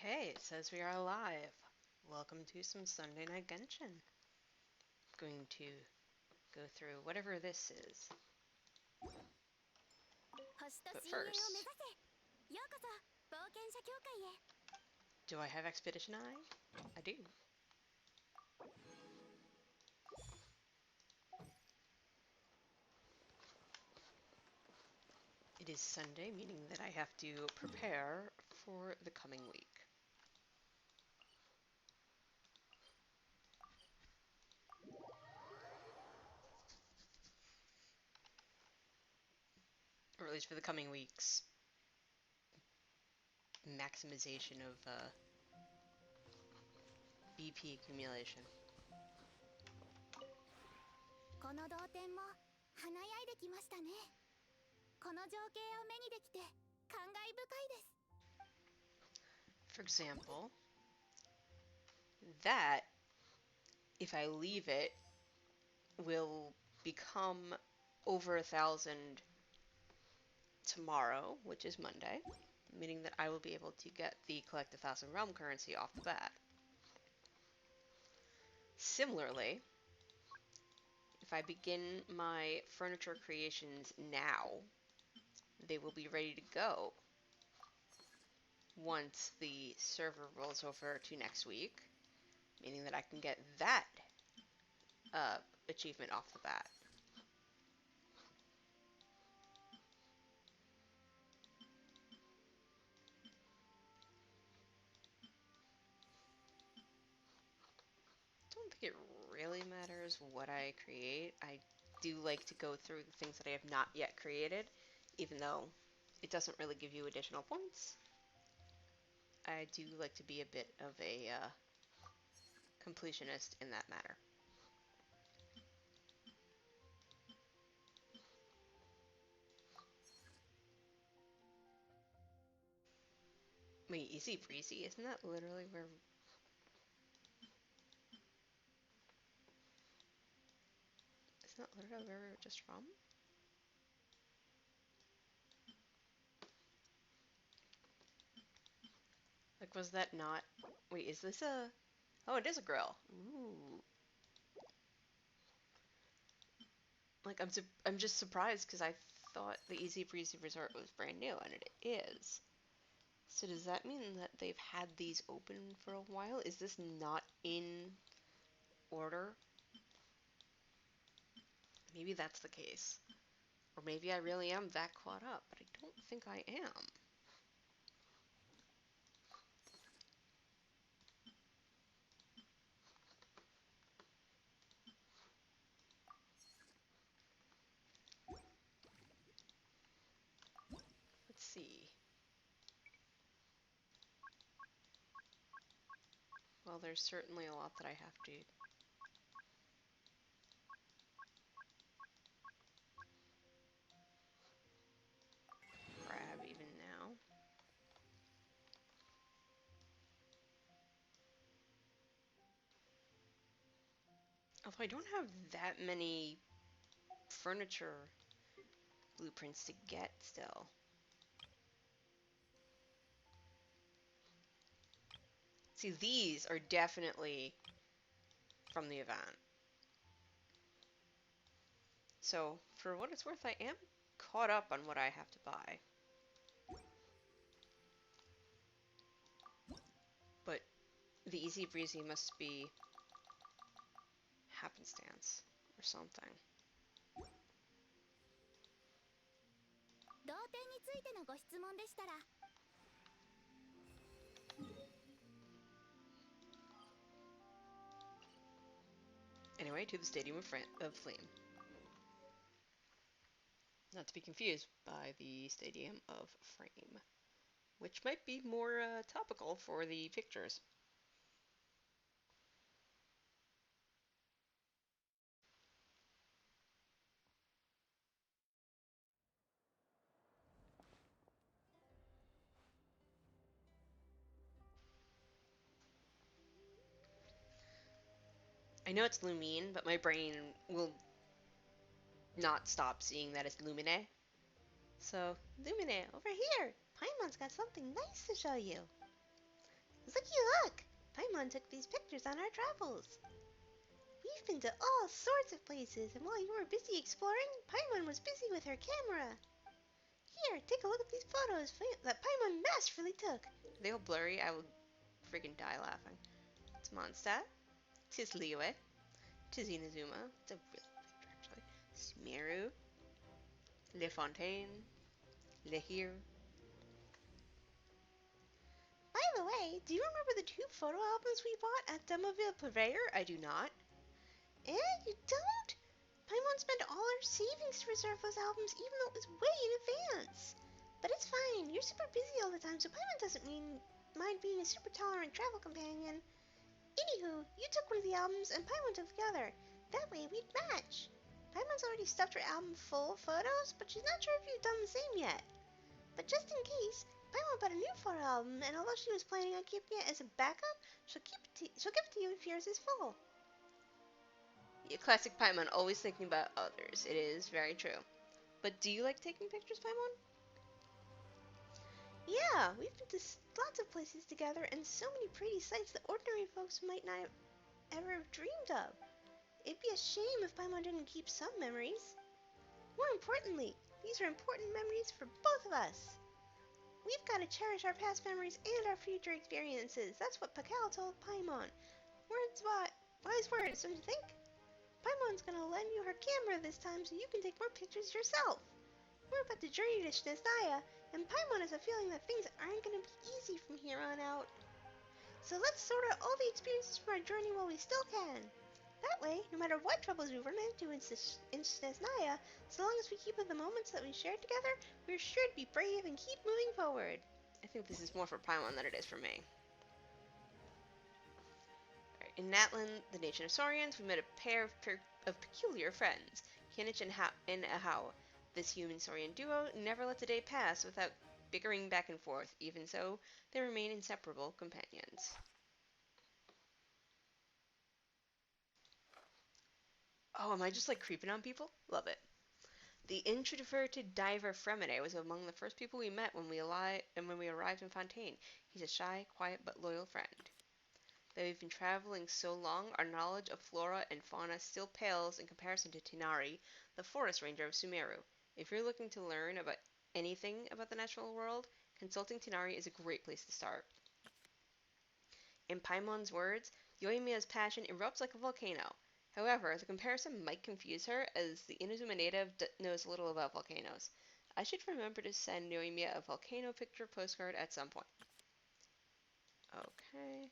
Okay, it says we are live. Welcome to some Sunday Night Genshin. I'm going to go through whatever this is. But first, do I have Expedition Eye? I do. It is Sunday, meaning that I have to prepare for the coming week. Or at least for the coming week's maximization of BP accumulation. この同点も華やいできましたね。この情景を目にできて感慨深いです。 For example, that, if I leave it, will become over 1,000 tomorrow, which is Monday, meaning that I will be able to get the collect 1,000 realm currency off the bat. Similarly, if I begin my furniture creations now, they will be ready to go once the server rolls over to next week, meaning that I can get that achievement off the bat. I don't think it really matters what I create. I do like to go through the things that I have not yet created, even though it doesn't really give you additional points. I do like to be a bit of a completionist in that matter. Wait, easy breezy? Isn't that literally where... Isn't that literally where we were just from? Like, was that not... Wait, is this a... Oh, it is a grill. Ooh. Like, I'm just surprised because I thought the Easy Breezy Resort was brand new, and it is. So does that mean that they've had these open for a while? Is this not in order? Maybe that's the case. Or maybe I really am that caught up, but I don't think I am. Let's see. Well, there's certainly a lot that I have to grab even now. Although I don't have that many furniture blueprints to get still. See, these are definitely from the event. So, for what it's worth, I am caught up on what I have to buy. But the Easy Breezy must be happenstance or something. 同点についてのご質問でしたら Anyway, to the Stadium of Flame. Not to be confused by the Stadium of Frame, which might be more topical for the pictures. I know it's Lumine, but my brain will not stop seeing that as Lumine. So, Lumine, over here! Paimon's got something nice to show you. Looky look! Paimon took these pictures on our travels. We've been to all sorts of places, and while you were busy exploring, Paimon was busy with her camera. Here, take a look at these photos that Paimon masterfully took. Are they all blurry? I will freaking die laughing. It's Mondstadt. Tis Liyue. Tis Inazuma. It's a real picture, actually. Sumeru. Le Fontaine. Lehir. By the way, do you remember the two photo albums we bought at Demoville Purveyor? I do not. Eh? You don't? Paimon spent all our savings to reserve those albums even though it was way in advance. But it's fine. You're super busy all the time, so Paimon doesn't mind being a super tolerant travel companion. Anywho, you took one of the albums and Paimon took the other. That way we'd match. Paimon's already stuffed her album full of photos, but she's not sure if you've done the same yet. But just in case, Paimon bought a new photo album, and although she was planning on keeping it as a backup, she'll give it to you if yours is full. Classic Paimon, always thinking about others. It is very true. But do you like taking pictures, Paimon? Yeah, we've been to lots of places together and so many pretty sights that ordinary folks might not have ever dreamed of. It'd be a shame if Paimon didn't keep some memories. More importantly, these are important memories for both of us. We've got to cherish our past memories and our future experiences. That's what Pakal told Paimon. Wise words, don't you think? Paimon's gonna lend you her camera this time so you can take more pictures yourself. We're about to journey to Snezhnaya, and Paimon has a feeling that things aren't gonna be easy from here on out. So let's sort out all the experiences from our journey while we still can. That way, no matter what troubles we run into in Snezhnaya, so long as we keep with the moments that we shared together, we're sure to be brave and keep moving forward. I think this is more for Paimon than it is for me. Right, in Natlan, the nation of Saurians, we met a pair of peculiar friends, Kinich and Ahau. This human-Saurian duo never lets a day pass without bickering back and forth. Even so, they remain inseparable companions. Oh, am I just like creeping on people? Love it. The introverted diver Fremede was among the first people we met when we arrived in Fontaine. He's a shy, quiet, but loyal friend. Though we've been traveling so long, our knowledge of flora and fauna still pales in comparison to Tinari, the forest ranger of Sumeru. If you're looking to learn about anything about the natural world, consulting Tinari is a great place to start. In Paimon's words, Yoimiya's passion erupts like a volcano. However, the comparison might confuse her, as the Inazuma native knows little about volcanoes. I should remember to send Yoimiya a volcano picture postcard at some point. Okay.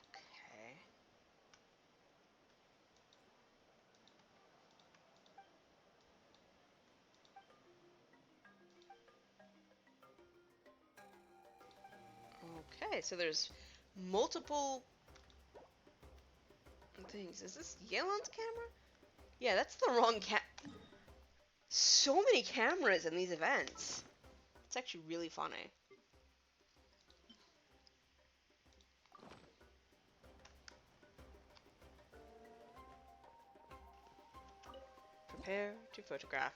Okay. Okay, so there's multiple things. Is this Yelan's camera? Yeah, that's the wrong So many cameras in these events. It's actually really funny. Prepare to photograph.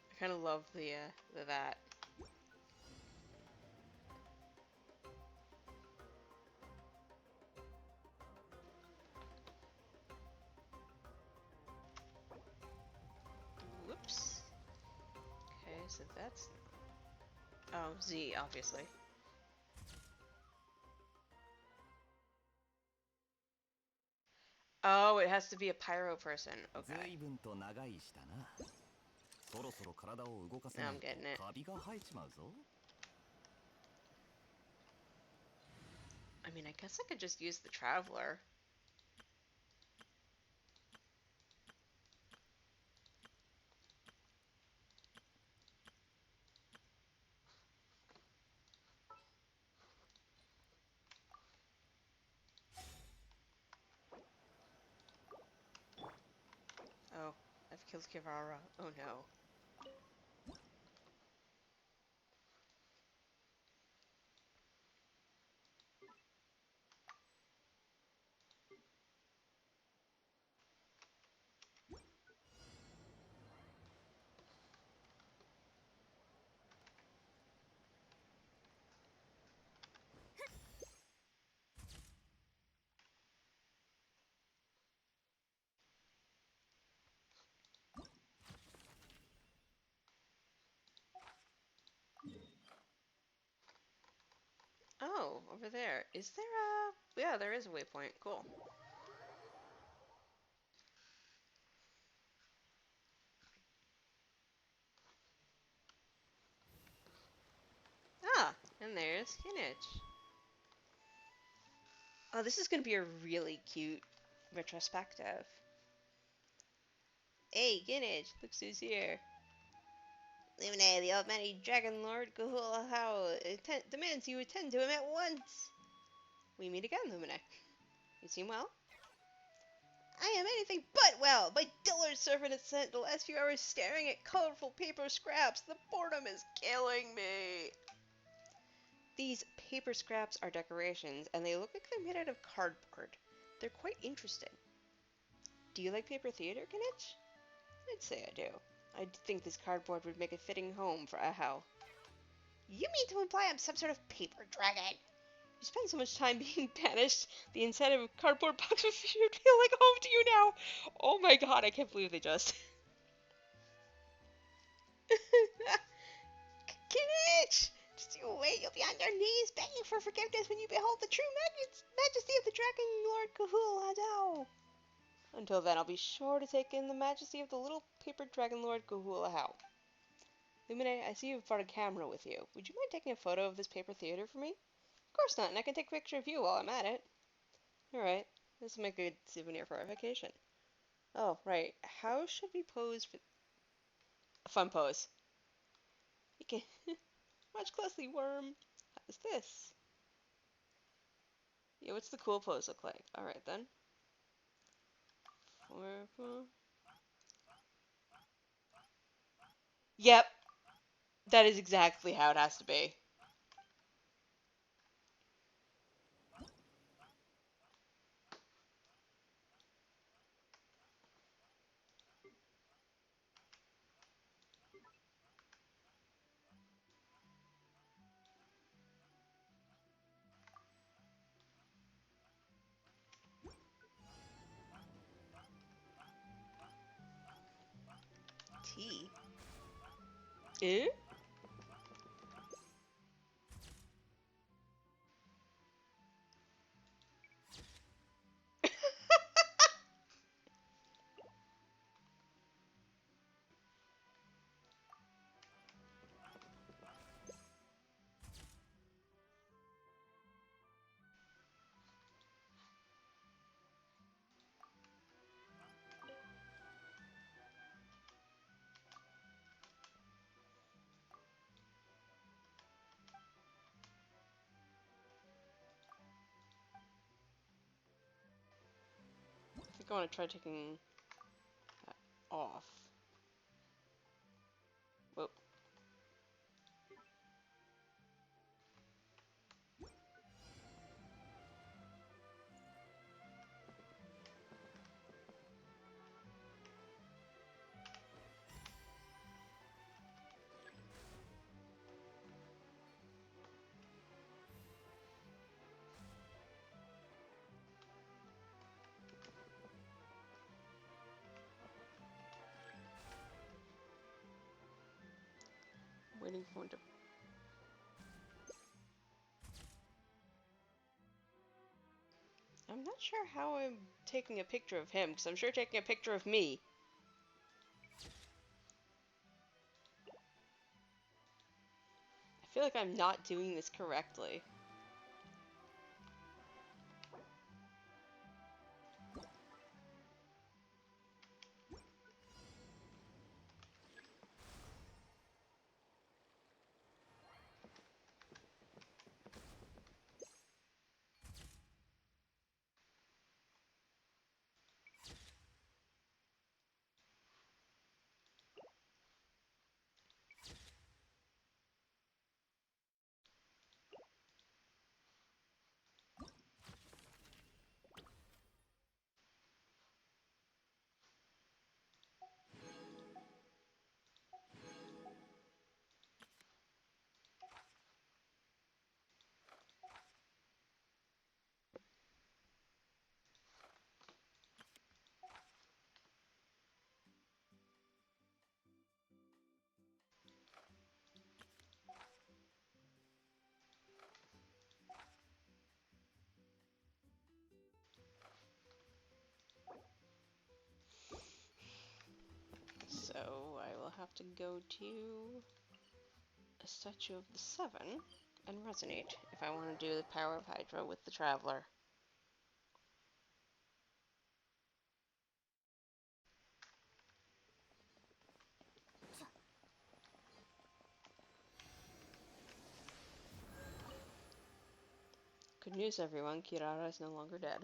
I kind of love the that. Whoops. Okay, so that's... Oh, Z, obviously. Oh, it has to be a pyro person. Okay. Now I'm getting it. I mean, I guess I could just use the Traveler. killed Kirara. Oh no. Oh, over there. Is there a... Yeah, there is a waypoint. Cool. Ah, and there's Kinich. Oh, this is going to be a really cute retrospective. Hey, Kinich, look who's here. Lumine, the Almighty Dragon Lord Gahul How demands you attend to him at once. We meet again, Lumine. You seem well? I am anything but well. My duller servant has spent the last few hours staring at colorful paper scraps. The boredom is killing me. These paper scraps are decorations, and they look like they're made out of cardboard. They're quite interesting. Do you like paper theater, Kinich? I'd say I do. I think this cardboard would make a fitting home for Ahau. You mean to imply I'm some sort of paper dragon? You spend so much time being banished, the inside of a cardboard box would feel like home to you now. Oh my god, I can't believe they just... Kinich! Just you wait, you'll be on your knees begging for forgiveness when you behold the true majesty of the Dragon Lord Cahul Hadao. Until then, I'll be sure to take in the majesty of the little paper Dragon Lord Cahul Hadao. Lumine, I see you've brought a camera with you. Would you mind taking a photo of this paper theater for me? Of course not, and I can take a picture of you while I'm at it. Alright, this will make a good souvenir for our vacation. Oh, right. How should we pose for a fun pose? You can watch closely, worm. How's this? Yeah, what's the cool pose look like? Alright then. Yep, that is exactly how it has to be. Tea? Eh? I think I want to try taking that off. Whoop. Waiting for him to... I'm not sure how I'm taking a picture of him, because I'm sure taking a picture of me. I feel like I'm not doing this correctly. to go to a statue of the Seven and resonate if I want to do the power of Hydra with the Traveler. Good news, everyone. Kirara is no longer dead.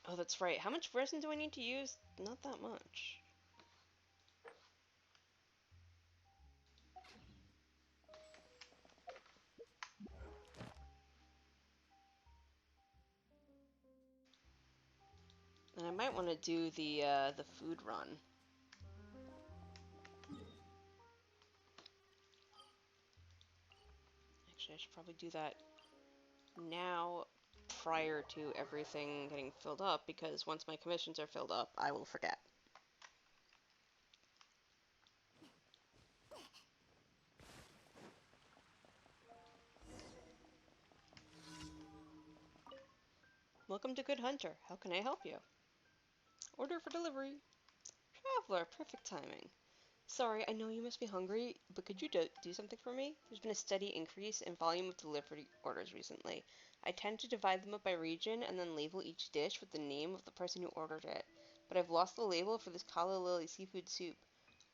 Oh, that's right. How much resin do I need to use? Not that much. And I might want to do the food run. Actually, I should probably do that now prior to everything getting filled up, because once my commissions are filled up, I will forget. Welcome to Good Hunter. How can I help you? Order for delivery. Traveler, perfect timing. Sorry, I know you must be hungry, but could you do something for me? There's been a steady increase in volume of delivery orders recently. I tend to divide them up by region and then label each dish with the name of the person who ordered it. But I've lost the label for this calla lily seafood soup.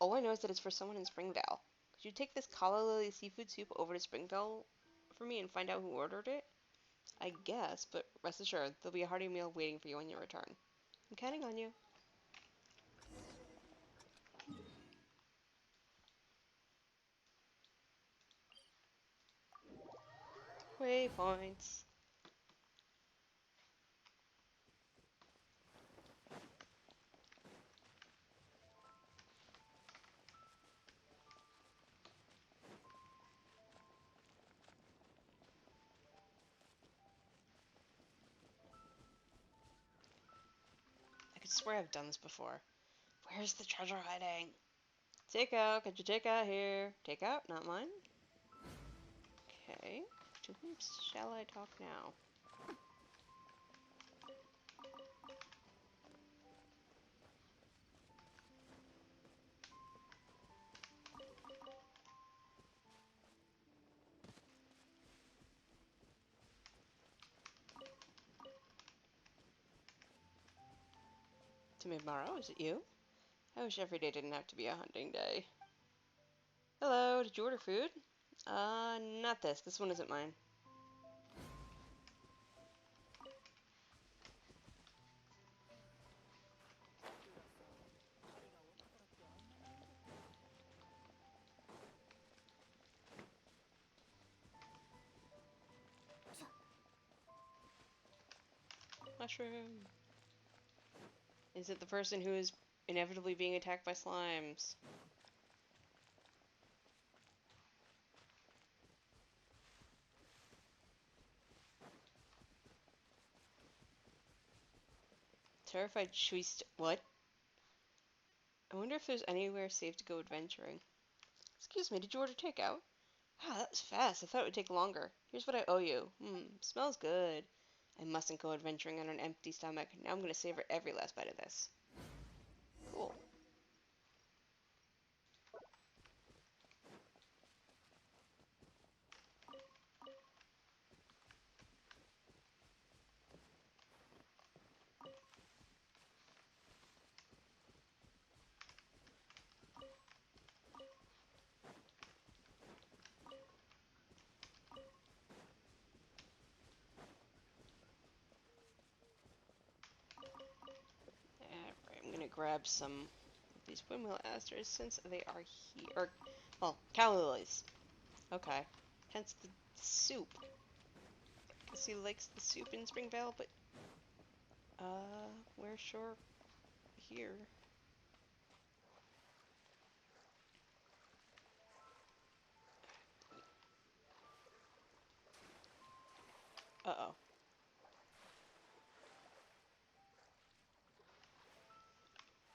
All I know is that it's for someone in Springvale. Could you take this calla lily seafood soup over to Springvale for me and find out who ordered it? I guess, but rest assured, there'll be a hearty meal waiting for you on your return. I'm counting on you. Waypoints. I could swear I've done this before. Where's the treasure hiding? Takeout, could you take out here? Takeout, not mine? Okay. To whom shall I talk now? To Midmaro, is it you? I wish every day didn't have to be a hunting day. Hello, did you order food? Not this. This one isn't mine. Mushroom. Is it the person who is inevitably being attacked by slimes? Terrified choice. What? I wonder if there's anywhere safe to go adventuring. Excuse me, did you order takeout? Wow, that was fast. I thought it would take longer. Here's what I owe you. Smells good. I mustn't go adventuring on an empty stomach. Now I'm gonna savor every last bite of this. Cool. Alright, I'm gonna grab some of these windmill asters since they are here. Or, well, calla lilies. Okay. Hence the soup. Because he likes the soup in Springvale, but, we're sure here. Uh-oh.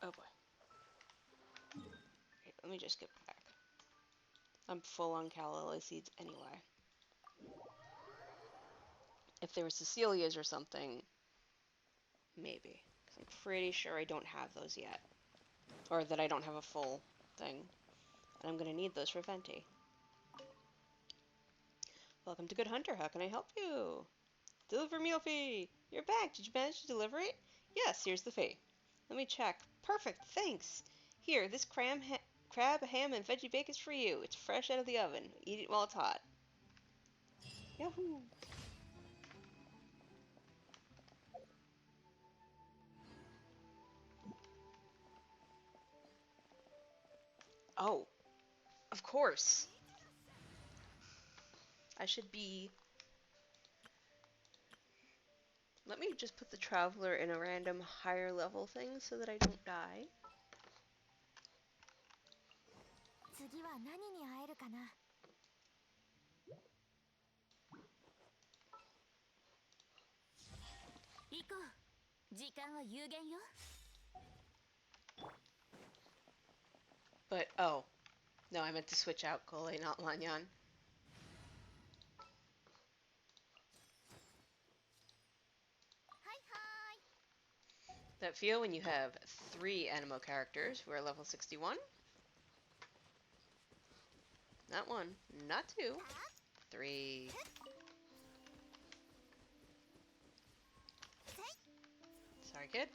Oh boy. Okay, let me just get back. I'm full on calla lily seeds anyway. If they were Cecilia's or something, maybe. 'Cause I'm pretty sure I don't have those yet. Or that I don't have a full thing. And I'm gonna need those for Venti. Welcome to Good Hunter. How can I help you? Deliver meal fee! You're back! Did you manage to deliver it? Yes, here's the fee. Let me check. Perfect, thanks! Here, this crab, ham, and veggie bake is for you. It's fresh out of the oven. Eat it while it's hot. Yahoo! Oh, of course. I should be... Let me just put the Traveler in a random higher level thing so that I don't die. 次は何に会えるかな。行こう。時間は有限よ。But, oh. No, I meant to switch out Kole, not Lanyan. Hi hi. That feel when you have 3 Animo characters who are level 61? Not 1, not 2, 3. Sorry, kid.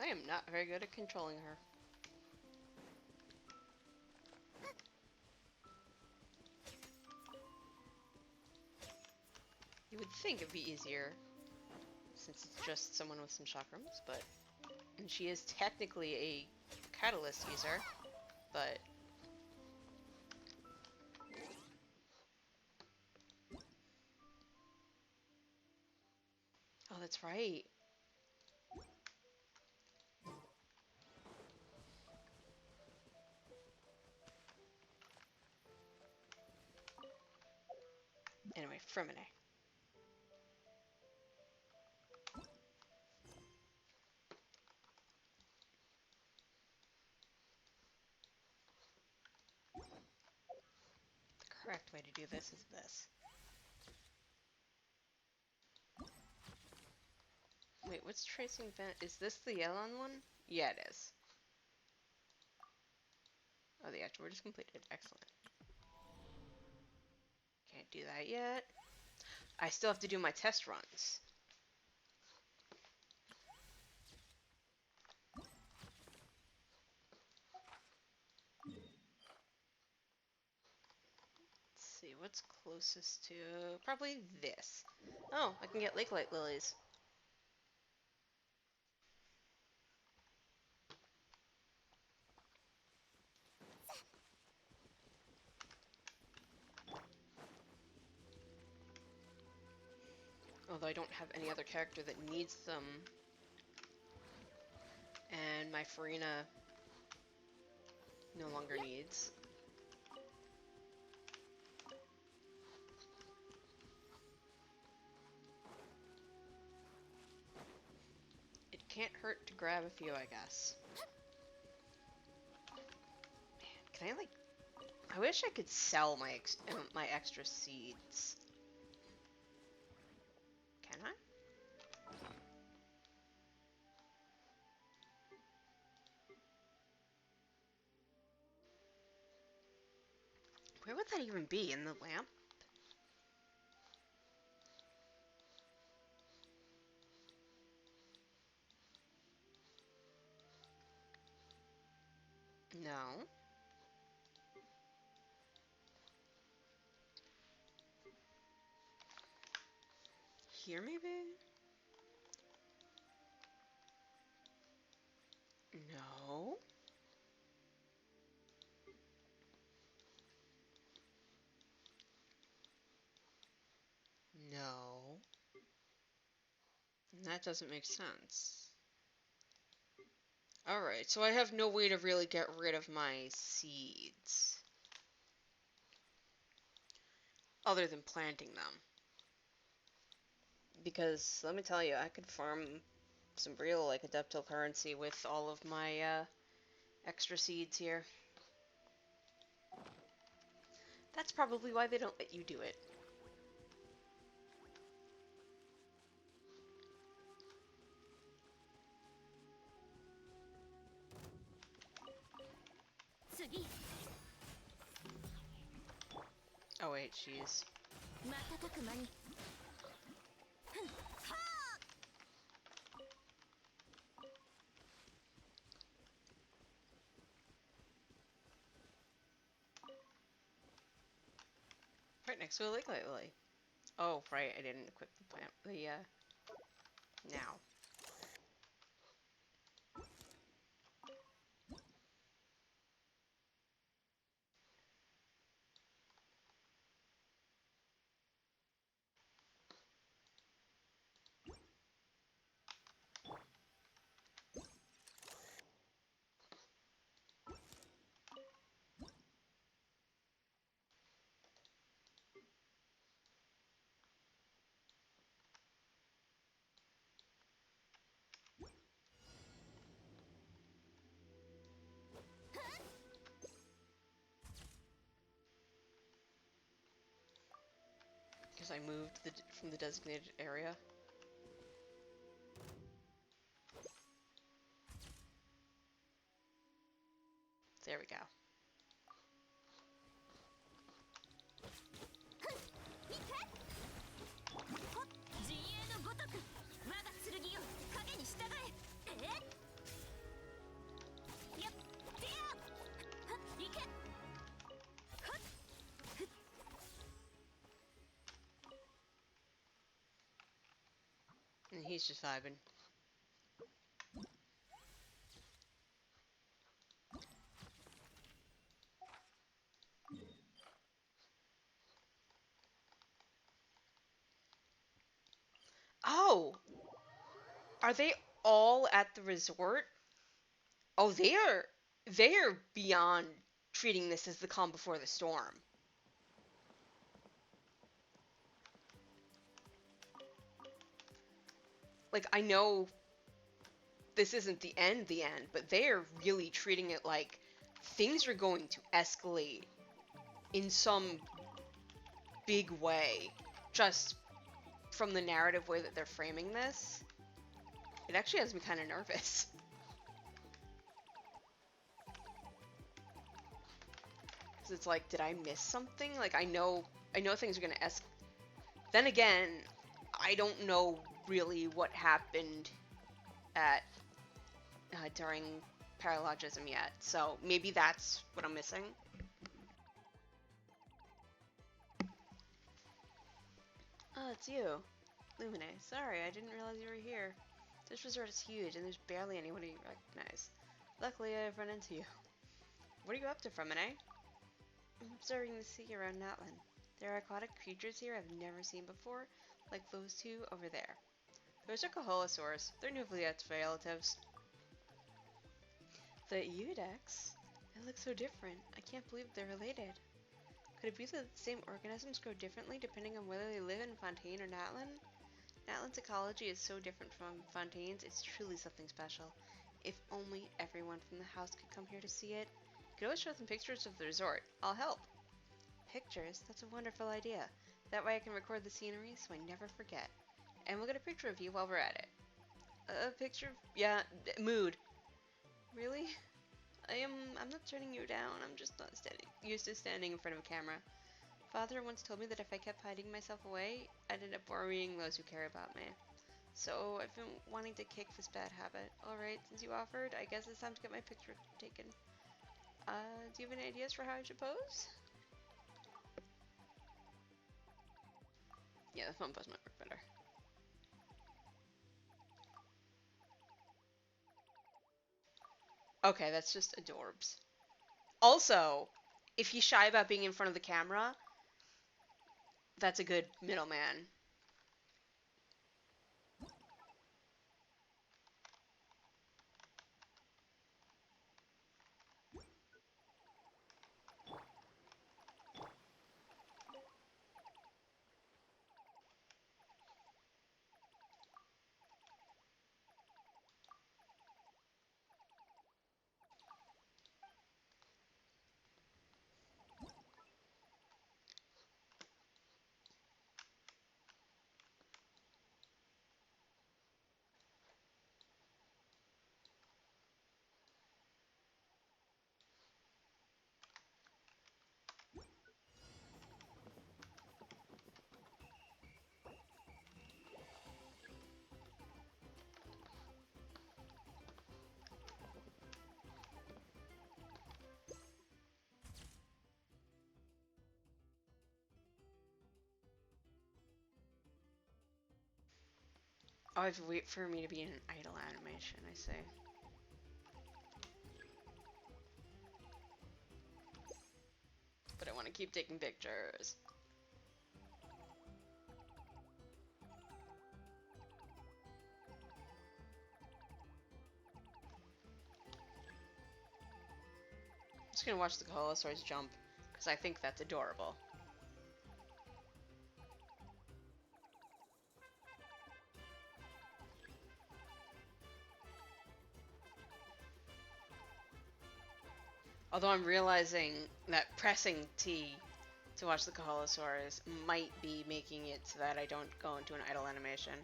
I am not very good at controlling her. You would think it'd be easier, since it's just someone with some chakrams, but... And she is technically a catalyst user, but... Oh, that's right. Anyway, Fremine. The correct way to do this is this. Wait, what's tracing vent? Is this the Yelon one? Yeah, it is. Oh, the afterward is completed. Excellent. Can't do that yet. I still have to do my test runs. Let's see, what's closest to... Probably this. Oh, I can get Lake Light Lilies. Although I don't have any other character that needs them. And my Farina no longer needs. It can't hurt to grab a few, I guess. Man, can I like... I wish I could sell my my extra seeds. Can I? Where would that even be? In the lamp? No. Here, maybe? No. No. That doesn't make sense. Alright, so I have no way to really get rid of my seeds. Other than planting them. Because, let me tell you, I could farm some real, like, adeptal currency with all of my, extra seeds here. That's probably why they don't let you do it. Oh wait, she's... right next to a lake lily. Oh, right, I didn't equip the plant. Now. Because I moved from the designated area. There we go. And he's just vibing. Oh! Are they all at the resort? Oh, they are beyond treating this as the calm before the storm. Like, I know this isn't the end, but they are really treating it like things are going to escalate in some big way. Just from the narrative way that they're framing this. It actually has me kind of nervous. Because it's like, did I miss something? Like, I know things are going to escalate. Then again, I don't know really what happened at during paralogism yet, so maybe that's what I'm missing. Oh, it's you, Lumine. Sorry, I didn't realize you were here. This resort is huge, and there's barely anyone you recognize. Luckily, I've run into you. What are you up to, Fremine? I'm observing the sea around Natlan. There are aquatic creatures here I've never seen before, like those two over there. Those are Kaholosaurs. They're Nuvliet's relatives. The Eudex? They look so different. I can't believe they're related. Could it be that the same organisms grow differently depending on whether they live in Fontaine or Natlan? Natlan's ecology is so different from Fontaine's, it's truly something special. If only everyone from the house could come here to see it. You could always show them pictures of the resort. I'll help. Pictures? That's a wonderful idea. That way I can record the scenery so I never forget. And we'll get a picture of you while we're at it. A picture of... yeah, mood. Really? I'm not turning you down. I'm just not used to standing in front of a camera. Father once told me that if I kept hiding myself away, I'd end up worrying those who care about me. So I've been wanting to kick this bad habit. Alright, since you offered, I guess it's time to get my picture taken. Do you have any ideas for how I should pose? Yeah, the phone pose might work better. Okay, that's just adorbs. Also, if he's shy about being in front of the camera, that's a good middleman. Oh, I have to wait for me to be in an idle animation, I see. But I want to keep taking pictures. I'm just gonna watch the Colosaurs jump, because I think that's adorable. Although I'm realizing that pressing T to watch the Colosaurs might be making it so that I don't go into an idle animation.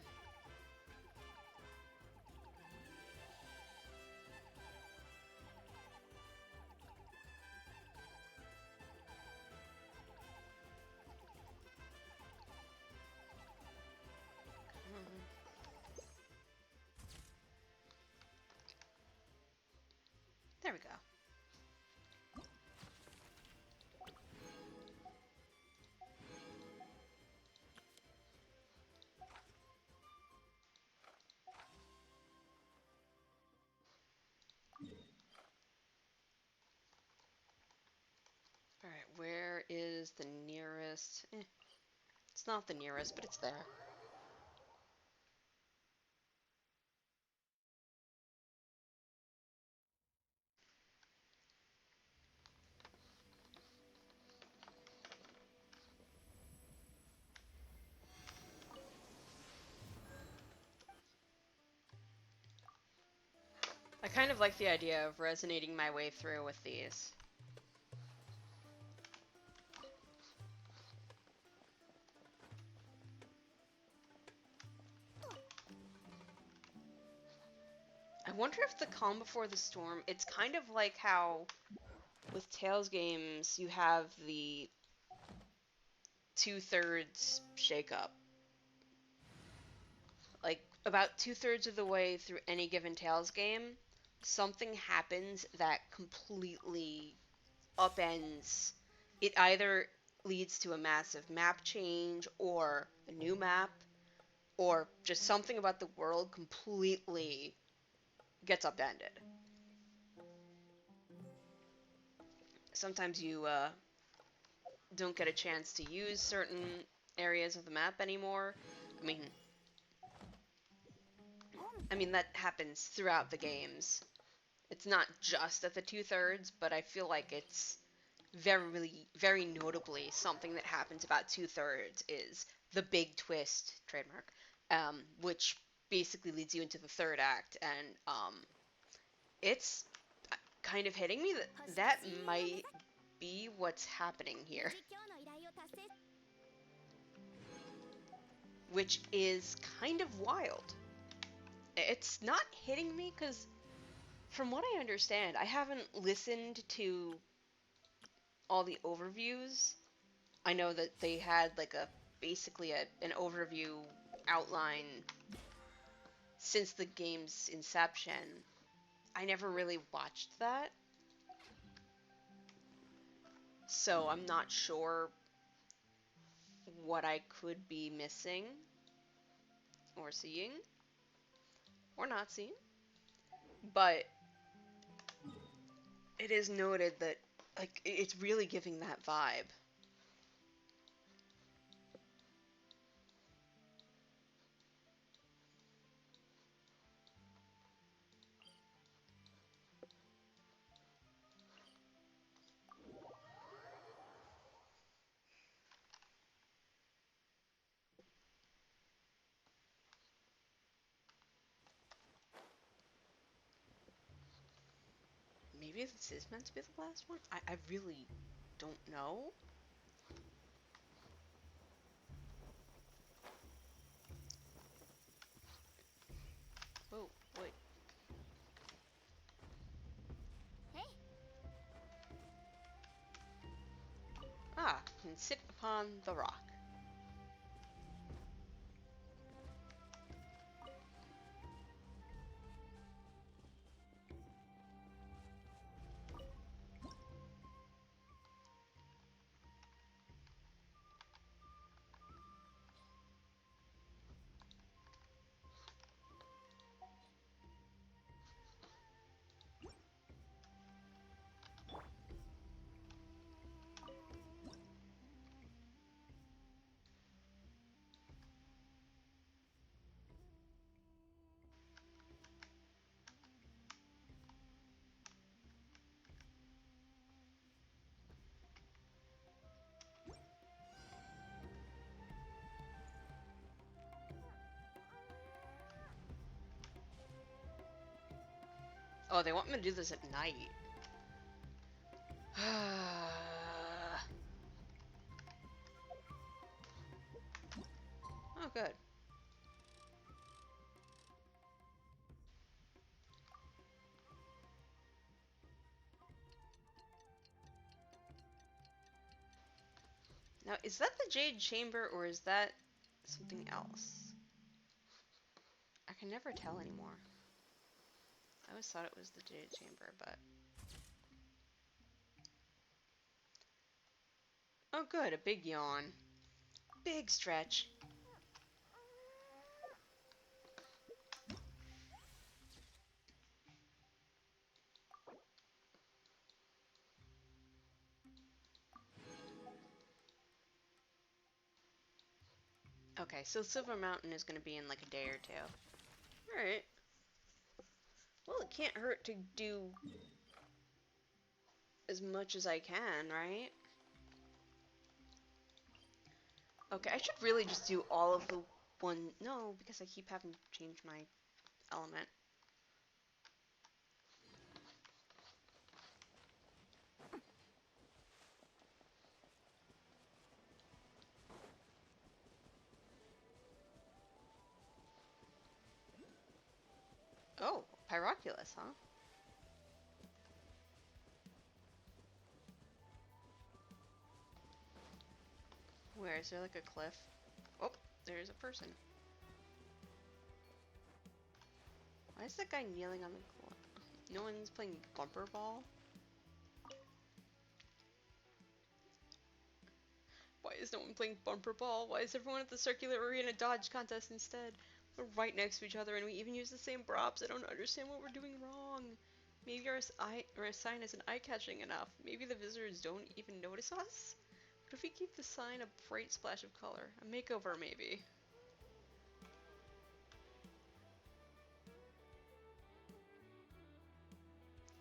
There we go. Alright, where is the nearest? It's not the nearest, but it's there. I kind of like the idea of resonating my way through with these. I wonder if the calm before the storm, it's kind of like how with Tales games you have the 2/3 shake-up. Like, about 2/3 of the way through any given Tales game, something happens that completely upends. It either leads to a massive map change, or a new map, or just something about the world completely gets upended. Sometimes you don't get a chance to use certain areas of the map anymore. I mean, that happens throughout the games. It's not just at the 2/3, but I feel like it's very notably something that happens about 2/3 is the big twist trademark, which basically leads you into the third act, and it's kind of hitting me that that might be what's happening here, which is kind of wild. It's not hitting me because, from what I understand, I haven't listened to all the overviews. I know that they had like basically an overview outline since the game's inception. I never really watched that, so I'm not sure what I could be missing or seeing or not seeing. But it is noted that like it's really giving that vibe. Maybe this is meant to be the last one? I really don't know. Oh, wait. Ah, can sit upon the rock. Oh, they want me to do this at night. Oh, good. Now, is that the Jade Chamber or is that something else? I can never tell anymore. I always thought it was the Jade Chamber, but... Oh, good. A big yawn. Big stretch. Okay, so Silver Mountain is going to be in like a day or two. Alright. Well, it can't hurt to do as much as I can, right? Okay, I should really just do all of the one... No, because I keep having to change my element. Oh, Pyroculus, huh? Where, is there like a cliff? Oh, there's a person. Why is that guy kneeling on the floor? No one's playing bumper ball? Why is no one playing bumper ball? Why is everyone at the circular arena dodge contest instead? We're right next to each other and we even use the same props. I don't understand what we're doing wrong. Maybe our sign isn't eye-catching enough. Maybe the visitors don't even notice us? What if we keep the sign a bright splash of color? A makeover, maybe?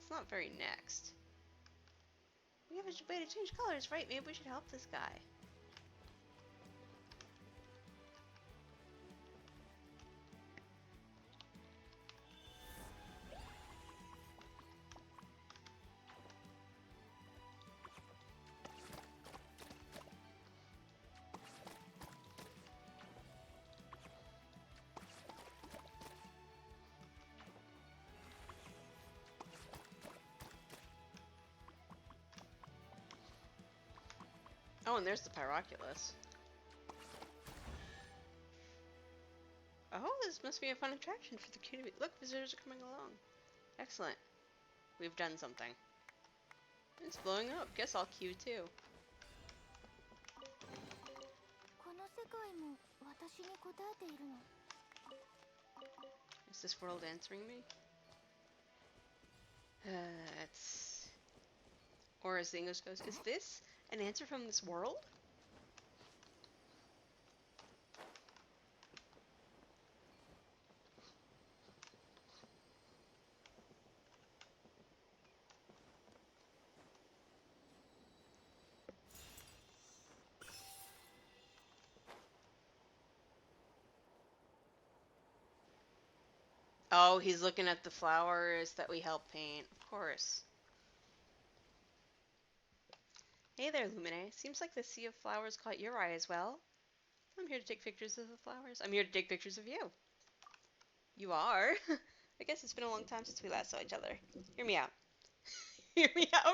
It's not very next. We have a way to change colors, right? Maybe we should help this guy. Oh, and there's the Pyroculus. Oh, this must be a fun attraction for the community. Look, visitors are coming along. Excellent. We've done something. It's blowing up. Guess I'll queue too. Is this world answering me? It's... Or as the English goes, is this an answer from this world? Oh, he's looking at the flowers that we helped paint. Of course. Hey there, Lumine. Seems like the sea of flowers caught your eye as well. I'm here to take pictures of the flowers. I'm here to take pictures of you. You are? I guess it's been a long time since we last saw each other. Hear me out. Hear me out?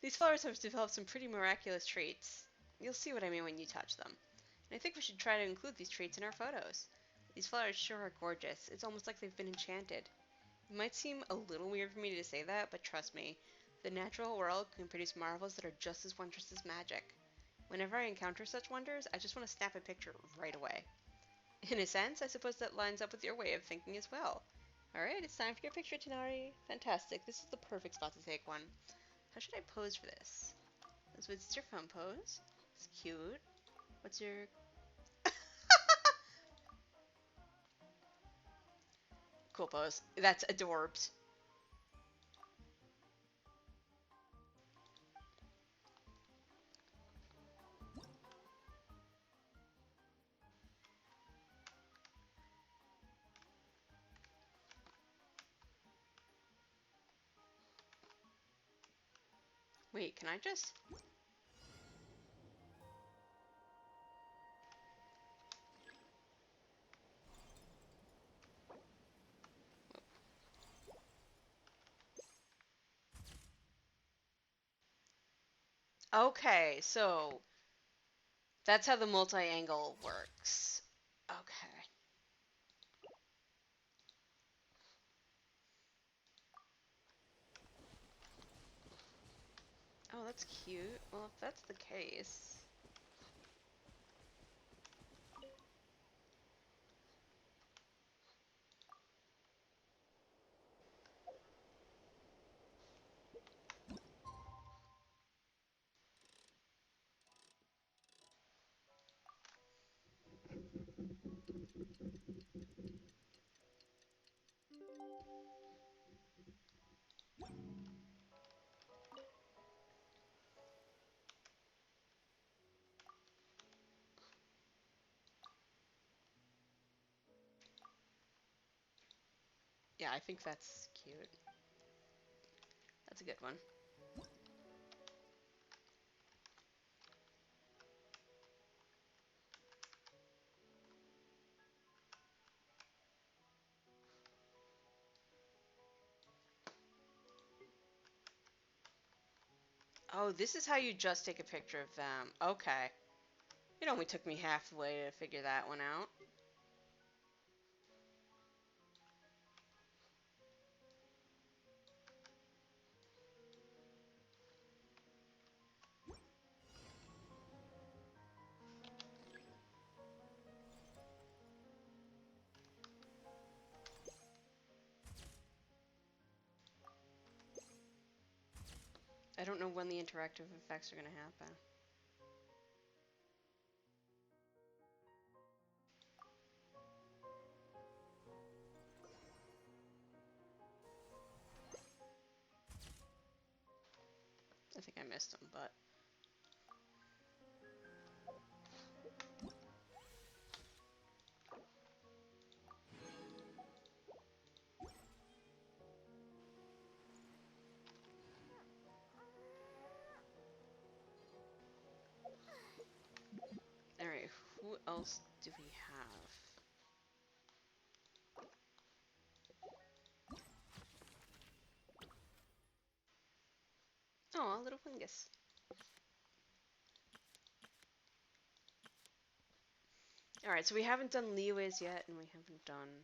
These flowers have developed some pretty miraculous traits. You'll see what I mean when you touch them. And I think we should try to include these traits in our photos. These flowers sure are gorgeous. It's almost like they've been enchanted. It might seem a little weird for me to say that, but trust me, the natural world can produce marvels that are just as wondrous as magic. Whenever I encounter such wonders, I just want to snap a picture right away. In a sense, I suppose that lines up with your way of thinking as well. Alright, it's time for your picture, Tanari. Fantastic, this is the perfect spot to take one. How should I pose for this? What's your phone pose? It's cute. What's your... Cool pose. That's adorbs. Wait, can I just... Okay, so that's how the multi-angle works. Okay. Oh, that's cute. Well, if that's the case... Yeah, I think that's cute. That's a good one. Oh, this is how you just take a picture of them. Okay. It only took me half the way to figure that one out. I don't know when the interactive effects are going to happen. I think I missed them, but... Alright, who else do we have? Oh, a little fungus. Alright, so we haven't done Liyue's yet, and we haven't done...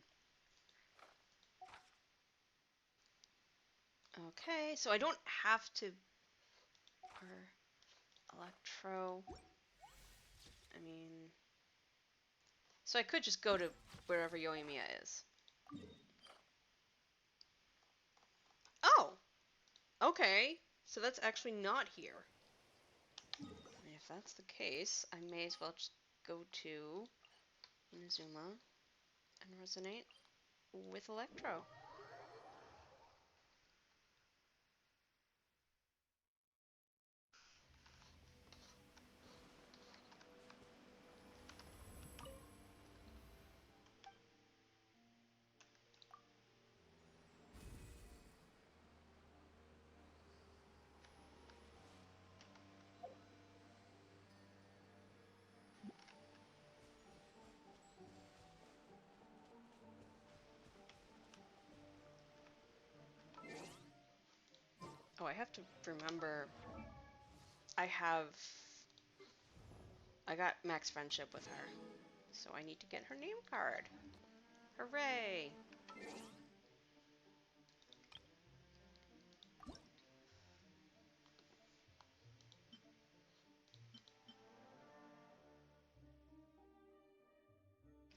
Okay, so I don't have to... Or Electro... I mean... So I could just go to wherever Yoimiya is. Oh! Okay, so that's actually not here. And if that's the case, I may as well just go to Inazuma and resonate with Electro. Oh, I have to remember I got max friendship with her, so I need to get her name card. Hooray!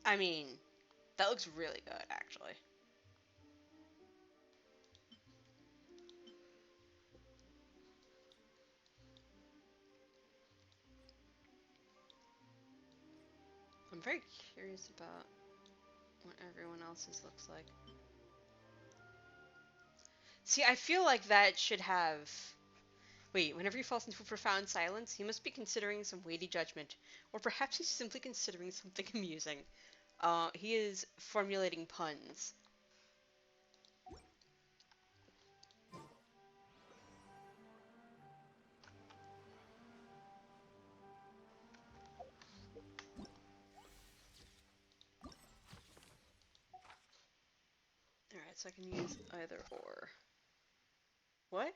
I mean, that looks really good, actually. I'm very curious about what everyone else's looks like. See, I feel like that should have... Wait, whenever he falls into a profound silence, he must be considering some weighty judgment, or perhaps he's simply considering something amusing. He is formulating puns. so I can use either or. What?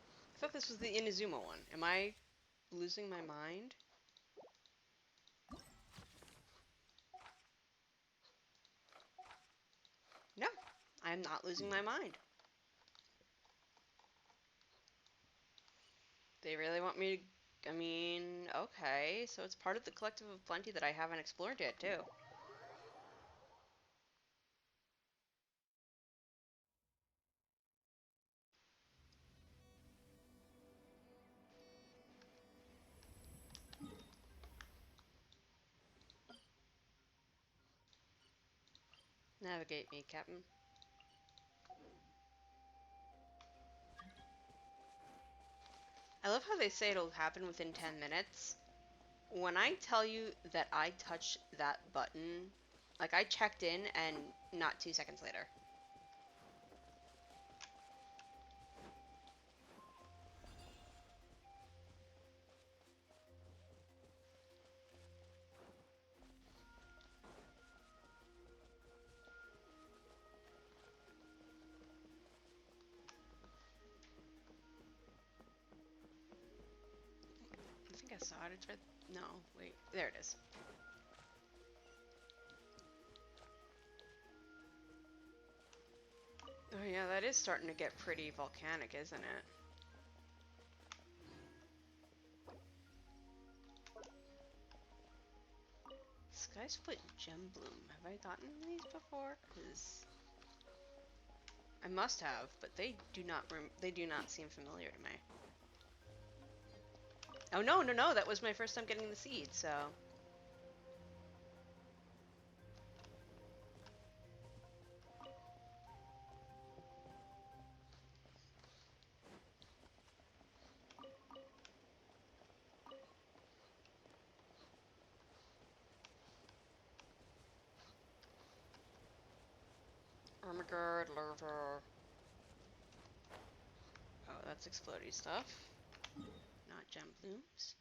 I thought this was the Inazuma one. Am I losing my mind? No, I'm not losing my mind. They really want me to... I mean, okay, so it's part of the Collective of Plenty that I haven't explored yet, too. Navigate me, Captain. I love how they say it'll happen within 10 minutes. When I tell you that I touched that button, like I checked in and not 2 seconds later. I think I saw it. It's right. No, wait. There it is. Oh yeah, that is starting to get pretty volcanic, isn't it? Sky Split Gem Bloom. Have I gotten these before? Because I must have, but they do not seem familiar to me. Oh no, no, no! That was my first time getting the seed, so. Armagard, Larva. Oh, that's explodey stuff. Not gem blooms.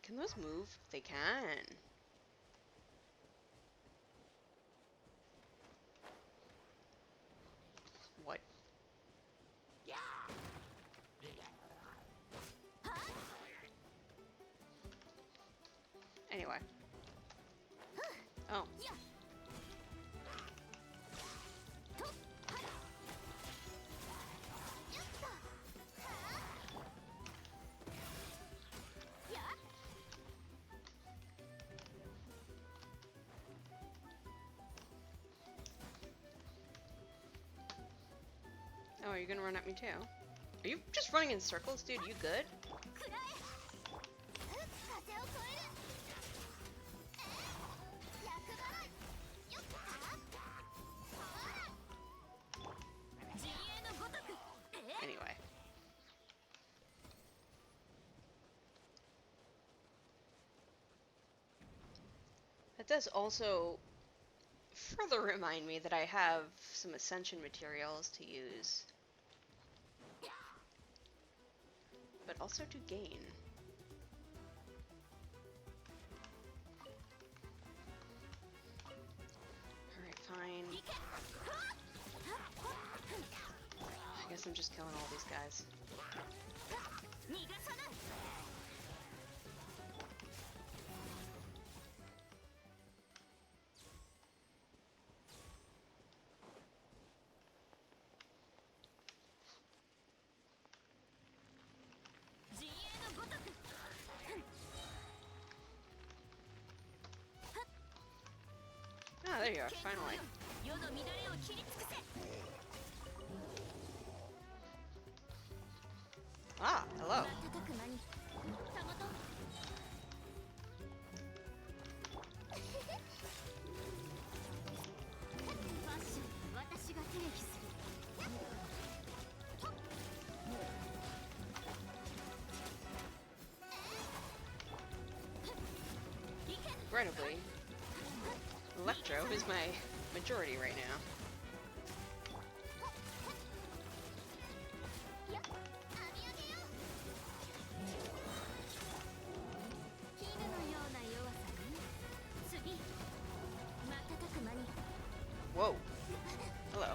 Can those move? They can. What? Anyway. Oh. Oh, are you gonna run at me too? Are you just running in circles, dude? You good? Anyway. That does also further remind me that I have some ascension materials to use. But also to gain. Alright, fine. I guess I'm just killing all these guys. Ah, there you are, finally. Ah, Hello. Regrettably, Electro is my majority right now. Whoa. Hello.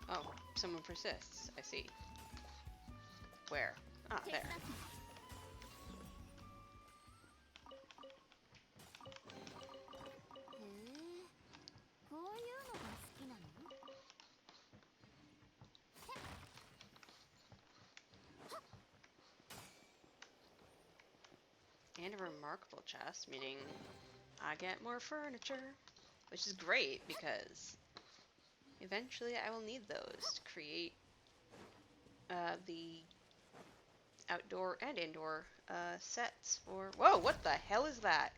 Oh, someone persists. I see. Where? Ah, there. And a remarkable chest, meaning I get more furniture, which is great because eventually I will need those to create the outdoor and indoor sets for... Whoa, what the hell is that?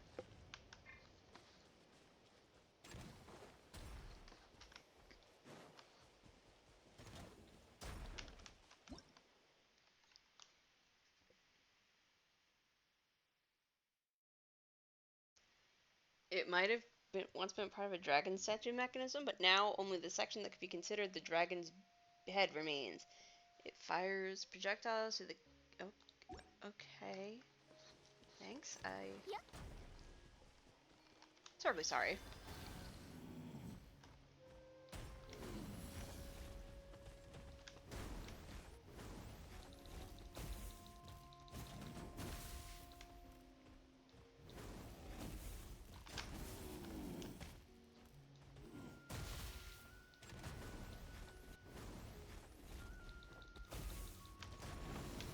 It might have once been part of a dragon statue mechanism, but now only the section that could be considered the dragon's head remains. It fires projectiles to the... Oh, okay. Thanks, terribly sorry.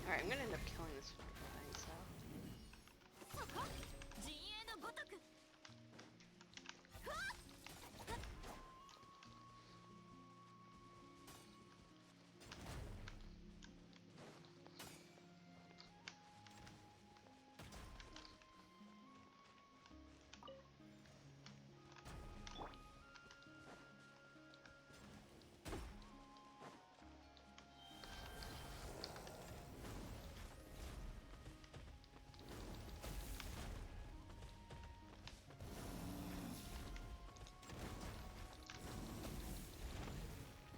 Alright, I'm gonna end up killing this thing, so...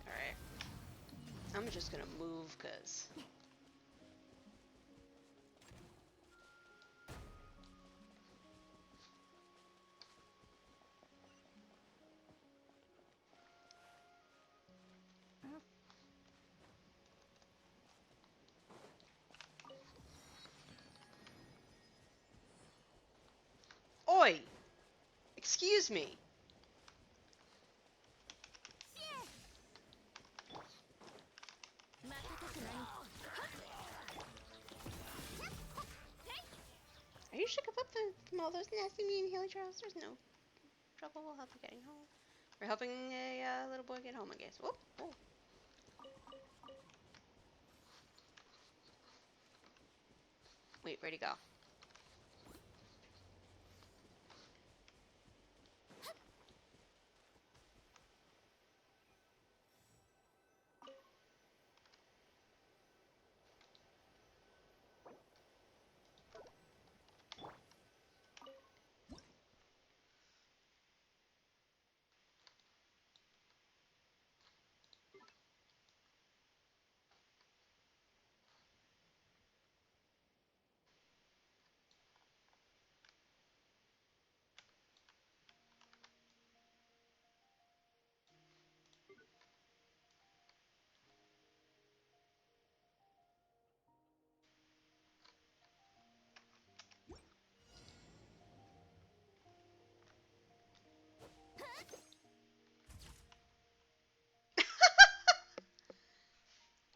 Alright. I'm just gonna move, cause... Oi! Excuse me! Are you shook up from all those nasty mean hilly trails? There's no trouble. We'll help you getting home. We're helping a little boy get home, I guess. Whoa, whoa. Wait, where'd he go?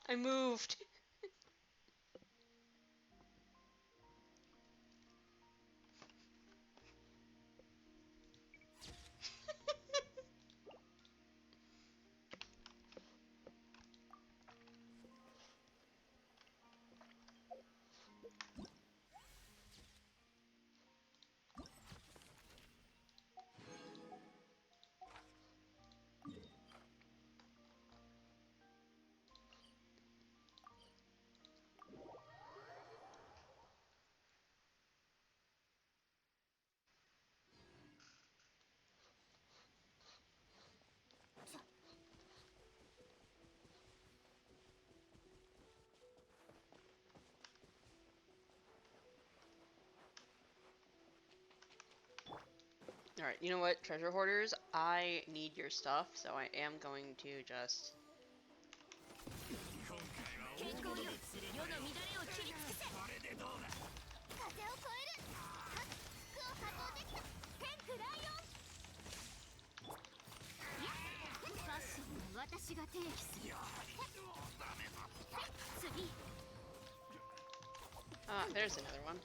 I moved. Alright, you know what, treasure hoarders? I need your stuff, so I am going to just... 健康よ世の乱れを切り尽くせ風を超える服を加工できた天クライオンファッションは私が定義する次 Ah, there's another one.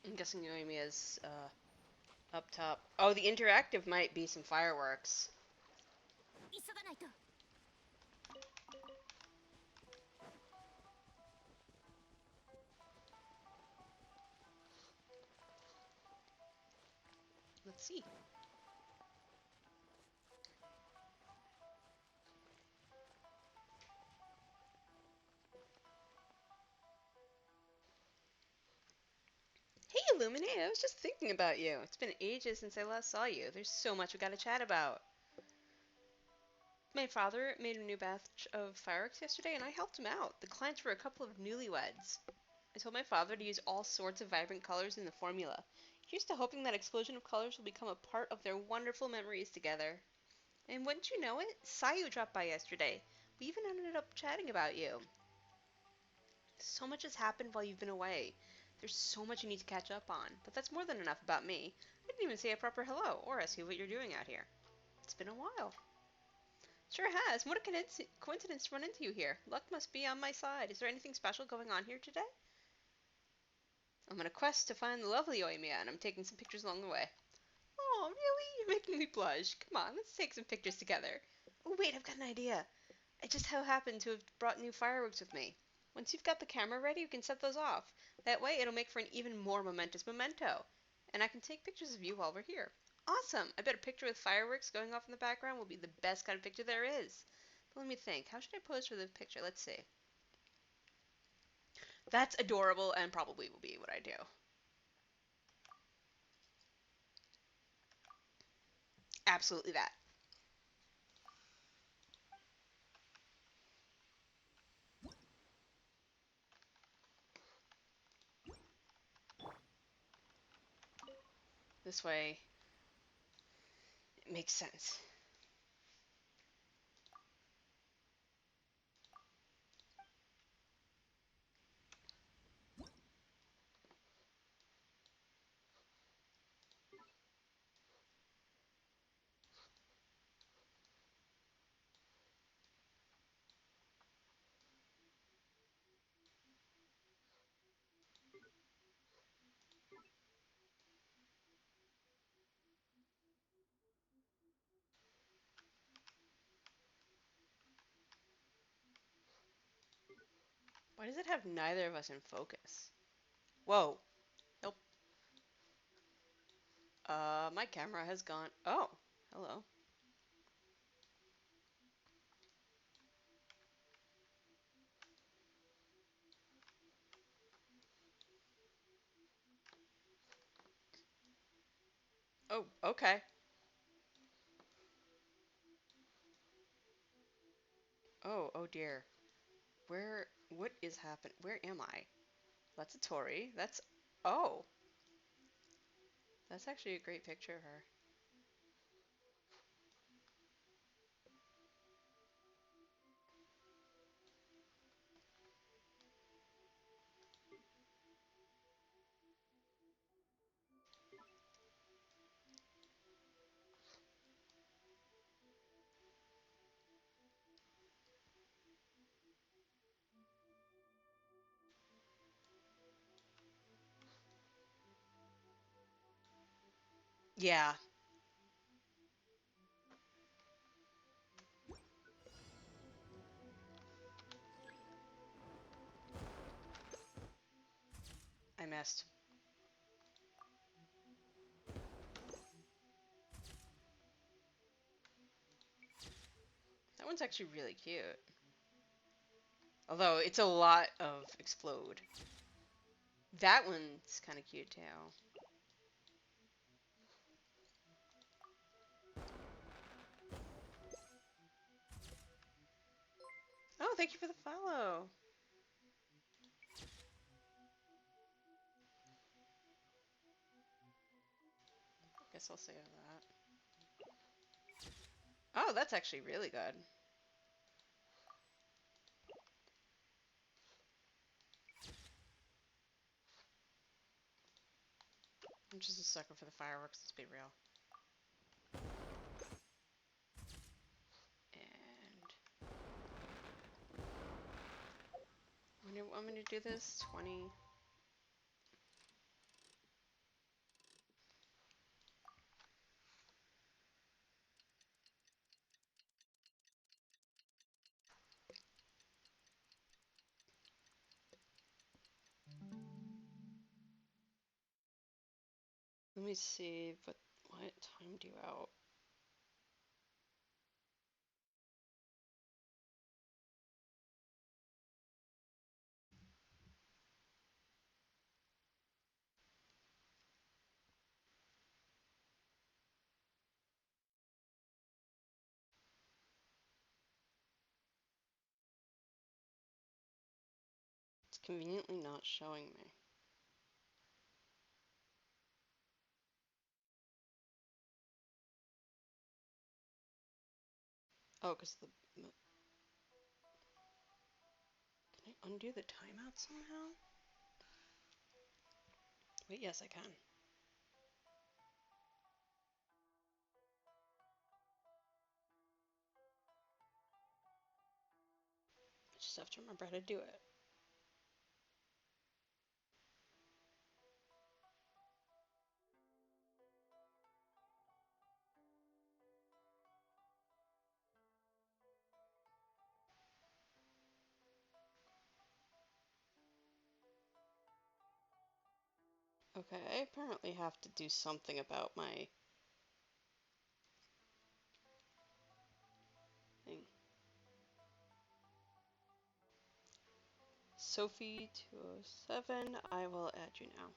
I'm guessing Yoimi is up top. Oh, the interactive might be some fireworks. 急がないと Let's see. Hey, Illuminate, I was just thinking about you. It's been ages since I last saw you. There's so much we gotta chat about. My father made a new batch of fireworks yesterday, and I helped him out. The clients were a couple of newlyweds. I told my father to use all sorts of vibrant colors in the formula. Here's to hoping that explosion of colors will become a part of their wonderful memories together. And wouldn't you know it, Sayu dropped by yesterday. We even ended up chatting about you. So much has happened while you've been away. There's so much you need to catch up on, but that's more than enough about me. I didn't even say a proper hello or ask you what you're doing out here. It's been a while. Sure has. What a coincidence to run into you here. Luck must be on my side. Is there anything special going on here today? I'm on a quest to find the lovely Oimiya, and I'm taking some pictures along the way. Oh, really? You're making me blush. Come on, let's take some pictures together. Oh, wait, I've got an idea. I just so happen to have brought new fireworks with me. Once you've got the camera ready, you can set those off. That way, it'll make for an even more momentous memento. And I can take pictures of you while we're here. Awesome! I bet a picture with fireworks going off in the background will be the best kind of picture there is. But let me think. How should I pose for the picture? Let's see. That's adorable and probably will be what I do. Absolutely that. This way, it makes sense. Why does it have neither of us in focus? Whoa. Nope. My camera has gone. Oh, hello. Oh, okay. Oh, oh dear. What is happening? Where am I? That's a Tori. Oh, that's actually a great picture of her. Yeah, I missed. That one's actually really cute. Although it's a lot of explode. That one's kind of cute too. Oh, thank you for the follow. Guess I'll save that. Oh, that's actually really good. I'm just a sucker for the fireworks, let's be real. And when do you want me to do this? 20. Let me see what time do you out? It's conveniently not showing me. Oh, because can I undo the timeout somehow? Wait, yes, I can. I just have to remember how to do it. Okay, I apparently have to do something about my thing. Sophie207, I will add you now.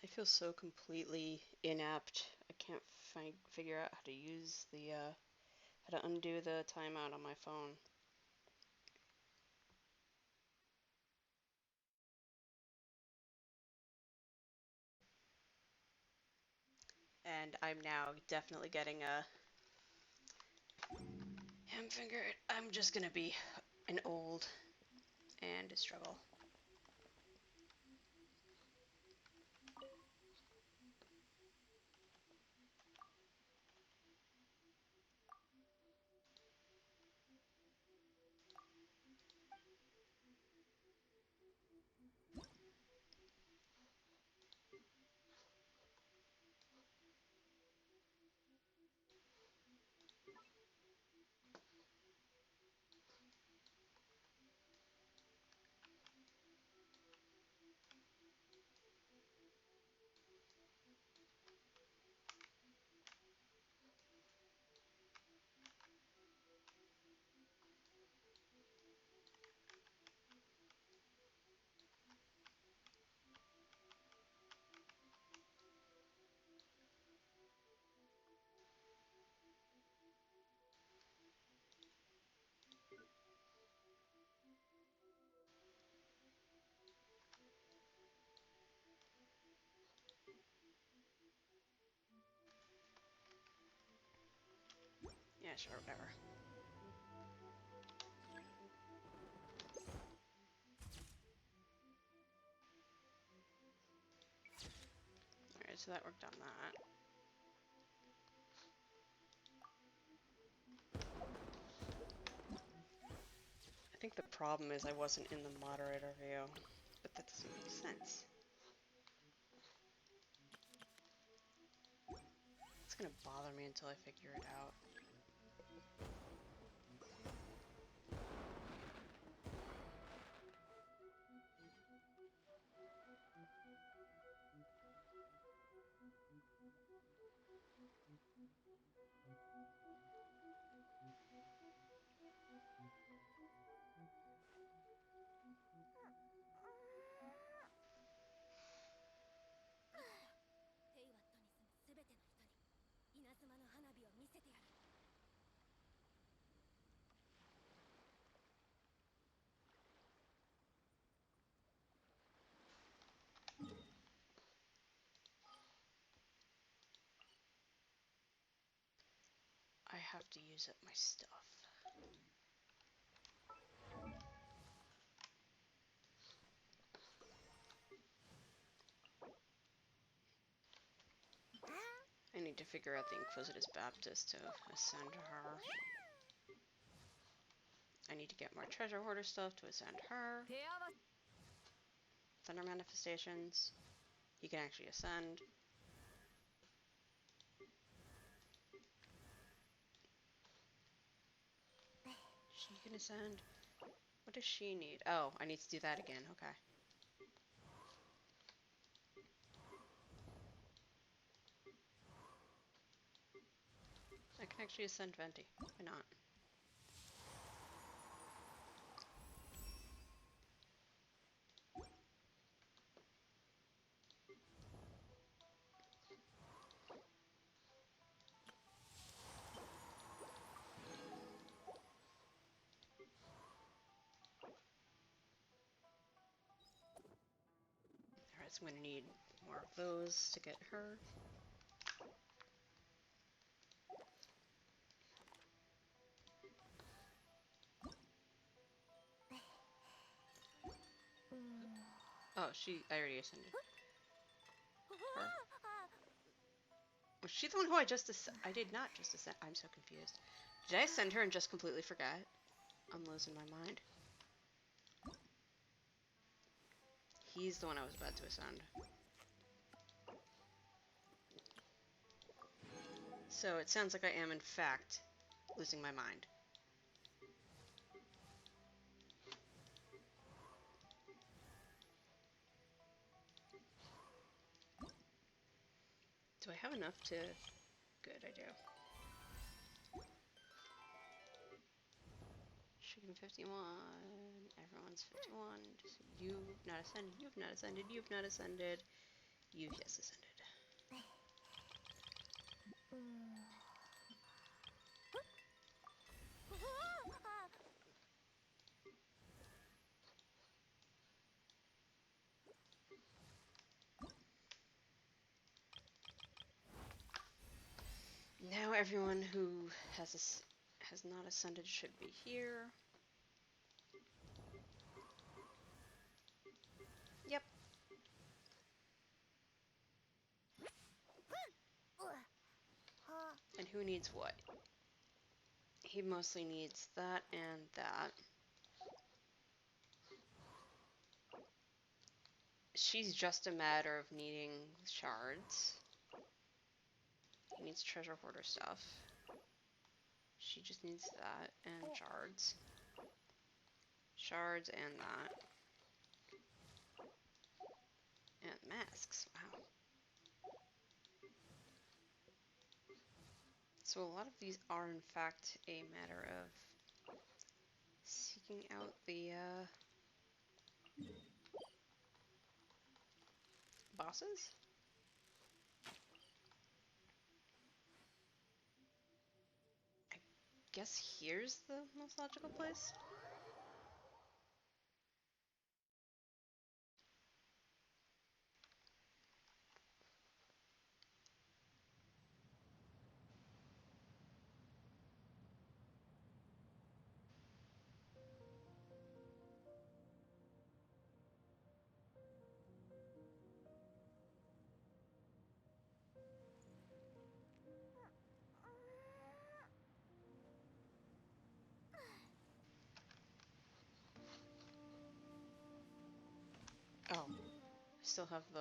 I feel so completely inept. I can't figure out how to use the how to undo the timeout on my phone. And I'm now definitely getting a ham finger. I'm just gonna be an old and a struggle. finish or whatever. Alright, so that worked on that. I think the problem is I wasn't in the moderator view, but that doesn't make sense. It's gonna bother me until I figure it out. I have to use up my stuff. I need to figure out the Inquisitus Baptist to ascend her. I need to get more treasure hoarder stuff to ascend her. Thunder manifestations. He can actually ascend. She can ascend. What does she need? Oh, I need to do that again. Okay. I can actually ascend Venti. Why not? Alright, so I'm gonna need more of those to get her. Oh, I already ascended her. Was she the one who I did not just ascend. I'm so confused. Did I ascend her and just completely forget? I'm losing my mind. He's the one I was about to ascend. So it sounds like I am, in fact, losing my mind. Do I have enough to... Good, I do. Chicken 51. Everyone's 51. Just you've not ascended, you've not ascended, you've not ascended. You've yes ascended. Now everyone who has not ascended should be here. Yep. And who needs what? He mostly needs that and that. She's just a matter of needing shards. He needs treasure hoarder stuff. She just needs that and shards. Shards and that. And masks. Wow. So a lot of these are in fact a matter of seeking out the bosses? I guess here's the most logical place. still have the...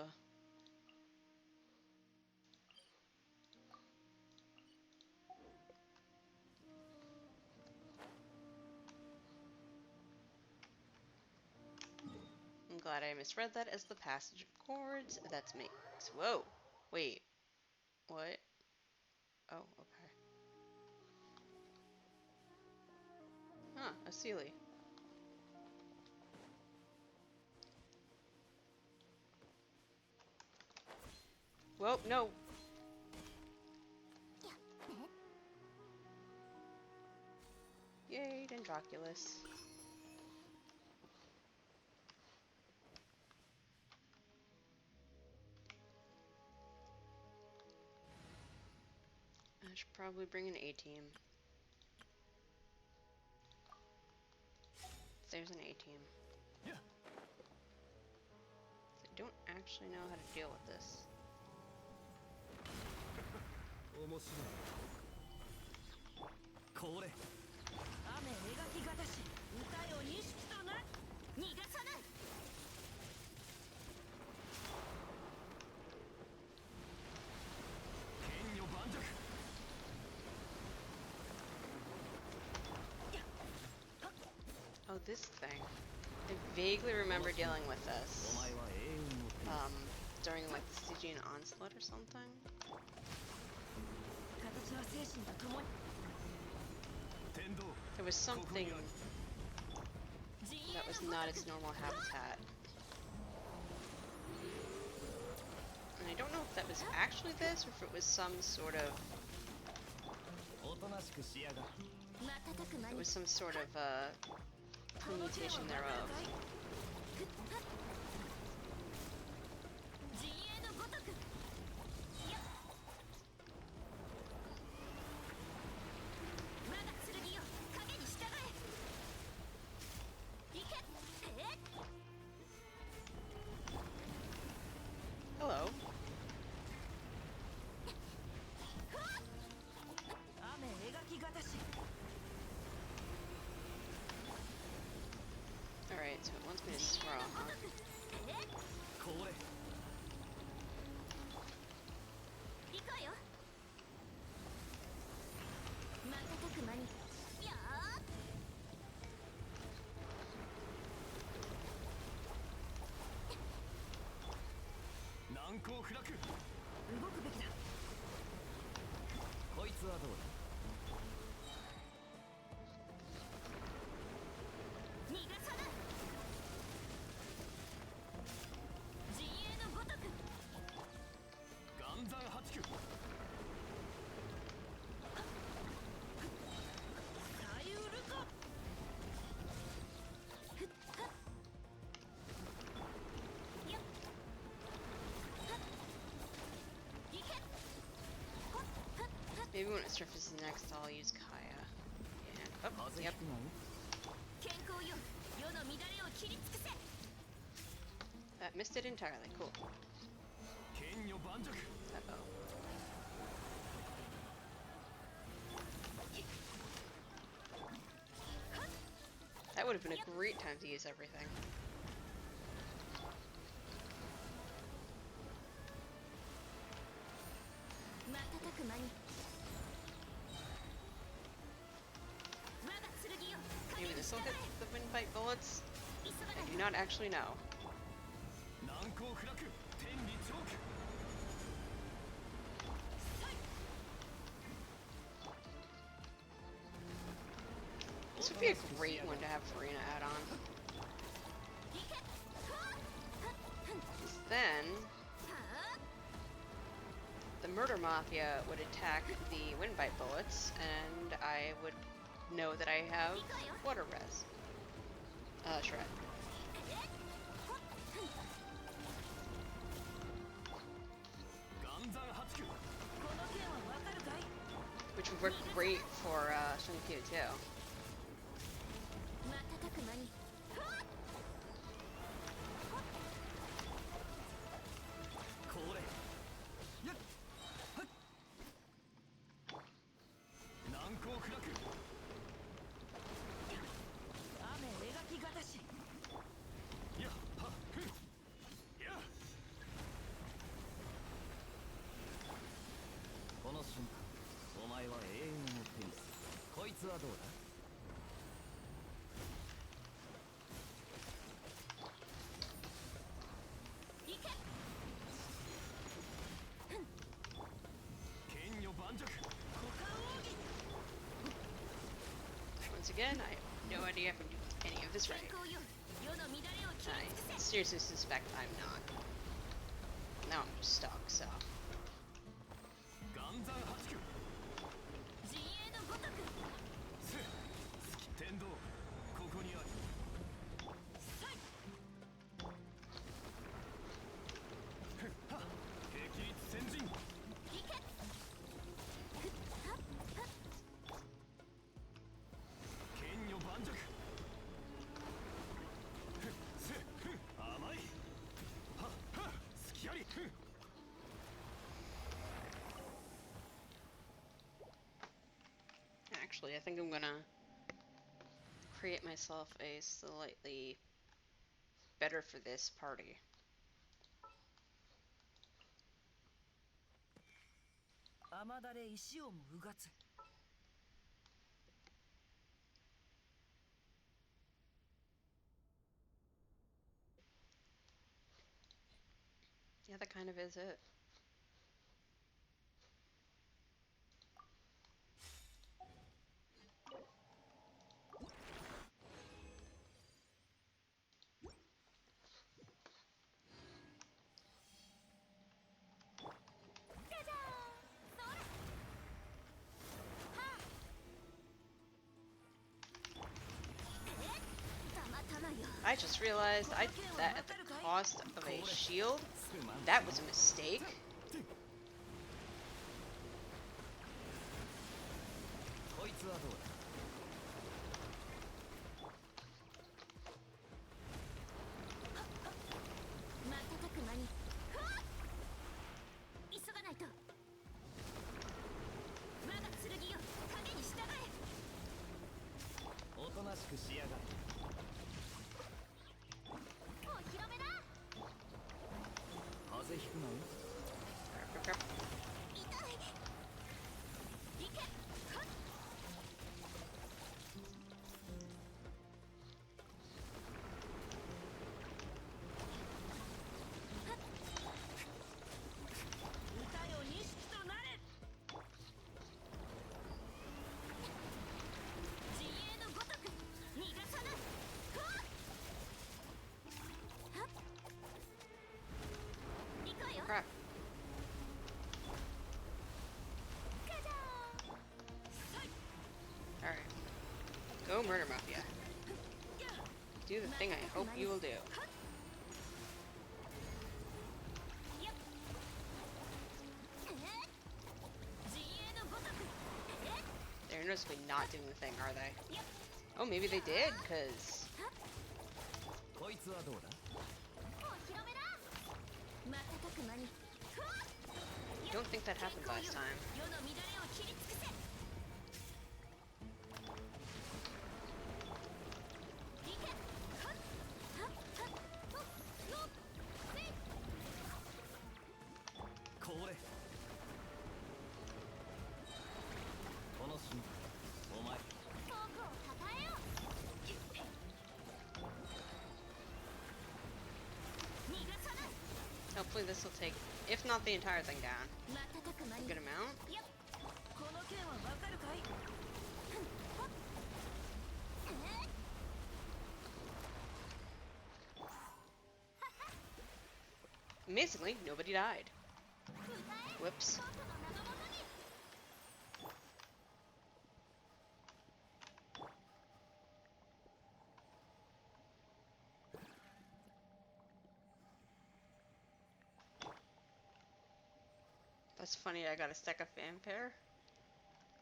I'm glad I misread that as the passage of chords. That's me. Whoa. Wait. What? Oh, okay. Huh, a Sealy. Whoa, no. Yay, Dendroculus. I should probably bring an A-team. There's an A-team. Yeah. I don't actually know how to deal with this. 面白いこれ雨描きがたし歌よ錦とな逃がさない剣女盤石 Oh, this thing. I vaguely remember dealing with お this. 前は永遠の天使 During like the Stygian Onslaught or something. 形は精神と共に 天道 There was something 陣営 that was の not ごと its く normal habitat. And I don't know if that was actually this or if it was some sort of... おとなしくしやがる 瞬く間 It に was some sort of permutation thereof. 陣営のごとくやっ我が剣よ影に従え行けえっ Hello. 雨描きがたし Alright, so it wants me to swirl, huh? えっこれ行こうよ瞬く間にやー難攻不落動くべきだこいつはどうだ逃がさない陣営のごとく岩山八九さゆるかふっはっやっはっいけほっはっはっ Maybe when it surfaces next, I'll use Kaya. And, oh, 風 yep. 邪ひくなよ健康よ世の乱れを切り尽くせ That missed it entirely. Cool. 剣女盤石 Uh-oh. That would have been a great time to use everything. 瞬く間に我が剣よ影 Maybe に this 従 will え hit the windbite bullets? 急が I ない do not actually know. 難攻不落天理チョーク This would be a great one to have Farina add on. 行けはっはっふん Because then は the Murder Mafia would attack the windbite bullets, and I would know that I have water res. Shred. えっほっふん岩山八九この件はわかるかい Which would work great for Shunpyu too. 瞬く間にはっこれやっはっ難攻不落雨描きがたしやっはっふんやっつはどうだ。行け。剣女盤石。股間奥義。 Once again, I have no idea if I'm doing any of this 健 right. 康よ、世の乱れを切 I り尽くせ。 seriously suspect I'm not. Now I'm just stuck, so. 岩山八九。陣営のごとく。せ。天道。ここにある。さい。ふっは。霹靂先陣。行け。ふっはっはっ。剣女盤石。ふっせ。ふん。甘い。はっはっ。隙あり。ふん。 Actually, I think I'm gonna create myself a slightly better for this party. 雨だれ石をもうがつ。 Yeah, that kind of is it. I just realized that at the cost of a shield, that was a mistake. こいつはどうだ。 瞬く間に。ふわっ。急がないと。我が剣よ、影に従え。おとなしくしやがれ。 お披露目だ。風邪ひくなよ。 Crap, crap, crap. 痛い。行け。はっ。歌よ錦となれ。 陣営のごとく逃がさぬ。ふわっ。はっ。行くわよ。 Crap. ガジャーン。 Alright. Go murder mafia. Do the thing I hope you will do. 陣営のごとく。 They're noticeably not doing the thing, are they? Oh, maybe they did, because こいつはどうだ。 お披露目だ。瞬く間に。ふわっ。 I don't think that happened last time. 世の乱れを切り尽くせ。行け。はっはっはっ。ほっよっ。せい。これ。この瞬間、お前。 僕をたたえよ。逃がさぬ。 Hopefully this will take, if not the entire thing down, 瞬く間 a に。 good amount. よっ。この剣はわかるかい。 ほっ。Amazingly, nobody died. 歌え。 Whoops. 僕の名のもとに。 That's funny, I got a stack of fanfare.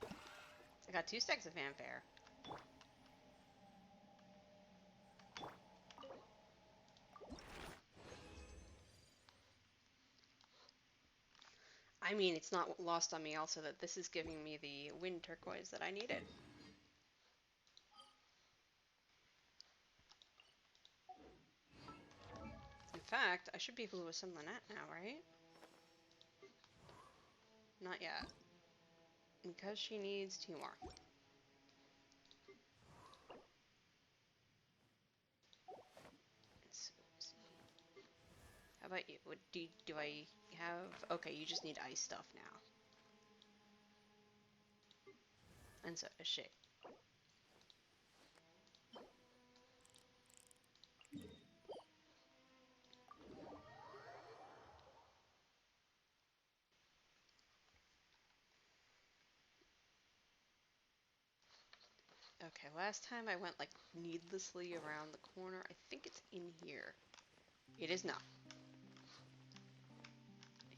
I got 2 stacks of fanfare. I mean, it's not lost on me also that this is giving me the wind turquoise that I needed. In fact, I should be able to assemble that now, right? Not yet. Because she needs 2 more. What do I have? Okay, you just need ice stuff now. And so does she. Okay, last time I went like needlessly around the corner. I think it's in here. It is not.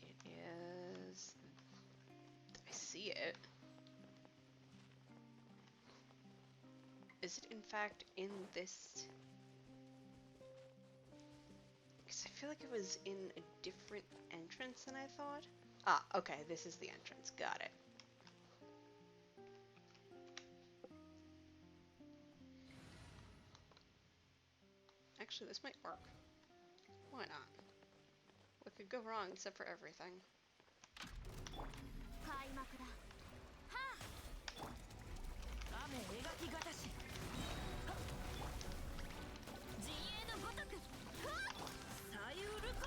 It is. I see it. Is it in fact in this? Because I feel like it was in a different entrance than I thought. Ah, okay, this is the entrance. Got it. Actually, this might work. Why not? What could go wrong except for everything? 開幕だは雨描きがたしあ陣営のごとくは左右ルコ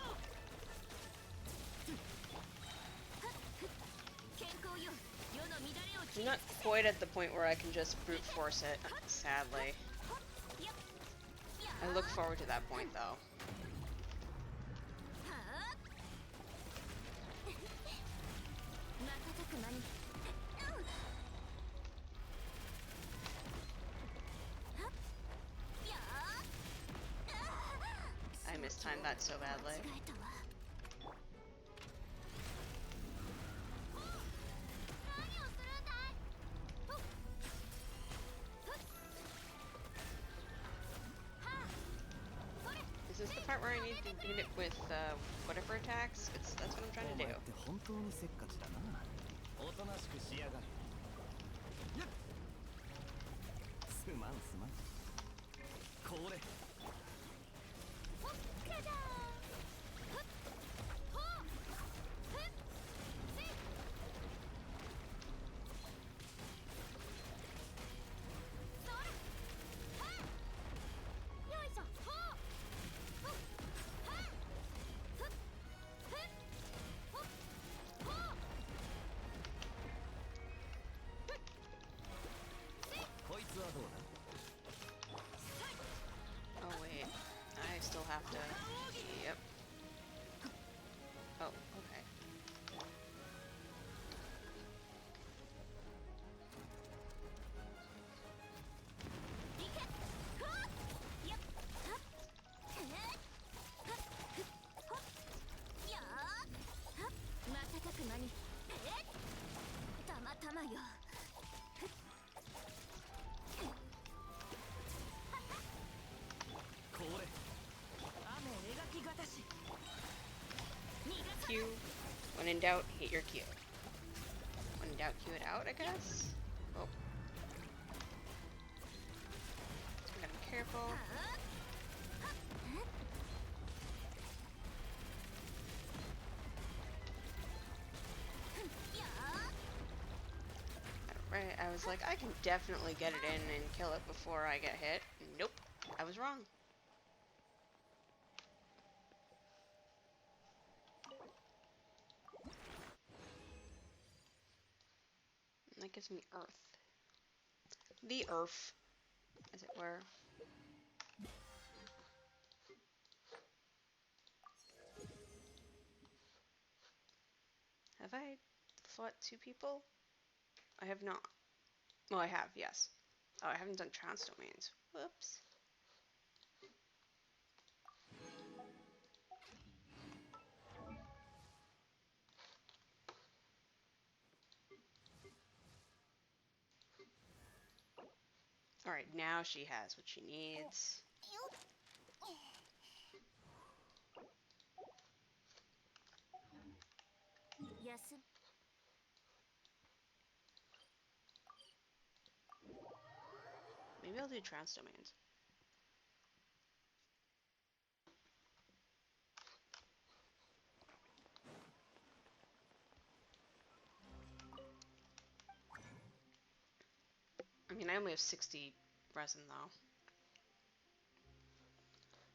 健康よ世の乱れを I'm not quite at the point where I can just brute force it, sadly. やや I look forward to that point, though. はあ瞬く間にはや I mistimed that so badly. 間違えたわ何をするんだいほっほっはあそれ Is this the part where I need to beat it with whatever attacks? That's what I'm trying to do. って本当にせっかちだな。おとなしくしやがれ。やっ。すまんすまん。これ。ほっかじゃーほっほっふっせっそれはあよいしょほっほっはあふっふっほっほっこいつはどうだ。 Oh, wait. I still have to... Yep. Oh, okay. いけほっやっはっえーはっふっほっやーはっ瞬く間にたまたまよこれ。雨描きがたし Q. When in doubt, hit your Q. When in doubt, Q it out, I guess? Oh. So gotta be careful. はあはっやー Right, I was like, I can definitely get it in and kill it before I get hit. Nope. I was wrong. And that gives me Earth. The Earth, as it were. Have I fought 2 people? I have not. Well, I have, yes. Oh, I haven't done trans domains. Whoops. Alright, now she has what she needs. よっ 休む Maybe I'll do trans domains. I mean, I only have 60 resin, though.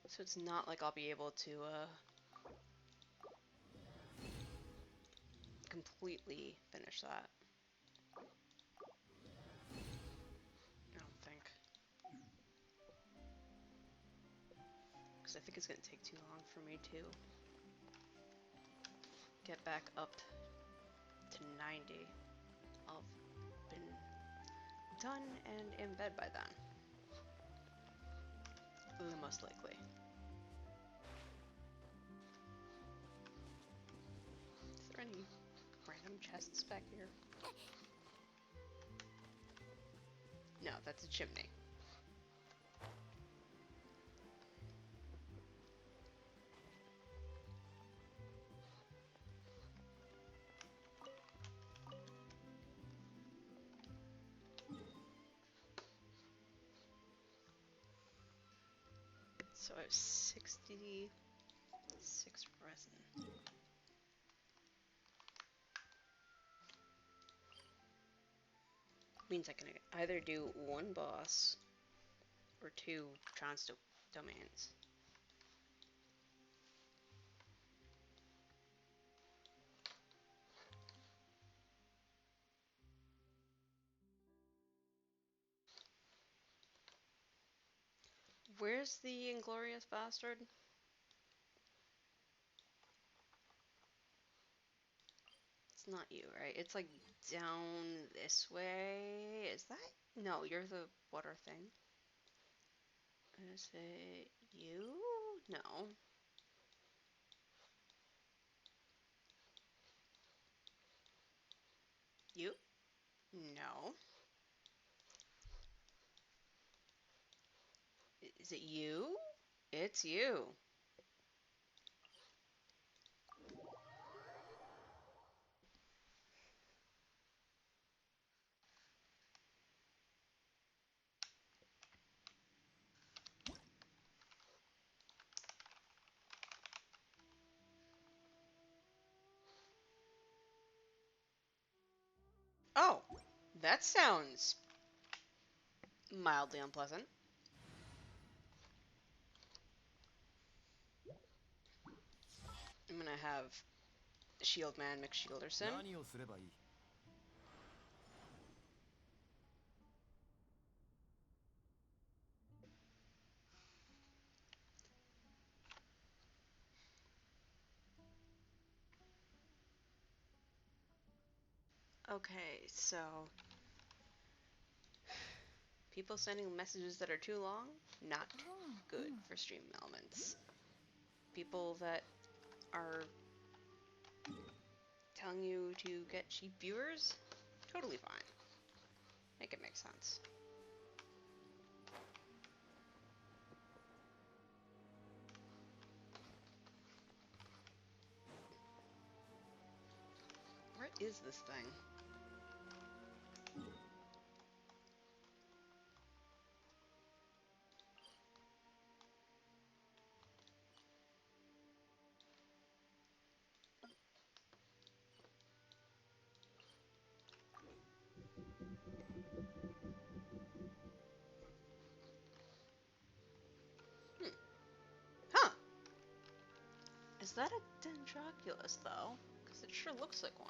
So it's not like I'll be able to, completely finish that. I don't think. Because I think it's going to take too long for me to get back up to 90. I'll have been done and in bed by then. Most likely. Is there any random chests back here? No, that's a chimney. So I have 66 resin. Means I can either do one boss or 2 domains. Where's the Inglorious Bastard? It's not you, right? It's like down this way. Is that? No, you're the water thing. Is it you? No. You? No. Is it you? It's you. Oh, that sounds mildly unpleasant. I'm gonna have Shield Man McShielderson. 何をすればいい？ Okay, so people sending messages that are too long, not good for stream elements. People that are telling you to get cheap viewers, totally fine. Make it make sense. Where is this thing? Huh. Is that a Dendroculus, though? Because it sure looks like one.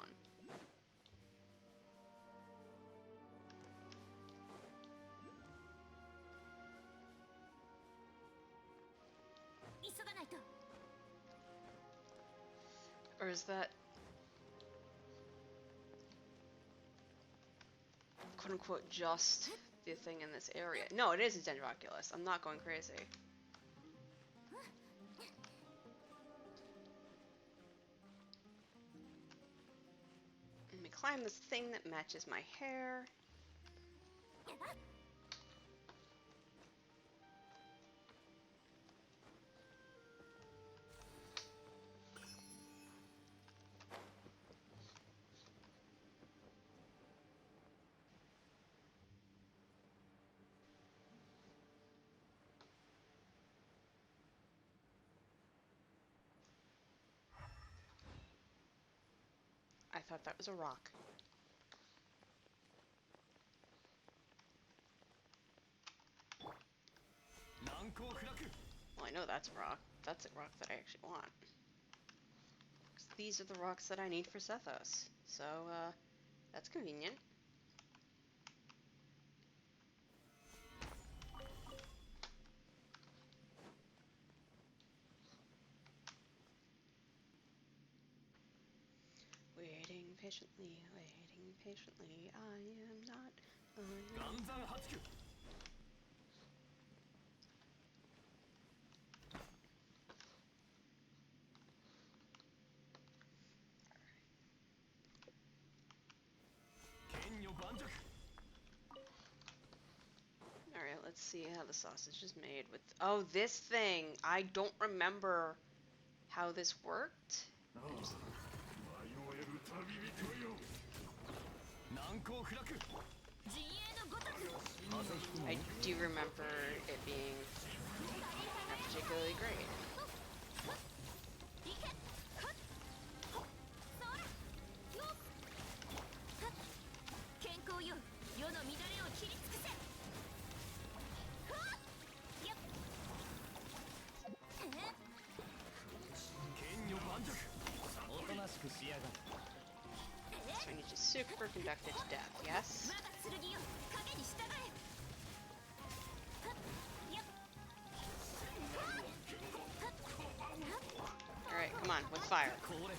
Or is that quote-unquote just the thing in this area? No, it is a Dendroculus. I'm not going crazy. Let me climb this thing that matches my hair. I thought that was a rock. Well, I know that's a rock. That's a rock that I actually want. 'Cause these are the rocks that I need for Sethos. So, that's convenient. Waiting patiently, I am not. 岩山八九 剣女盤石 Alright, let's see how the sausage is made with. Oh, this thing! I don't remember how this worked. 迷える旅人よ難攻不落 陣営のごとく I do remember it being not particularly great. いけはっほっそらよっはっ健康よ世の乱れを切り尽くせはっやっ剣女盤石おとなしくしやがれ So I need to superconduct it to death, yes? 我が剣よ影に従えはっやっはっはっ Alright, come on, with fire. これ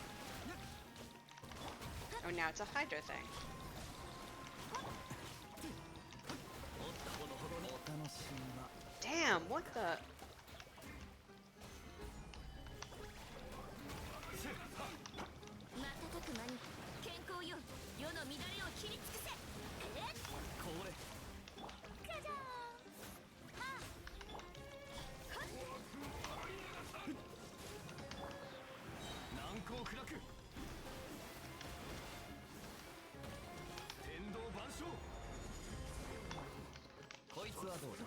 Oh, now it's a Hydra thing. おったほどほどにお楽しみは Damn, what the? 瞬く間に健康よ世の乱れを切り尽くせこれじゃじゃーんはあはっ難攻不落天道万象こいつはどうだ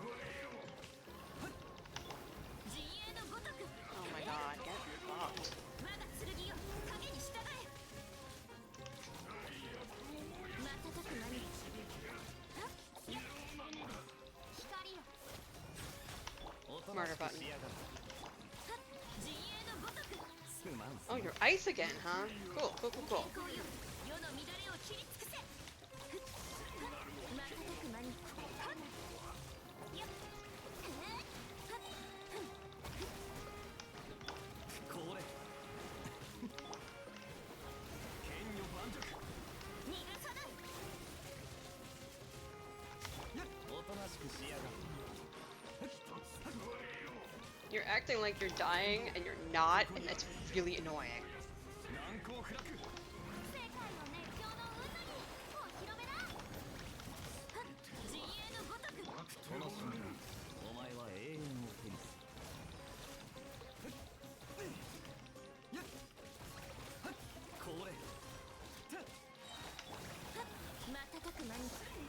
陣営のごとく Oh my god, get fucked. 我が剣よ影に従え瞬く間にはっやっ光よおとなし Murder く button. しやがれはっ陣営のごとく すまん Oh, you're ice again, huh? Cool, cool, cool, cool. 健康よ世の乱れを切り尽くせはっ瞬く間にはっやっはっこれ剣女盤石逃がさないおとなしくしやがれ You're acting like you're dying and you're not, and that's really annoying. 難攻不落世界の熱狂の渦にお披露目だはっ陣営のごとくその瞬間お前は永遠を手にするこれ瞬く間に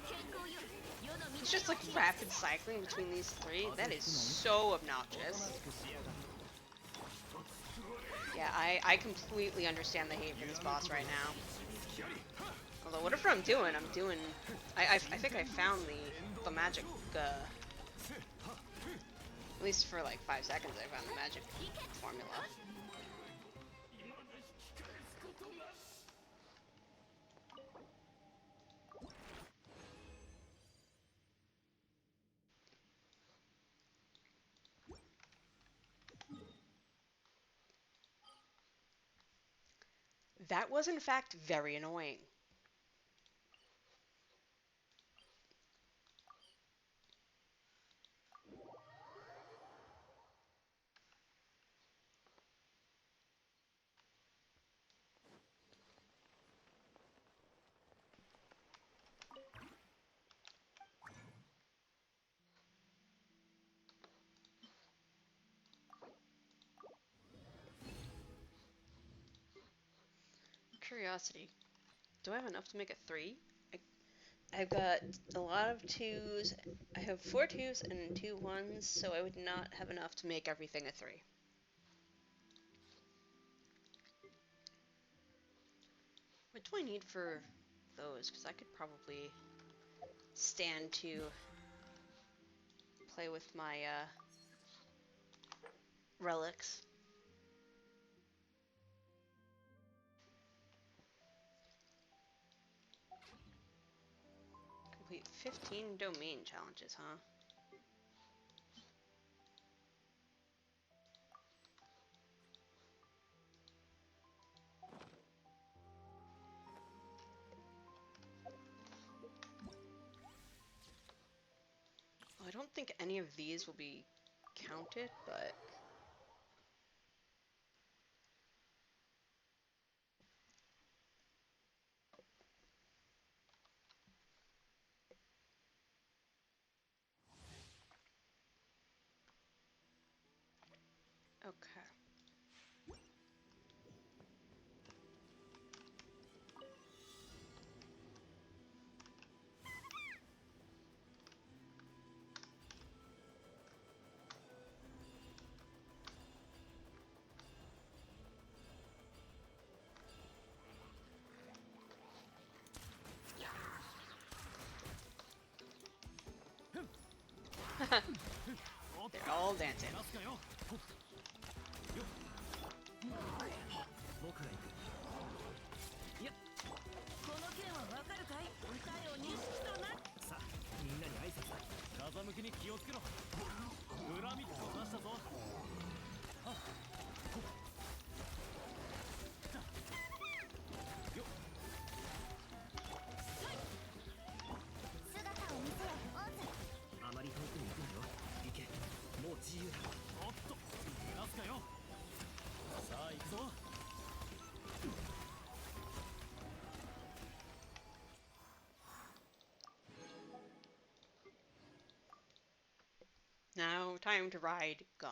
健康よ世の乱れを It's just like rapid cycling between these three. That is so obnoxious. Yeah, I completely understand the hate for this boss right now. Although whatever I'm doing, I think I found the magic, at least for like 5 seconds I found the magic formula. That was in fact very annoying. Curiosity. Do I have enough to make a 3? I've got a lot of 2s. I have 4 2s and 2 1s, so I would not have enough to make everything a 3. What do I need for those? Because I could probably stand to play with my relics. Complete 15 domain challenges, huh? Well, I don't think any of these will be counted, but... Okay. They're all dancing. 出すかよよっ僕が行くやっこの件はわかるかい歌よ錦とな。さあみんなに挨拶だ風向きに気をつけろ恨みって出したぞはっほっよっ姿を見せよオンズ。あまり遠くに行くなよ行けもう自由だおっと出すかよさあ行くぞ Now, time to ride gun.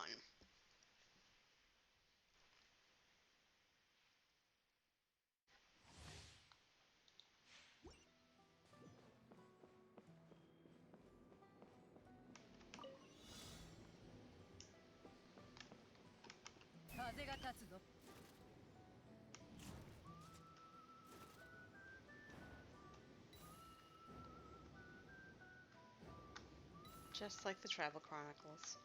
Just like the Travel Chronicles.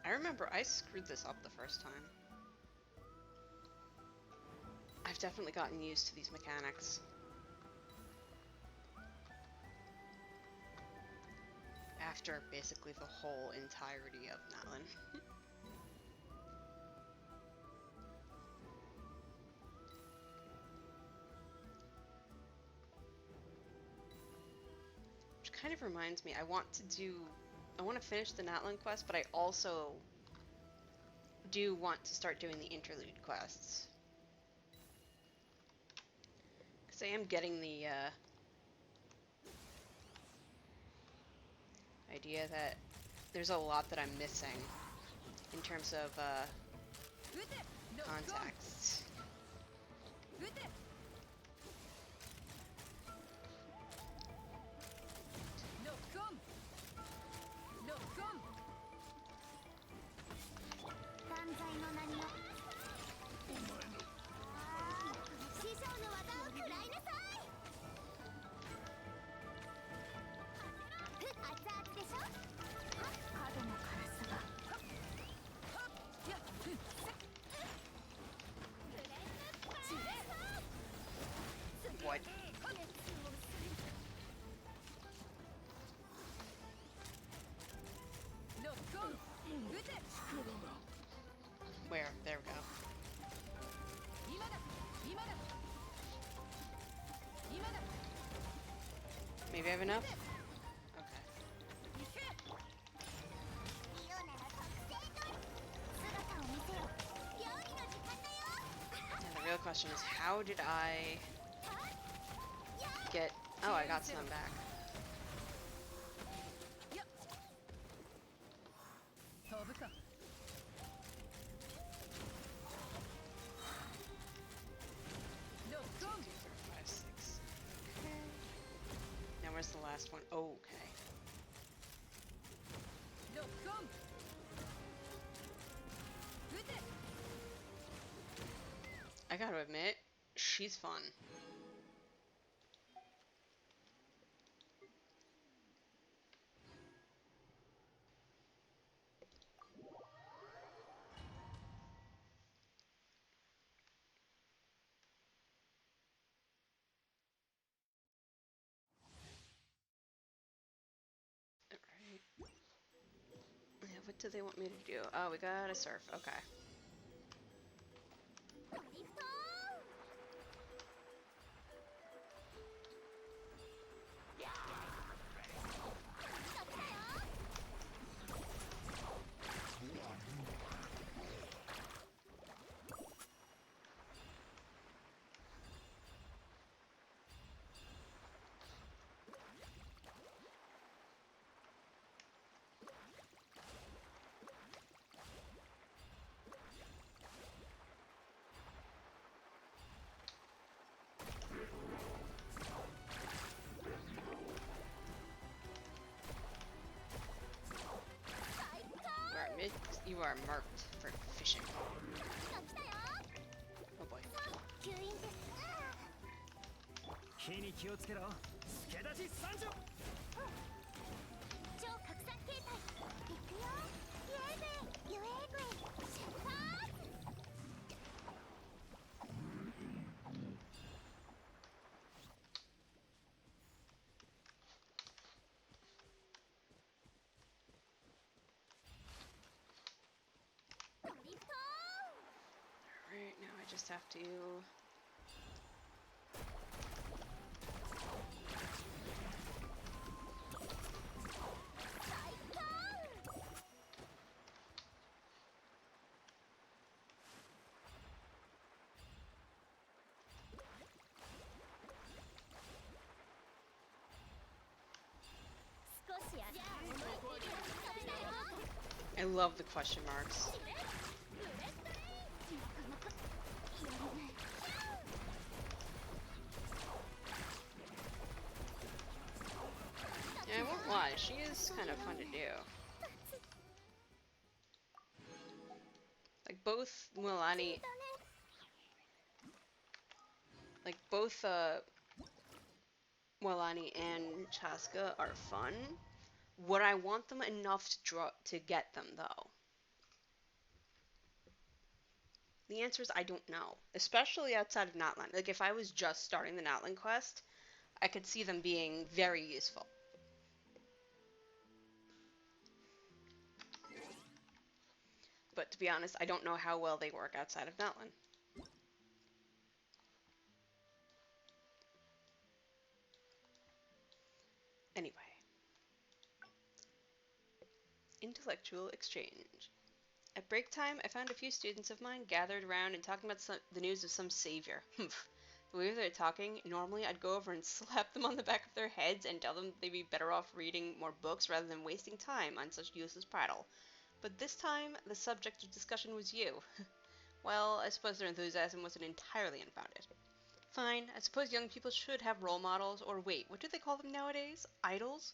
I remember I screwed this up the first time. I've definitely gotten used to these mechanics. After basically the whole entirety of Natlin. Which kind of reminds me, I want to finish the Natlin quest, but I also do want to start doing the interlude quests. Because I am getting the idea that there's a lot that I'm missing in terms of context. What? Where? There we go. Maybe I have enough? Okay. Now the real question is, how did I get... Oh, I got some back. Five, six. Okay. Now where's the last one? Oh, okay. gotta admit, she's fun. Alright. Yeah, what do they want me to do? Oh, we gotta surf. Okay. ドリフト来た来たよ You are marked for fishing. 来た来たよ Oh boy. 吸引です火に気をつけろ。助立ち参上。超拡散形態いくよイエーイユエーイ出発 ドリフト Alright, now I just have to... 最高 少しやじゃあ思いっきりやってきたよ I love the question marks. ブレストレイなかなかやるね Yeah, I won't lie, she is kind of fun to do. Like both Milani, だね like both Milani and Chaska are fun. Would I want them enough to draw to get them though? The answer is I don't know, especially outside of Notland. Like if I was just starting the Notland quest, I could see them being very useful. But to be honest, I don't know how well they work outside of Notland. Anyway, intellectual exchange. At break time, I found a few students of mine gathered around and talking about the news of some savior. The way they're talking, normally I'd go over and slap them on the back of their heads and tell them they'd be better off reading more books rather than wasting time on such useless prattle. But this time, the subject of discussion was you. Well, I suppose their enthusiasm wasn't entirely unfounded. Fine, I suppose young people should have role models, or wait, what do they call them nowadays? Idols?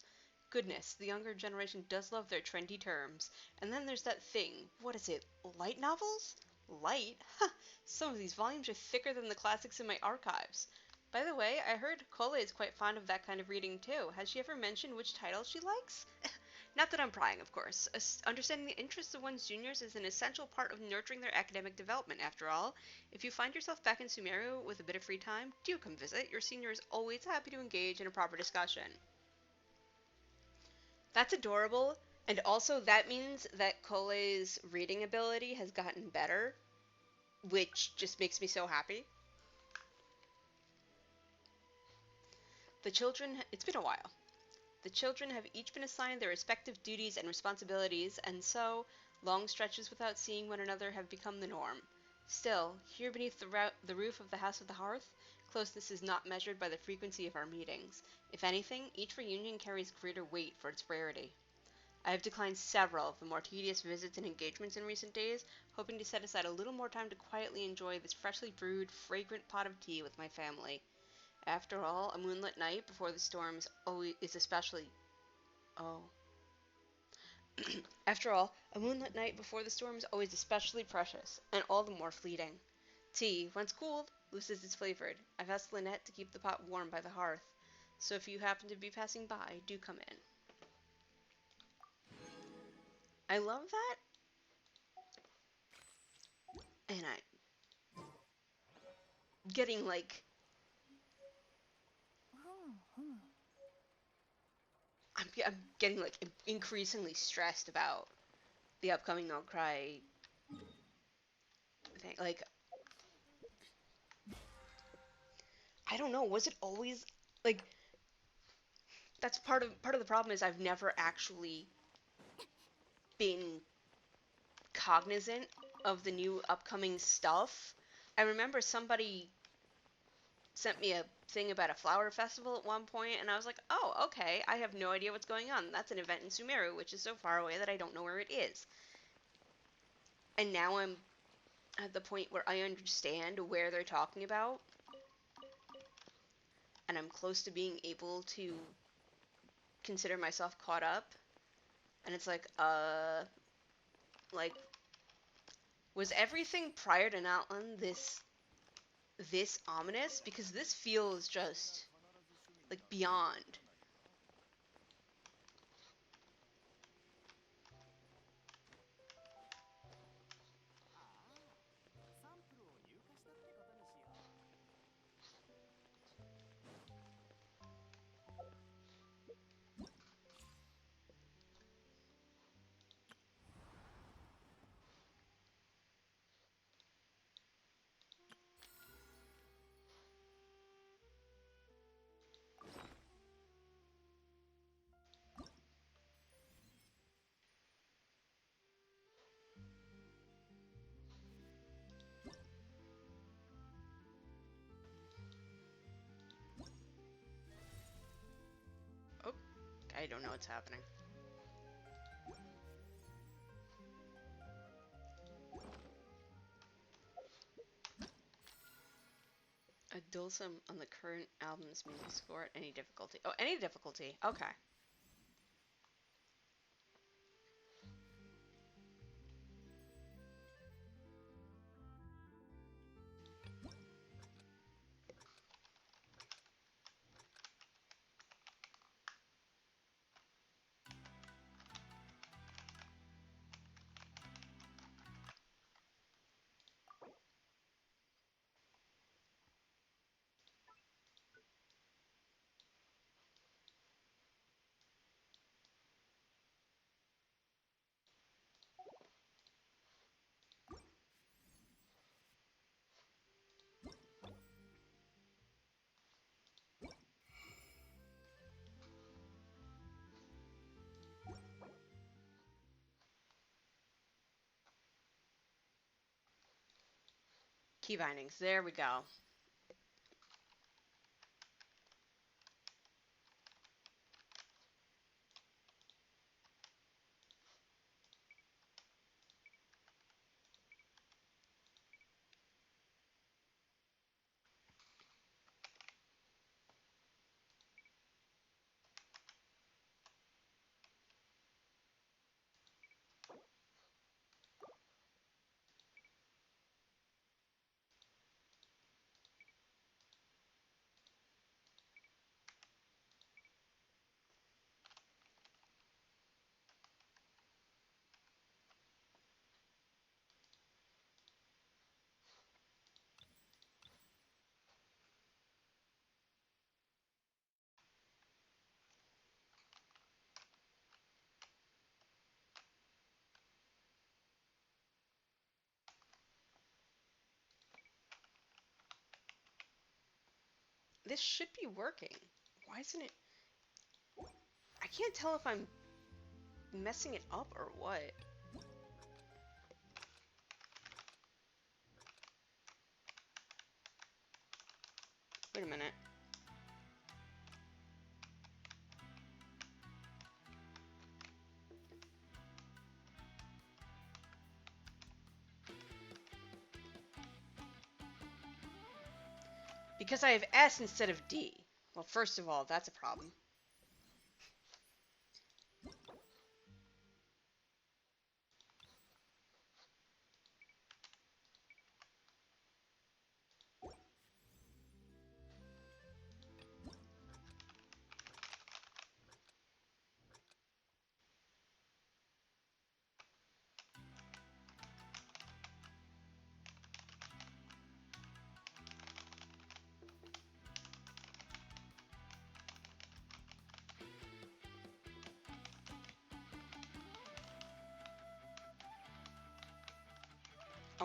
Goodness, the younger generation does love their trendy terms. And then there's that thing, what is it, light novels? Light? Ha! Some of these volumes are thicker than the classics in my archives. By the way, I heard Cole is quite fond of that kind of reading too. Has she ever mentioned which titles she likes? Not that I'm prying, of course. Understanding the interests of one's juniors is an essential part of nurturing their academic development, after all. If you find yourself back in Sumeru with a bit of free time, do come visit. Your senior is always happy to engage in a proper discussion. That's adorable, and also that means that Cole's reading ability has gotten better, which just makes me so happy. It's been a while. The children have each been assigned their respective duties and responsibilities, and so, long stretches without seeing one another have become the norm. Still, here beneath the roof of the House of the Hearth, closeness is not measured by the frequency of our meetings. If anything, each reunion carries greater weight for its rarity. I have declined several of the more tedious visits and engagements in recent days, hoping to set aside a little more time to quietly enjoy this freshly brewed, fragrant pot of tea with my family. After all, a moonlit night before the storms is especially... Oh. After all, a moonlit night before the storm is always especially precious, and all the more fleeting. Tea, once cooled, loses its flavor. I've asked Lynette to keep the pot warm by the hearth, so if you happen to be passing by, do come in. I love that, and I'm getting like I'm getting like increasingly stressed about the upcoming Outcry thing. Like I don't know, was it always like that's part of the problem is I've never actually been cognizant of the new upcoming stuff. I remember somebody sent me a thing about a flower festival at one point, and I was like, oh, okay, I have no idea what's going on. That's an event in Sumeru, which is so far away that I don't know where it is. And now I'm at the point where I understand where they're talking about, and I'm close to being able to consider myself caught up. And it's like, was everything prior to Outland this ominous? Because this feels just like beyond. Oh, I don't know what's happening. A dulcim on the current album's music score at any difficulty. Oh, any difficulty. Okay. Key bindings. There we go. This should be working. Why isn't it? I can't tell if I'm messing it up or what. Wait a minute. Because I have S instead of D. Well, first of all, that's a problem.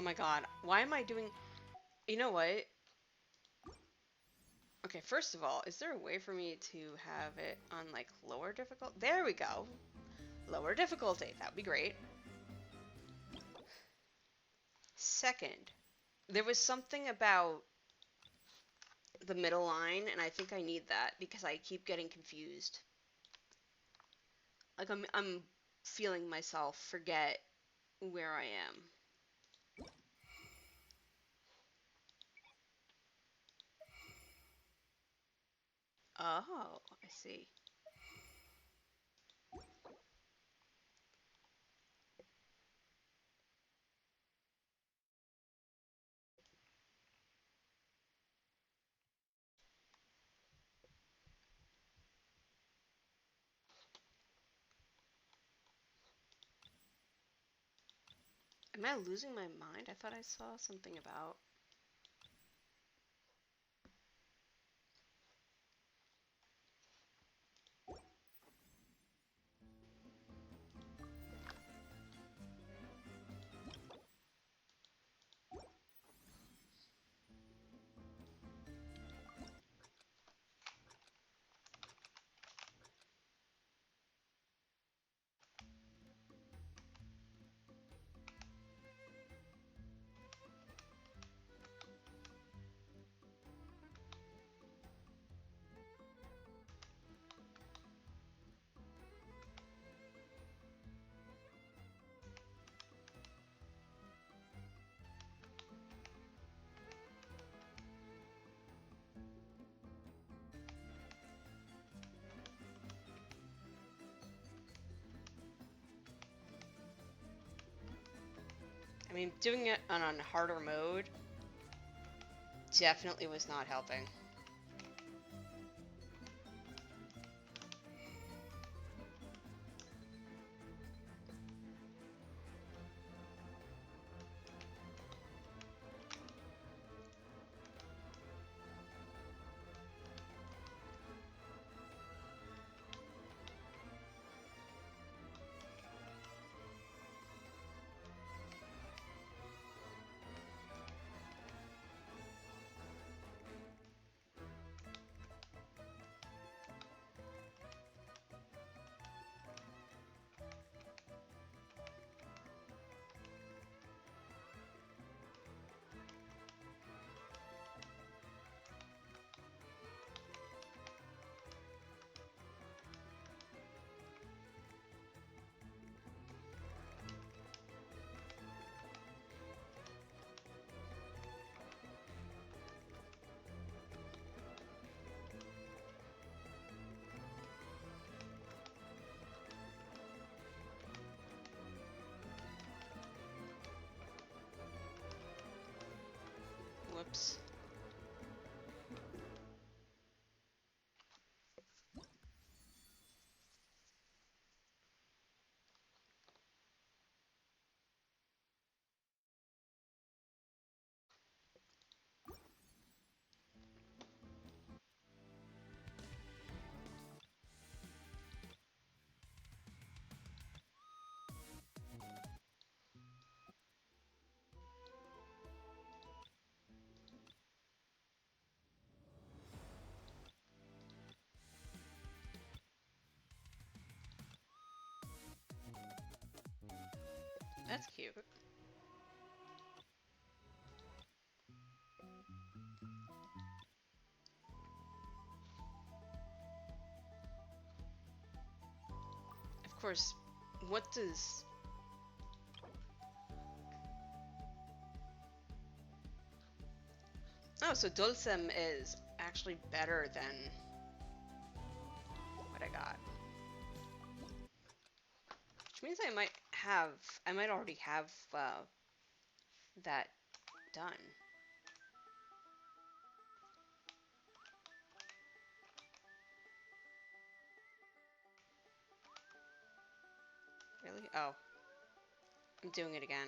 Oh my god. Why am I doing... You know what? Okay, first of all, is there a way for me to have it on, like, lower difficulty? There we go. Lower difficulty. That would be great. Second, there was something about the middle line, and I think I need that because I keep getting confused. Like, I'm feeling myself forget where I am. Oh, I see. Am I losing my mind? I thought I saw something about... I mean, doing it on harder mode definitely was not helping. Whoops. That's cute. Of course, what does... Oh, so Dulcem is actually better than what I got. Which means I might already have that done. Really? Oh, I'm doing it again.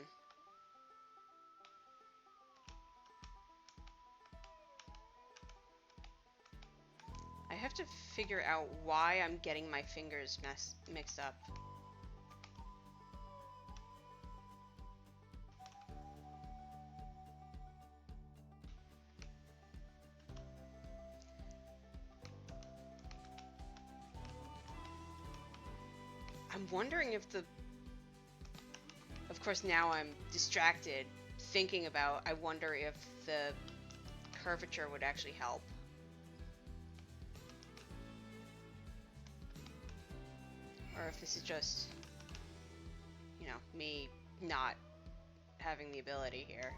I have to figure out why I'm getting my fingers mixed up. I'm wondering if the... Of course, now I'm distracted thinking about, I wonder if the curvature would actually help. Or if this is just, you know, me not having the ability here.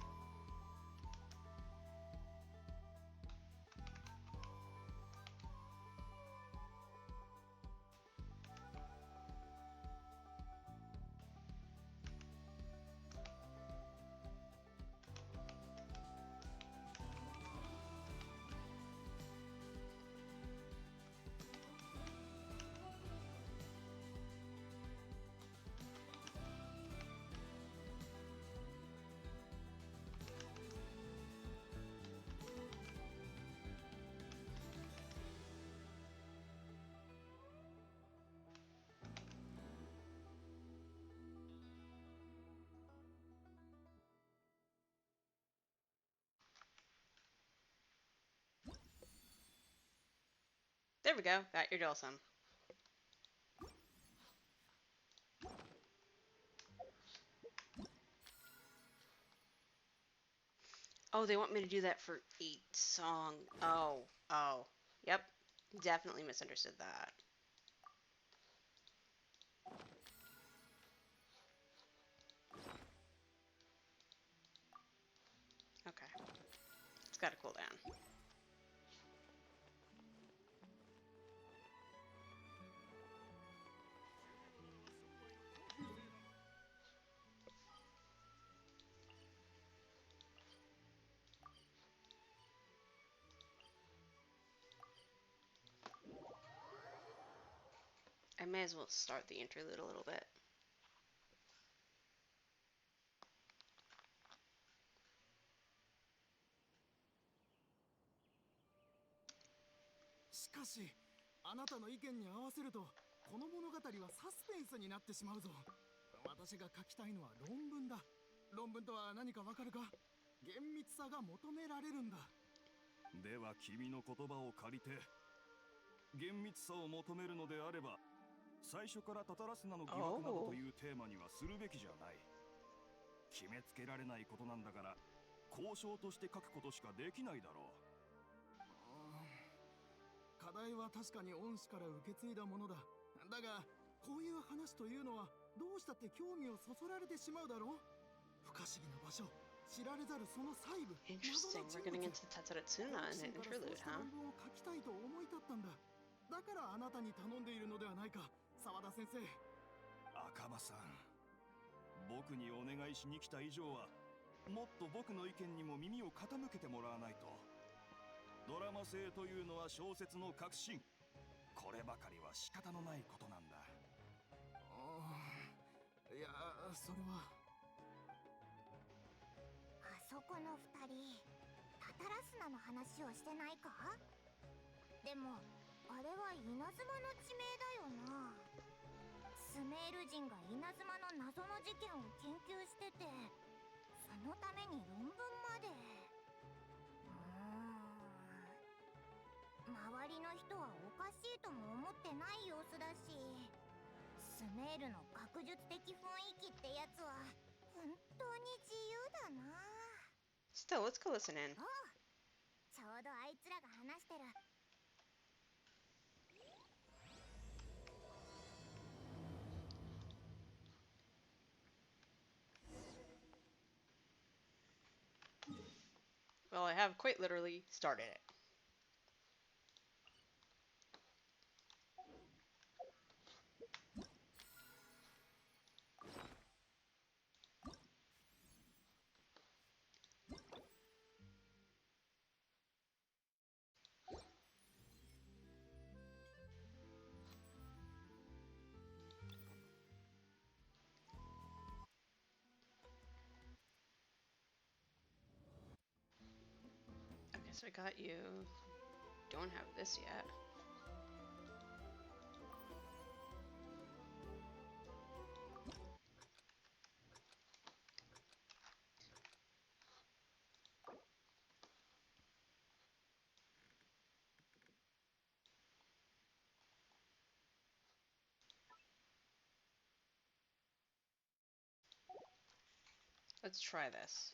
There we go, got your Dulcim. Oh, they want me to do that for 8 song. Oh. Yep, definitely misunderstood that. Okay, it's gotta cool down. I may as well start the interlude a little bit. しかし、あなたの意見に合わせると、この物語はサスペンスになってしまうぞ。私が書きたいのは論文だ。論文とは何かわかるか？厳密さが求められるんだ。では君の言葉を借りて、厳密さを求めるのであれば、最初からタタラスナの疑惑などというテーマにはするべきじゃない。決めつけられないことなんだから、交渉として書くことしかできないだろう。課題は確かに恩師から受け継いだものだ。だが、こういう話というのはどうしたって興味をそそられてしまうだろう。不可思議な場所、知られざるその細部、謎 Interesting, の we're 人 getting 物。 into Tatsuratsuna in an 好奇心からそう interlude, した huh? 論文を書きたいと思い立ったんだ。だからあなたに頼んでいるのではないか、沢田先生。赤羽さん、僕にお願いしに来た以上は、もっと僕の意見にも耳を傾けてもらわないと。ドラマ性というのは小説の核心。こればかりは仕方のないことなんだ。いや、それは。あそこの2人、タタラスナの話をしてないか？でもあれは稲妻の地名だよな。スメール人が稲妻の謎の事件を研究してて、そのために論文まで。周りの人はおかしいとも思ってない様子だし、スメールの学術的雰囲気ってやつは本当に自由だな。 Still, let's go listen in. おう、ちょうどあいつらが話してる。Well, I have quite literally started it. Okay, so I got you. Don't have this yet. Let's try this.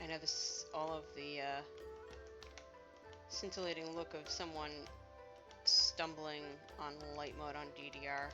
I know this all of the scintillating look of someone stumbling on light mode on DDR.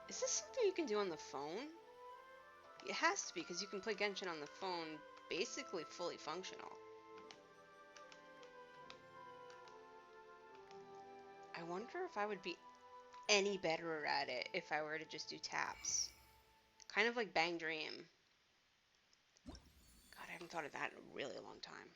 Is this something you can do on the phone? It has to be, because you can play Genshin on the phone basically fully functional. I wonder if I would be any better at it if I were to just do taps. Kind of like Bang Dream. God, I haven't thought of that in a really long time.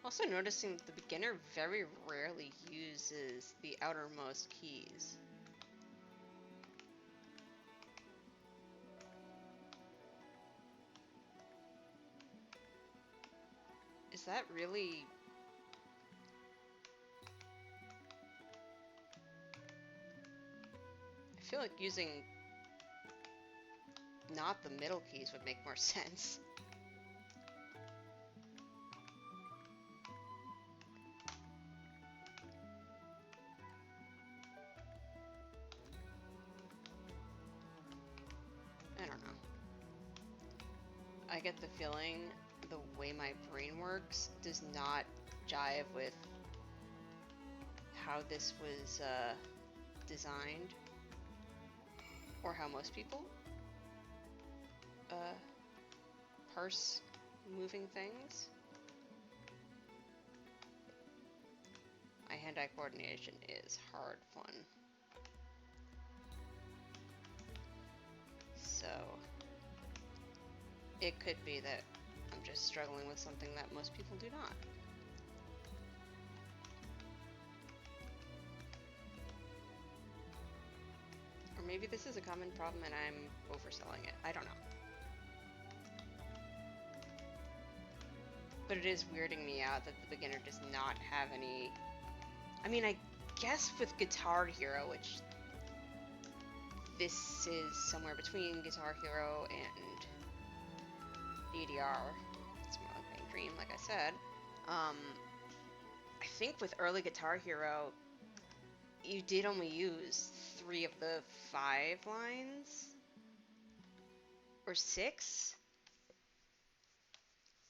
Also noticing the beginner very rarely uses the outermost keys. Is that really... I feel like using not the middle keys would make more sense. I don't know. I get the feeling the way my brain works does not jive with how this was designed, or how most people uh, parse moving things. My hand-eye coordination is hard fun. So it could be that I'm just struggling with something that most people do not. Or maybe this is a common problem and I'm overselling it. I don't know. But it is weirding me out that the beginner does not have any... I mean, I guess with Guitar Hero, which this is somewhere between Guitar Hero and DDR. It's more like Bang Dream, like I said. I think with early Guitar Hero, you did only use 3 of the 5 lines? Or 6?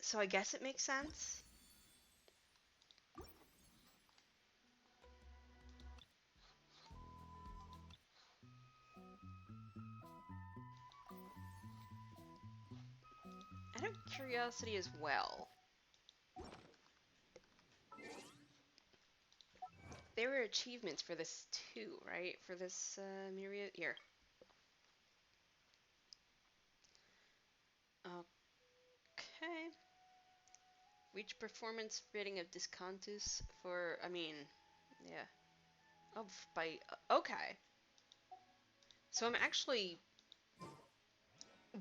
So I guess it makes sense. Out of curiosity as well, there were achievements for this too, right? For this myriad here. Okay. Reach performance rating of Discontus for, I mean, yeah. Oh, by okay. So I'm actually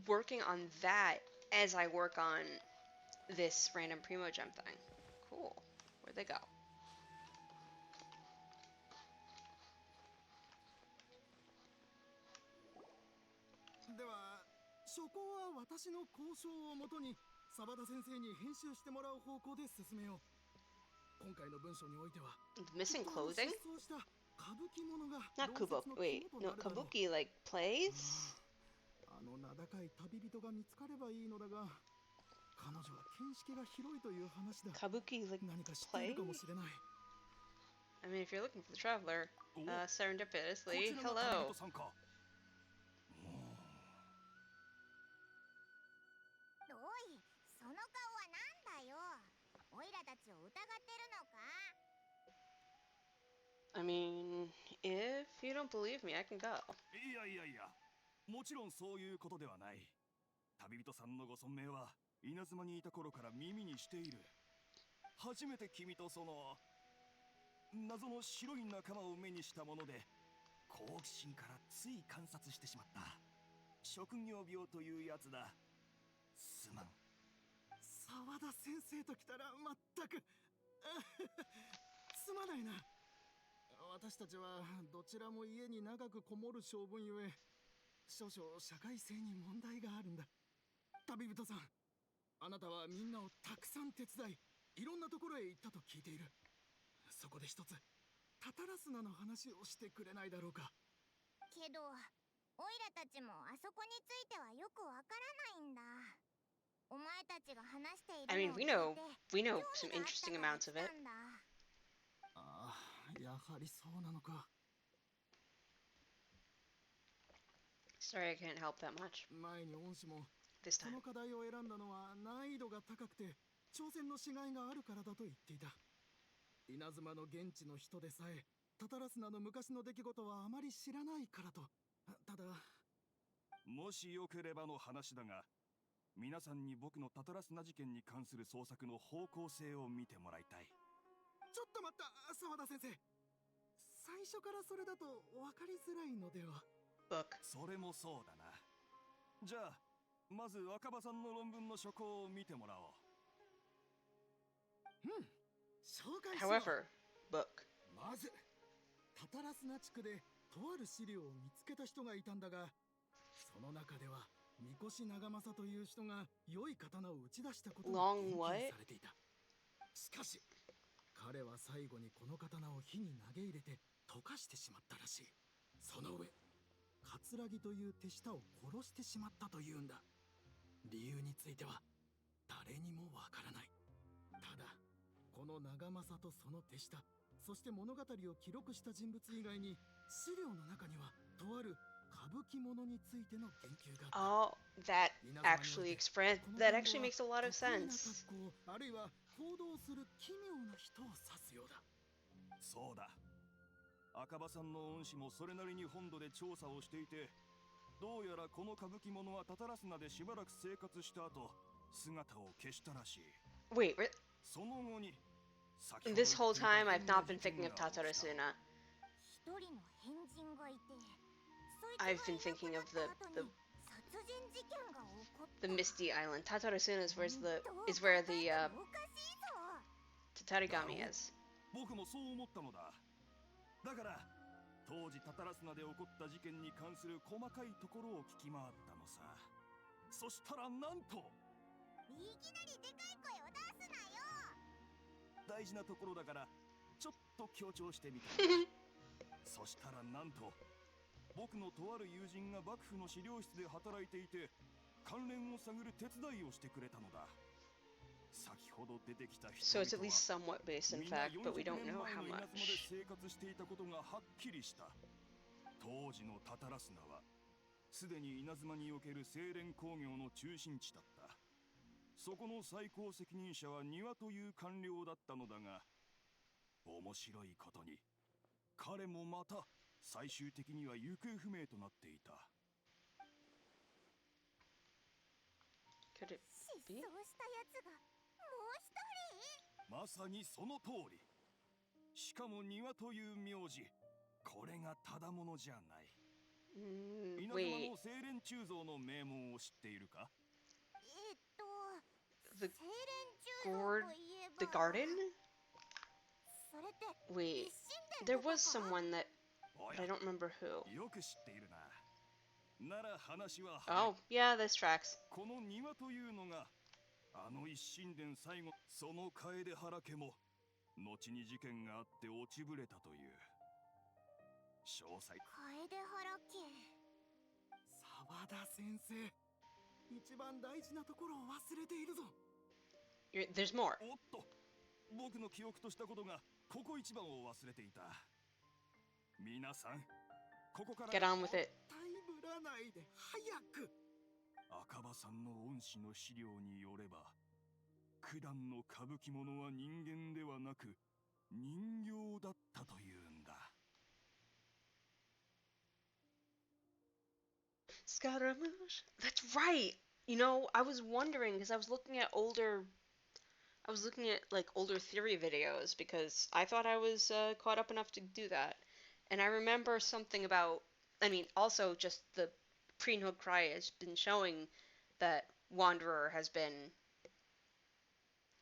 working on that as I work on this random primo gem thing. Cool. Where'd they go? では書稿は私の交渉をもとに澤田先生に編集してもらう方向で進めよう。今回の文章においては Missing きっと clothing? 失踪した歌舞伎者が Not 論説 Kubo. の Wait, 肝と no, なるだろう。 Kabuki like plays? あの名高い旅人が見つかればいいのだが、彼女は見識が広いという話だ。 Kabuki like 何か知ってい play? るかもしれない。 I mean, if you're looking for the traveler, こ serendipitously, ちらが旅 hello. 人さんか。おい、その顔はなんだよ。オイラたちを疑ってるのか？ I mean, if you don't believe me, I can go. いやいやいや、もちろんそういうことではない。旅人さんのご尊名は稲妻にいた頃から耳にしている。初めて君とその謎の白い仲間を目にしたもので、好奇心からつい観察してしまった。職業病というやつだ。すまん。澤田先生と来たら全くすまないな。私たちはどちらも家に長くこもる性分ゆえ、少々社会性に問題があるんだ。旅人さん、あなたはみんなをたくさん手伝い、いろんなところへ行ったと聞いている。そこで一つタタラスナの話をしてくれないだろうか。けど、オイラたちもあそこについてはよくわからないんだ。お前たちが話してい I る mean, のを we 聞いて know 興 some 味があった interesting から amounts 来 of it. たんだ。ああ、やはりそうなのか。 Sorry, I can't help that much 前に恩師も this こ time. の課題を選んだのは難易度が高くて挑戦のしがいがあるからだと言っていた。稲妻の現地の人でさえタタラスナの昔の出来事はあまり知らないからと。ただ、もしよければの話だが、皆さんに僕のタタラスナ事件に関する捜索の方向性を見てもらいたい。ちょっと待った、澤田先生。最初からそれだと分かりづらいのでは。 Book. それもそうだな。じゃあまず若葉さんの論文の書稿を見てもらおう。紹介しよう。 However, book. まずタタラスナ地区でとある資料を見つけた人がいたんだが、その中では三越長政という人が良い刀を打ち出したことが Long 研 what? 究されていた。しかし彼は最後にこの刀を火に投げ入れて溶かしてしまったらしい。その上桂木という手下を殺してしまったというんだ。理由については誰にもわからない。ただこの長政とその手下、そして物語を記録した人物以外に資料の中にはとある歌舞伎者についての言及があった。 Oh, that actually express that actually makes a lot of 特異な sense. 格好あるいは行動する奇妙な人を指すようだ。そうだ。赤羽さんの恩師もそれなりに本土で調査をしていて、どうやらこの歌舞伎者はタタラスナでしばらく生活した後、姿を消したらしい。 Wait, その後に this whole time I've not been thinking of Tatarasuna. 一人の変人がいて、そいつ I've が been いなく thinking な of った the 後に殺人事件が起こった。 the Misty Island. Tatarasuna is where's the どう is where 考え the てもおかしいぞ。 Tatarigami is. 僕もそう思ったのだ。だから当時タタラスナで起こった事件に関する細かいところを聞き回ったのさ。そしたらなんと、いきなりでかい声を出すなよ。大事なところだからちょっと強調してみた。そしたらなんと、僕のとある友人が幕府の資料室で働いていて、関連を探る手伝いをしてくれたのだ。先ほど出てきた人 So it's at 々 least は somewhat based in みんな fact, but we 400 don't 年 know 前 how の稲妻で much. 生活していたことがはっきりした。当時のタタラスナはすでに稲妻における精錬工業の中心地だった。そこの最高責任者は庭という官僚だったのだが、面白いことに彼もまた最終的には行方不明となっていた。 Could it 失 be? 踪したやつがもう一人。まさにその通り。しかも庭という名字、これがただものじゃない。 Mm, 稲妻 wait, の精錬鋳造の名門を知っているか？the 精錬鋳造 gourd, といえば the garden? それって一 Wait, 神 there 殿とか was someone that, お but や I don't remember who. よく知っているな。なら話は早い。 Oh, yeah, this tracks. この庭というのがあの一神殿最後、その楓原家も後に事件があって落ちぶれたという詳細。楓原家沢田先生、一番大事なところを忘れているぞ。 There's more. おっと、僕の記憶としたことがここ一番を忘れていた。皆さん、ここから Get on with it. たいぶらないで早く。赤羽さんの恩師の資料によれば、九段の歌舞伎者は人間ではなく人形だったというんだ。 Scaramouche. That's right. You know, I was wondering because I was looking at like older theory videos because I thought I was caught up enough to do that, and I remember something about. I mean, also just the pre-note cry has been showing that Wanderer has been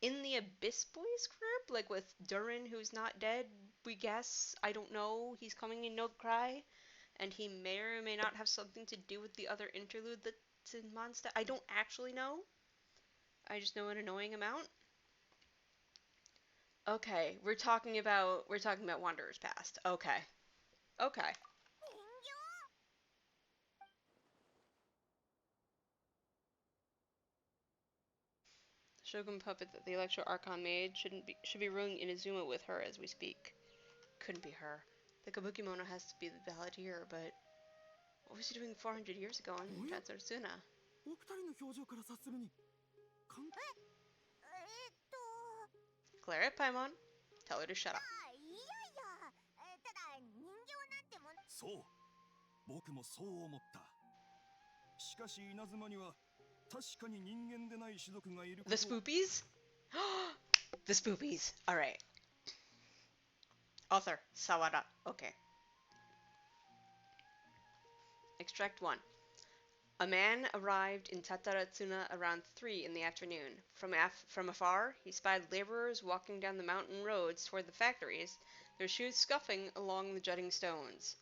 in the Abyss Boys group, like with Durin, who's not dead. We guess. I don't know. He's coming in Note Cry, and he may or may not have something to do with the other interlude that's in Mondstadt. I don't actually know. I just know an annoying amount. Okay, we're talking about Wanderer's Past. Okay. Okay. 人形 Shogun puppet that the Electro Archon made should be ruling Inazuma with her as we speak. Couldn't be her. The Kabukimono has to be the balladeer, but what was he doing 400 years ago in Tatsursuna? お二人の表情から察するに関係 Glare at Paimon. Tell her to shut up. いやいやただ人形なんてもんそう、僕もそう思った。しかし稲妻には確かに人間でない種族がいること。 The Spoopies? The Spoopies. Alright. Author, Sawada. Okay. Extract 1. A man arrived in Tataratsuna around 3 in the afternoon. From afar, he spied laborers walking down the mountain roads toward the factories, their shoes scuffing along the jutting stones.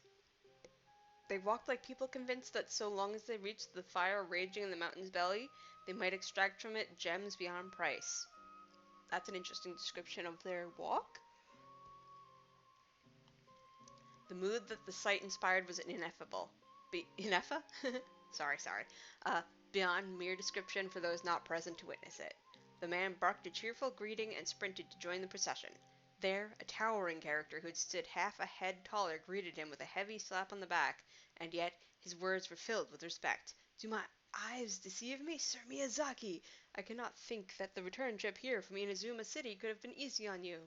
They walked like people convinced that so long as they reached the fire raging in the mountain's belly, they might extract from it gems beyond price. That's an interesting description of their walk. The mood that the sight inspired was ineffable. Ineffa? sorry. Beyond mere description for those not present to witness it. The man barked a cheerful greeting and sprinted to join the procession. There, a towering character who had stood half a head taller greeted him with a heavy slap on the back, and yet his words were filled with respect. Do my eyes deceive me, Sir Miyazaki? I cannot think that the return trip here from Inazuma City could have been easy on you.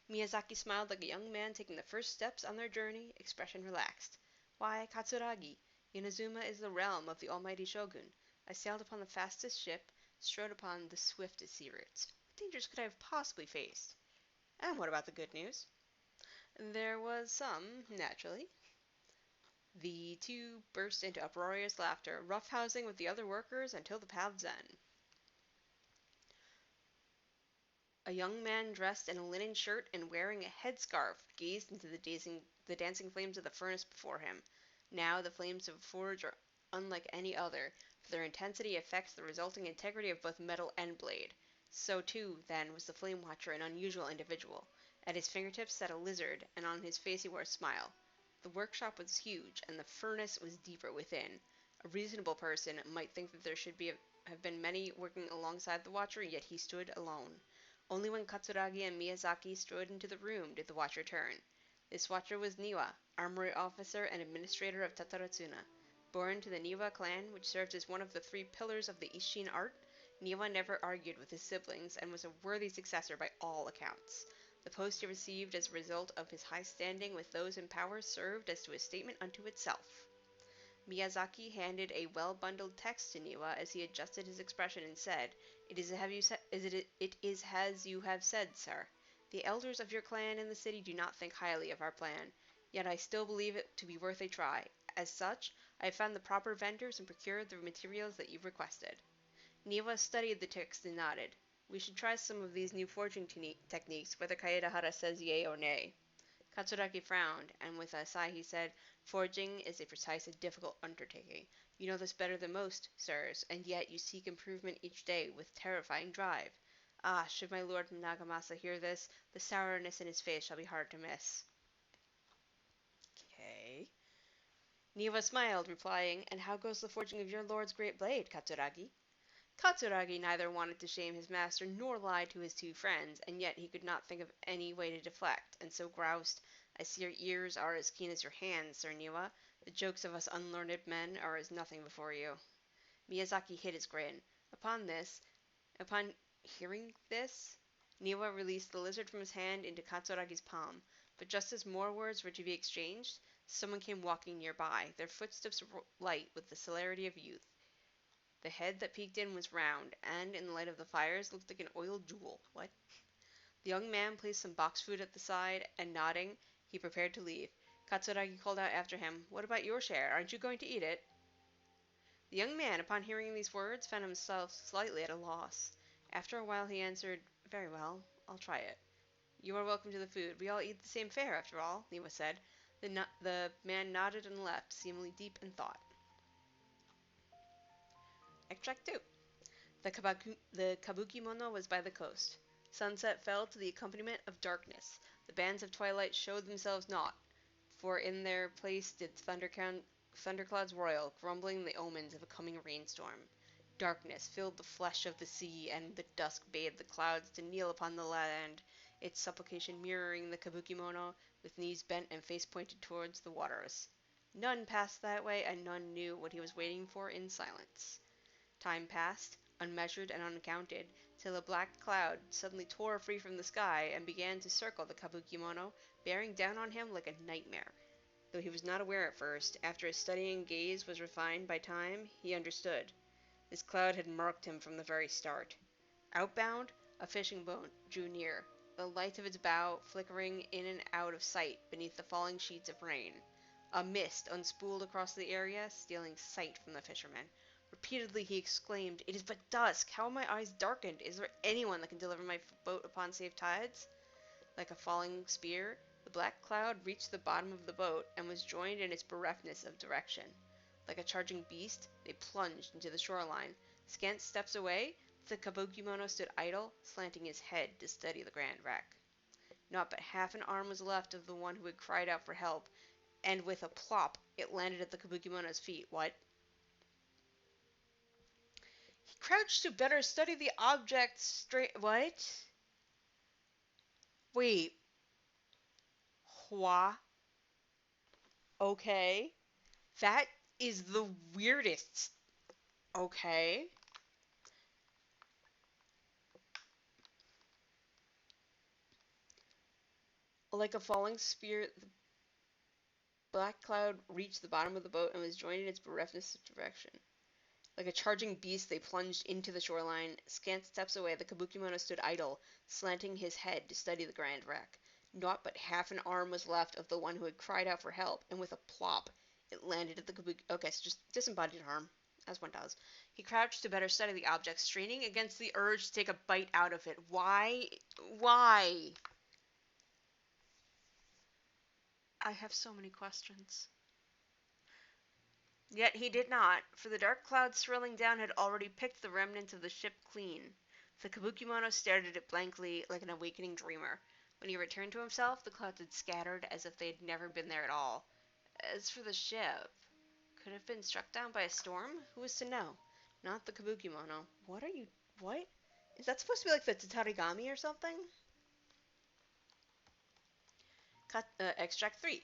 Miyazaki smiled like a young man taking the first steps on their journey, expression relaxed. Why, Katsuragi, Inazuma is the realm of the almighty Shogun. I sailed upon the fastest ship, strode upon the swiftest sea routes. What dangers could I have possibly faced? And what about the good news? There was some, naturally. The two burst into uproarious laughter, roughhousing with the other workers until the path's end. A young man dressed in a linen shirt and wearing a headscarf gazed into the dancing flames of the furnace before him. Now the flames of a forge are unlike any other, for their intensity affects the resulting integrity of both metal and blade. So too, then, was the flame watcher an unusual individual. At his fingertips sat a lizard, and on his face he wore a smile. The workshop was huge, and the furnace was deeper within. A reasonable person might think that there should have been many working alongside the watcher, yet he stood alone. Only when Katsuragi and Miyazaki strode into the room did the watcher turn. This watcher was Niwa, armory officer and administrator of Tataratsuna. Born to the Niwa clan, which served as one of the 3 pillars of the Isshin art, Niwa never argued with his siblings and was a worthy successor by all accounts. The post he received as a result of his high standing with those in power served as to a statement unto itself. Miyazaki handed a well-bundled text to Niwa as he adjusted his expression and said, it is as you have said, sir. The elders of your clan in the city do not think highly of our plan. yet I still believe it to be worth a try. As such, I have found the proper vendors and procured the materials that you've requested. Niwa studied the text and nodded. We should try some of these new forging techniques, whether Kaedahara says yea or nay. Katsuragi frowned, and with a sigh he said, Forging is a precise and difficult undertaking. You know this better than most, sirs, and yet you seek improvement each day with terrifying drive. Ah, should my lord Nagamasa hear this, the sourness in his face shall be hard to miss. Okay. Niwa smiled, replying, And how goes the forging of your lord's great blade, Katsuragi? Katsuragi neither wanted to shame his master nor lie to his two friends, and yet he could not think of any way to deflect, and so groused, I see your ears are as keen as your hands, Sir Niwa. The jokes of us unlearned men are as nothing before you. Miyazaki hid his grin. Upon hearing this, Niwa released the lizard from his hand into Katsuragi's palm, but just as more words were to be exchanged, someone came walking nearby, their footsteps light with the celerity of youth. The head that peeked in was round, and, in the light of the fires, looked like an oiled jewel. What? The young man placed some box food at the side, and nodding, he prepared to leave. Katsuragi called out after him, What about your share? Aren't you going to eat it? The young man, upon hearing these words, found himself slightly at a loss. After a while he answered, Very well, I'll try it. You are welcome to the food. We all eat the same fare, after all, Niwa said. The man nodded and left, seemingly deep in thought. Extract 2. The Kabukimono was by the coast. Sunset fell to the accompaniment of darkness. The bands of twilight showed themselves not, for in their place did thunderclouds roil, grumbling the omens of a coming rainstorm. Darkness filled the flesh of the sea, and the dusk bade the clouds to kneel upon the land, its supplication mirroring the Kabukimono, with knees bent and face pointed towards the waters. None passed that way, and none knew what he was waiting for in silence. Time passed, unmeasured and uncounted, till a black cloud suddenly tore free from the sky and began to circle the Kabukimono, bearing down on him like a nightmare. Though he was not aware at first, after his studying gaze was refined by time, he understood. This cloud had marked him from the very start. Outbound, a fishing boat drew near, the light of its bow flickering in and out of sight beneath the falling sheets of rain. A mist unspooled across the area, stealing sight from the fisherman. Repeatedly he exclaimed, It is but dusk! How are my eyes darkened? Is there anyone that can deliver my boat upon safe tides? Like a falling spear, the black cloud reached the bottom of the boat, and was joined in its bereftness of direction. Like a charging beast, they plunged into the shoreline. Scant steps away, the Kabukimono stood idle, slanting his head to steady the grand wreck. Not but half an arm was left of the one who had cried out for help, and with a plop, it landed at the Kabukimono's feet. What? He crouched to better study the object straight. What? Wait. Hua? Okay. That is the weirdest. Okay. Like a falling spear, the black cloud reached the bottom of the boat and was joined in its bereftness of direction. Like a charging beast, they plunged into the shoreline. Scant steps away, the Kabukimono stood idle, slanting his head to study the grand wreck. Naught but half an arm was left of the one who had cried out for help, and with a plop, it landed at the Kabuki. Okay, so just disembodied arm, as one does. He crouched to better study the object, straining against the urge to take a bite out of it. Why? Why? I have so many questions. Yet he did not, for the dark clouds swirling down had already picked the remnants of the ship clean. The Kabukimono stared at it blankly, like an awakening dreamer. When he returned to himself, the clouds had scattered as if they had never been there at all. As for the ship, could it have been struck down by a storm? Who was to know? Not the Kabukimono. What are you... What? Is that supposed to be like the Tatarigami or something? Extract 3.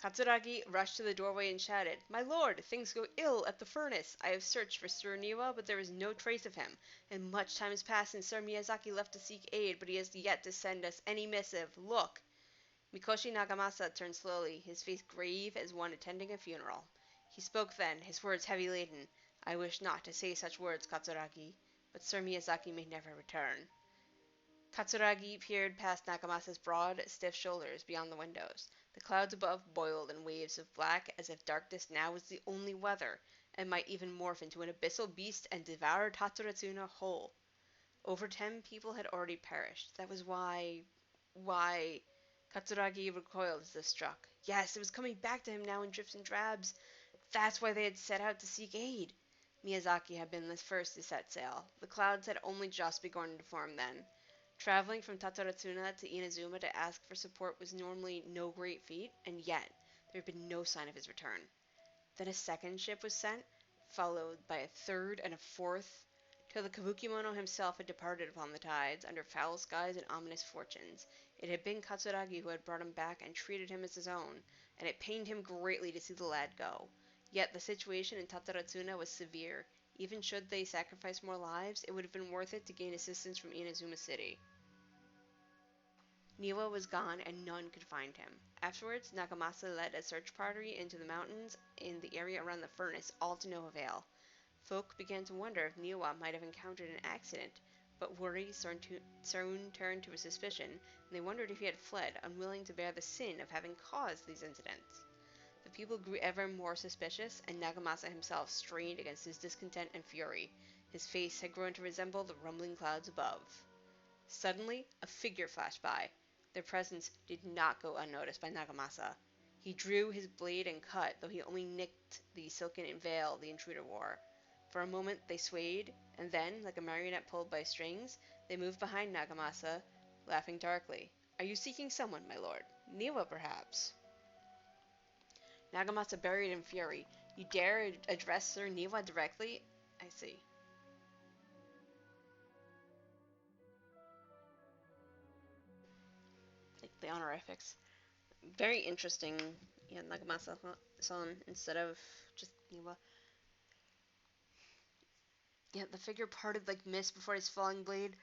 Katsuragi rushed to the doorway and shouted, My lord, things go ill at the furnace. I have searched for Sir Niwa, but there is no trace of him, and much time has passed since Sir Miyazaki left to seek aid, but he has yet to send us any missive. Look! Mikoshi Nagamasa turned slowly, his face grave as one attending a funeral. He spoke then, his words heavy laden. I wish not to say such words, Katsuragi, but Sir Miyazaki may never return. Katsuragi peered past Nakamasa's broad, stiff shoulders beyond the windows. The clouds above boiled in waves of black, as if darkness now was the only weather, and might even morph into an abyssal beast and devour Tataratsuna whole. Over 10 people had already perished. That was why. Katsuragi recoiled as if struck. Yes, it was coming back to him now in drips and drabs. That's why they had set out to seek aid. Miyazaki had been the first to set sail. The clouds had only just begun to form then. Traveling from Tataratsuna to Inazuma to ask for support was normally no great feat, and yet there had been no sign of his return. Then a second ship was sent, followed by a third and a fourth, till the Kabukimono himself had departed upon the tides, under foul skies and ominous fortunes. It had been Katsuragi who had brought him back and treated him as his own, and it pained him greatly to see the lad go. Yet the situation in Tataratsuna was severe. Even should they sacrifice more lives, it would have been worth it to gain assistance from Inazuma City. Niwa was gone and none could find him. Afterwards, Nagamasa led a search party into the mountains in the area around the furnace, all to no avail. Folk began to wonder if Niwa might have encountered an accident, but worry soon turned to a suspicion, and they wondered if he had fled, unwilling to bear the sin of having caused these incidents. The people grew ever more suspicious, and Nagamasa himself strained against his discontent and fury. His face had grown to resemble the rumbling clouds above. Suddenly, a figure flashed by. Their presence did not go unnoticed by Nagamasa. He drew his blade and cut, though he only nicked the silken veil the intruder wore. For a moment they swayed, and then, like a marionette pulled by strings, they moved behind Nagamasa, laughing darkly. "Are you seeking someone, my lord? Niwa, perhaps?" Nagamasa buried in fury. "You dare address Sir Niwa directly? I see." Like the honorifics. Very interesting. Yeah, Nagamasa-san instead of just Niwa. Yeah, the figure parted like mist before his falling blade,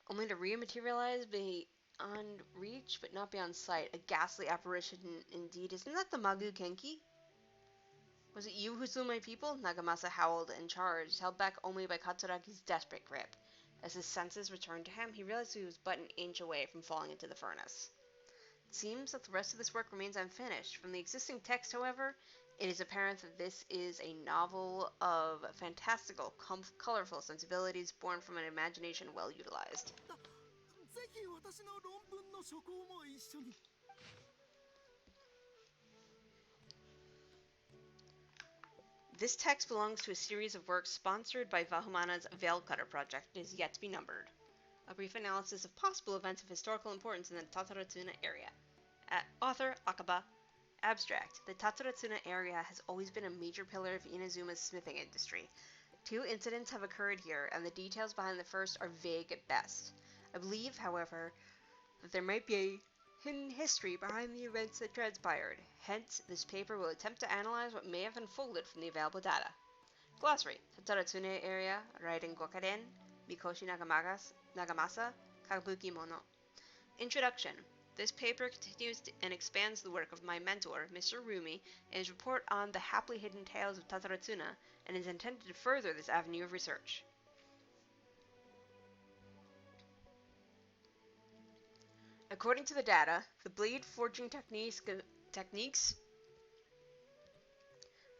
only to rematerialize beyond reach, but not beyond sight. A ghastly apparition indeed. Isn't that the Magu Kenki? Was it you who slew my people? Nagamasa howled and charged, held back only by Katsuragi's desperate grip. As his senses returned to him, he realized he was but an inch away from falling into the furnace. It seems that the rest of this work remains unfinished. From the existing text, however, it is apparent that this is a novel of fantastical, colorful sensibilities born from an imagination well utilized. ぜひ私の論文の書稿も一緒に。This text belongs to a series of works sponsored by Vahumana's Veil Cutter project and is yet to be numbered. A brief analysis of possible events of historical importance in the Tataratsuna area. Author Akaba. Abstract. The Tataratsuna area has always been a major pillar of Inazuma's smithing industry. 2 incidents have occurred here, and the details behind the first are vague at best. I believe, however, that there might be a hidden history behind the events that transpired. Hence, this paper will attempt to analyze what may have unfolded from the available data. Glossary. Tataratsune area, Raiden Gokaren, Mikoshi Nagamasa, Kabuki Mono. Introduction. This paper continues and expands the work of my mentor, Mr. Rumi, in his report on the happily hidden tales of Tataratsuna, and is intended to further this avenue of research. According to the data, the blade forging techniques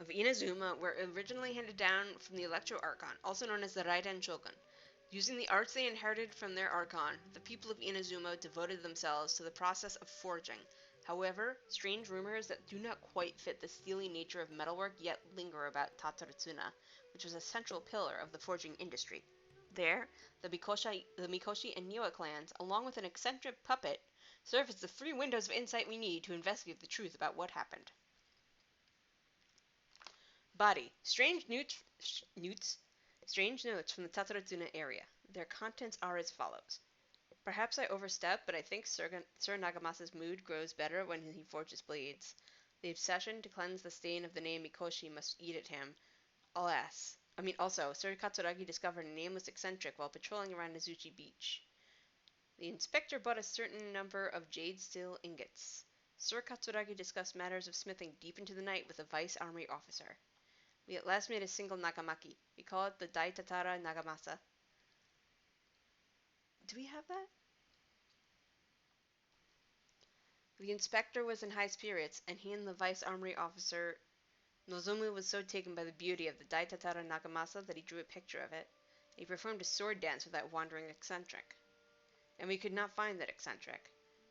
of Inazuma were originally handed down from the Electro Archon, also known as the Raiden Shogun. Using the arts they inherited from their Archon, the people of Inazuma devoted themselves to the process of forging. However, strange rumors that do not quite fit the steely nature of metalwork yet linger about Tataratsuna, which was a central pillar of the forging industry. There, the Mikoshi and Niwa clans, along with an eccentric puppet, serve as the 3 windows of insight we need to investigate the truth about what happened. Body. Strange notes from the Tataratsuna area. Their contents are as follows. Perhaps I overstep, but I think Sir Nagamasa's mood grows better when he forges blades. The obsession to cleanse the stain of the name Mikoshi must eat at him. Also, Sir Katsuragi discovered a nameless eccentric while patrolling around Azuchi Beach. The inspector bought a certain number of jade steel ingots. Sir Katsuragi discussed matters of smithing deep into the night with a vice army officer. We at last made a single nagamaki. We call it the Daitatara Nagamasa. Do we have that? The inspector was in high spirits, and he and the vice armory officer Nozomu was so taken by the beauty of the Daitatara Nagamasa that he drew a picture of it. He performed a sword dance with that wandering eccentric. And we could not find that eccentric.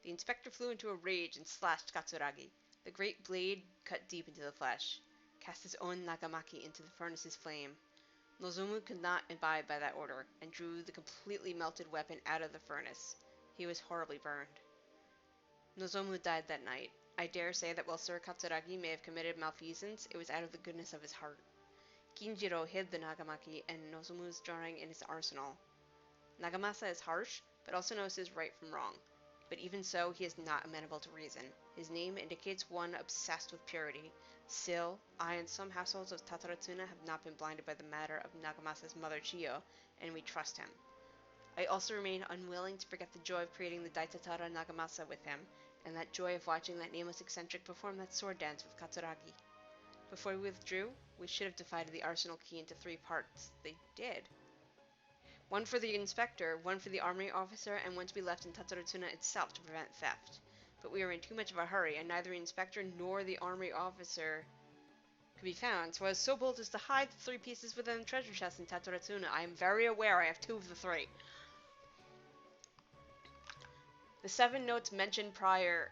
The inspector flew into a rage and slashed Katsuragi. The great blade cut deep into the flesh, cast his own nagamaki into the furnace's flame. Nozomu could not abide by that order, and drew the completely melted weapon out of the furnace. He was horribly burned. Nozomu died that night. I dare say that while Sir Katsuragi may have committed malfeasance, it was out of the goodness of his heart. Kinjiro hid the nagamaki and Nozomu's drawing in his arsenal. Nagamasa is harsh, but also knows his right from wrong. But even so, he is not amenable to reason. His name indicates one obsessed with purity. Still, I and some households of Tataratsuna have not been blinded by the matter of Nagamasa's mother Chiyo, and we trust him. I also remain unwilling to forget the joy of creating the Daitatara Nagamasa with him, and that joy of watching that nameless eccentric perform that sword dance with Katsuragi. Before we withdrew, we should have divided the arsenal key into 3 parts. They did. One for the inspector, one for the armory officer, and one to be left in Tataratsuna itself to prevent theft. But we were in too much of a hurry, and neither the inspector nor the armory officer could be found, so I was so bold as to hide the 3 pieces within the treasure chest in Tataratsuna. I am very aware I have 2 of the 3. The 7 notes mentioned prior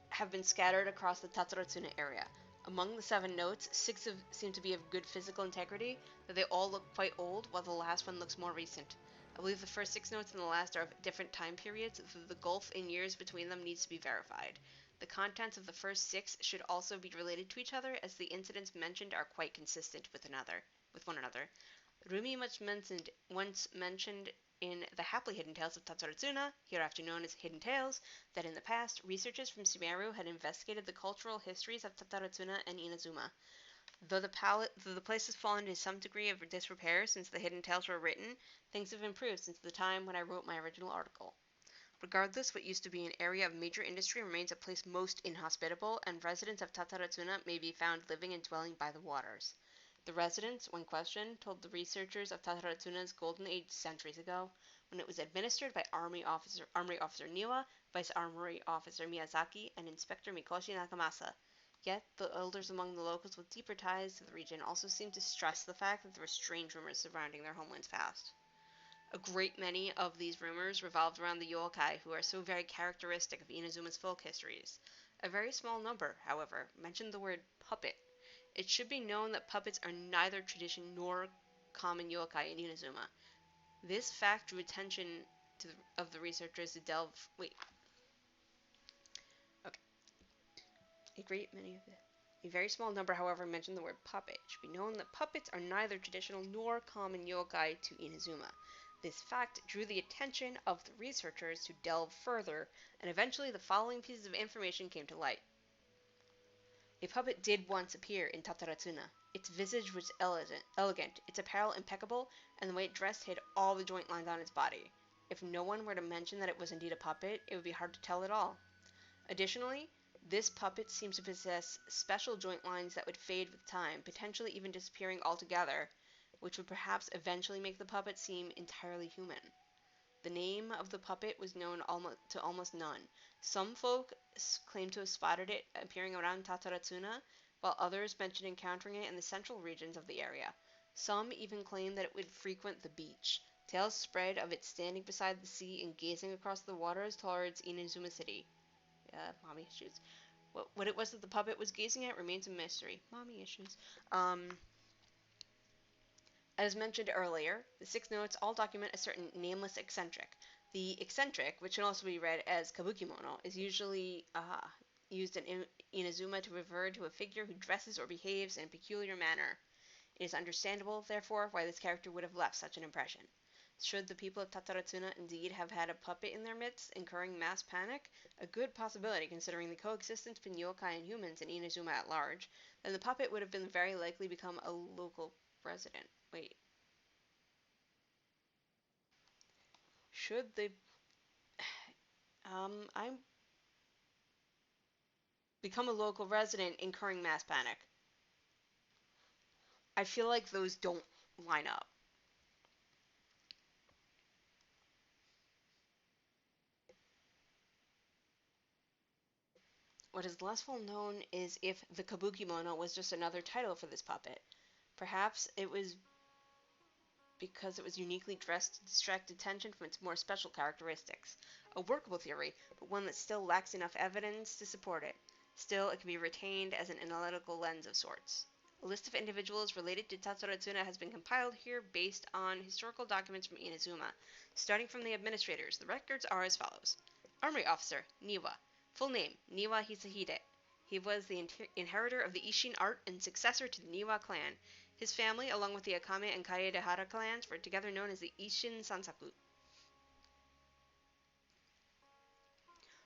have been scattered across the Tataratsuna area. Among the 7 notes, 6 seem to be of good physical integrity, though they all look quite old, while the last one looks more recent. I believe the first 6 notes and the last are of different time periods, though the gulf in years between them needs to be verified. The contents of the first 6 should also be related to each other, as the incidents mentioned are quite consistent with one another. Rumi once mentioned in the Happily Hidden Tales of Tataratsuna, hereafter known as Hidden Tales, that in the past, researchers from Sumeru had investigated the cultural histories of Tataratsuna and Inazuma. Though the place has fallen into some degree of disrepair since the Hidden Tales were written, things have improved since the time when I wrote my original article. Regardless, what used to be an area of major industry remains a place most inhospitable, and residents of Tataratsuna may be found living and dwelling by the waters. The residents, when questioned, told the researchers of Tataratsuna's golden age centuries ago, when it was administered by Armory Officer Niwa, Vice Armory Officer Miyazaki, and Inspector Mikoshi Nakamasa. Yet, the elders among the locals with deeper ties to the region also seemed to stress the fact that there were strange rumors surrounding their homeland's past. A great many of these rumors revolved around the yokai who are so very characteristic of Inazuma's folk histories. A very small number, however, mentioned the word puppet. It should be known that puppets are neither tradition nor common yokai in Inazuma. This fact drew attention of the researchers to delve. Wait. Okay. A very small number, however, mentioned the word puppet. It should be known that puppets are neither traditional nor common yokai to Inazuma. This fact drew the attention of the researchers to delve further, and eventually the following pieces of information came to light. A puppet did once appear in Tataratsuna. Its visage was elegant, its apparel impeccable, and the way it dressed hid all the joint lines on its body. If no one were to mention that it was indeed a puppet, it would be hard to tell at all. Additionally, this puppet seems to possess special joint lines that would fade with time, potentially even disappearing altogether, which would perhaps eventually make the puppet seem entirely human. The name of the puppet was known to almost none. Some folk claim to have spotted it appearing around Tataratsuna, while others mentioned encountering it in the central regions of the area. Some even claim that it would frequent the beach. Tales spread of it standing beside the sea and gazing across the waters towards Inazuma City. Mommy issues. What it was that the puppet was gazing at remains a mystery. Mommy issues. As mentioned earlier, the 6 notes all document a certain nameless eccentric. The eccentric, which can also be read as kabukimono, is usually used in Inazuma to refer to a figure who dresses or behaves in a peculiar manner. It is understandable, therefore, why this character would have left such an impression. Should the people of Tataratsuna indeed have had a puppet in their midst, incurring mass panic, a good possibility considering the coexistence between yokai and humans in Inazuma at large, then the puppet would have been very likely become a local resident. Wait. Should they... I'm... become a local resident, incurring mass panic. I feel like those don't line up. What is less well known is if the Kabukimono was just another title for this puppet. Perhaps it was because it was uniquely dressed to distract attention from its more special characteristics. A workable theory, but one that still lacks enough evidence to support it. Still, it can be retained as an analytical lens of sorts. A list of individuals related to Tatsuro Tsuna has been compiled here based on historical documents from Inazuma. Starting from the administrators, the records are as follows. Armory Officer, Niwa. Full name, Niwa Hisahide. He was the inheritor of the Ishin art and successor to the Niwa clan. His family, along with the Akame and Kaedehara clans, were together known as the Ishin Sansaku.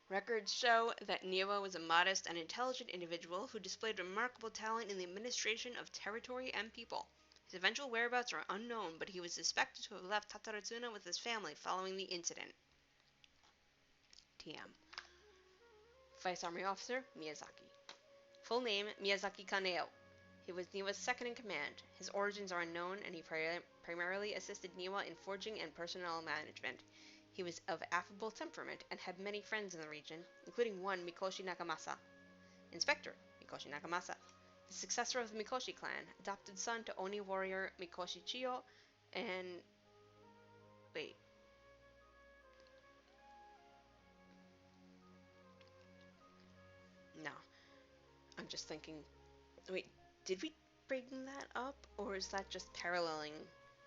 Records show that Niwa was a modest and intelligent individual who displayed remarkable talent in the administration of territory and people. His eventual whereabouts are unknown, but he was suspected to have left Tataratsuna with his family following the incident. TM. Vice Army Officer, Miyazaki. Full name, Miyazaki Kaneo. He was Niwa's second in command. His origins are unknown, and he primarily assisted Niwa in forging and personnel management. He was of affable temperament and had many friends in the region, including one Mikoshi Nagamasa. Inspector Mikoshi Nagamasa, the successor of the Mikoshi clan, adopted son to Oni warrior Mikoshi Chiyo, and wait. No, I'm just thinking. Wait, did we bring that up, or is that just paralleling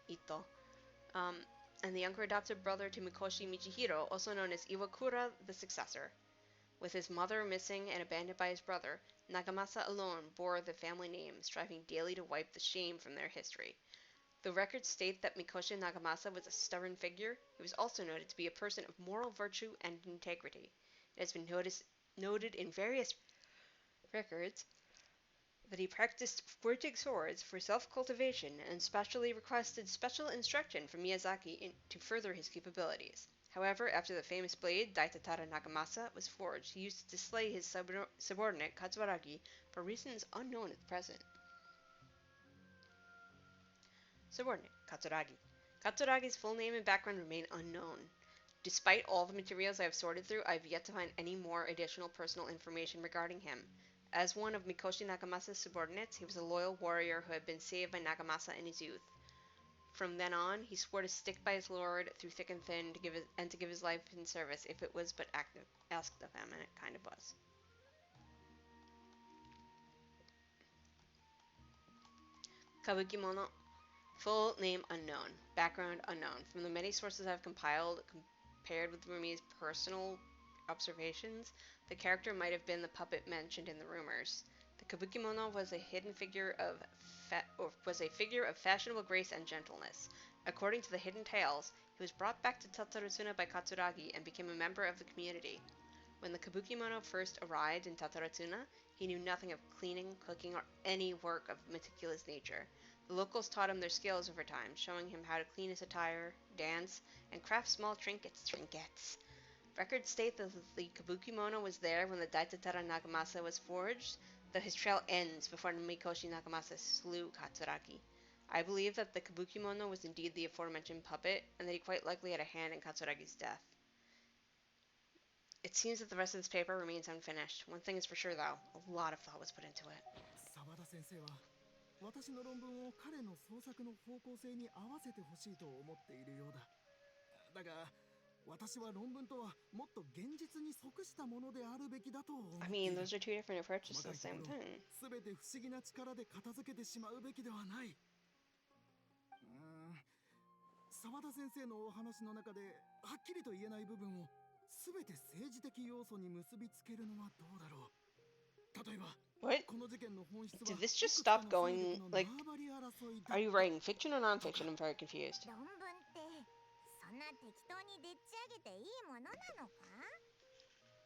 Ito? Um, and the younger adopted brother to Mikoshi Michihiro, also known as Iwakura the Successor. With his mother missing and abandoned by his brother, Nagamasa alone bore the family name, striving daily to wipe the shame from their history. The records state that Mikoshi Nagamasa was a stubborn figure. He was also noted to be a person of moral virtue and integrity. It has been noted in various records that he practiced forging swords for self-cultivation and specially requested special instruction from Miyazaki to further his capabilities. However, after the famous blade Daitatara Nagamasa was forged, he used it to slay his subordinate Katsuragi for reasons unknown at present. Subordinate Katsuragi. Katsuragi's full name and background remain unknown. Despite all the materials I have sorted through, I have yet to find any more additional personal information regarding him. As one of Mikoshi Nagamasa's subordinates, he was a loyal warrior who had been saved by Nagamasa in his youth. From then on, he swore to stick by his lord through thick and thin to give his life in service if it was but asked of him, and it kind of was. Kabukimono. Full name unknown. Background unknown. From the many sources I have compiled, compared with Rumi's personal observations, the character might have been the puppet mentioned in the rumors. The Kabukimono was a figure of fashionable grace and gentleness. According to the hidden tales, he was brought back to Tataratsuna by Katsuragi and became a member of the community. When the Kabukimono first arrived in Tataratsuna, he knew nothing of cleaning, cooking, or any work of meticulous nature. The locals taught him their skills over time, showing him how to clean his attire, dance, and craft small trinkets. Records state that the Kabukimono was there when the Daitatara Nagamasa was forged, though his trail ends before Mikoshi Nagamasa slew Katsuragi. I believe that the Kabukimono was indeed the aforementioned puppet, and that he quite likely had a hand in Katsuragi's death. It seems that the rest of this paper remains unfinished. One thing is for sure, though, a lot of thought was put into it. 澤田先生は私の論文を彼の創作の方向性に合わせてほしいと思っているようだ。だが私は論文とはもっと現実に即したものであるべきだと思ってい I る。 mean, those are two different approaches to the same thing. すべて不思議な力で片付けてしまうべきではない。澤田先生のお話の中ではっきりと言えない部分をすべて政治的要素に結びつけるのはどうだろう。例えば What? この事件の本質は Did this just stop going, like, 縄張り争いだ are you writing fiction or nonfiction? I'm very confused. 論文ってそんな適当にでっち上げていいものなのか？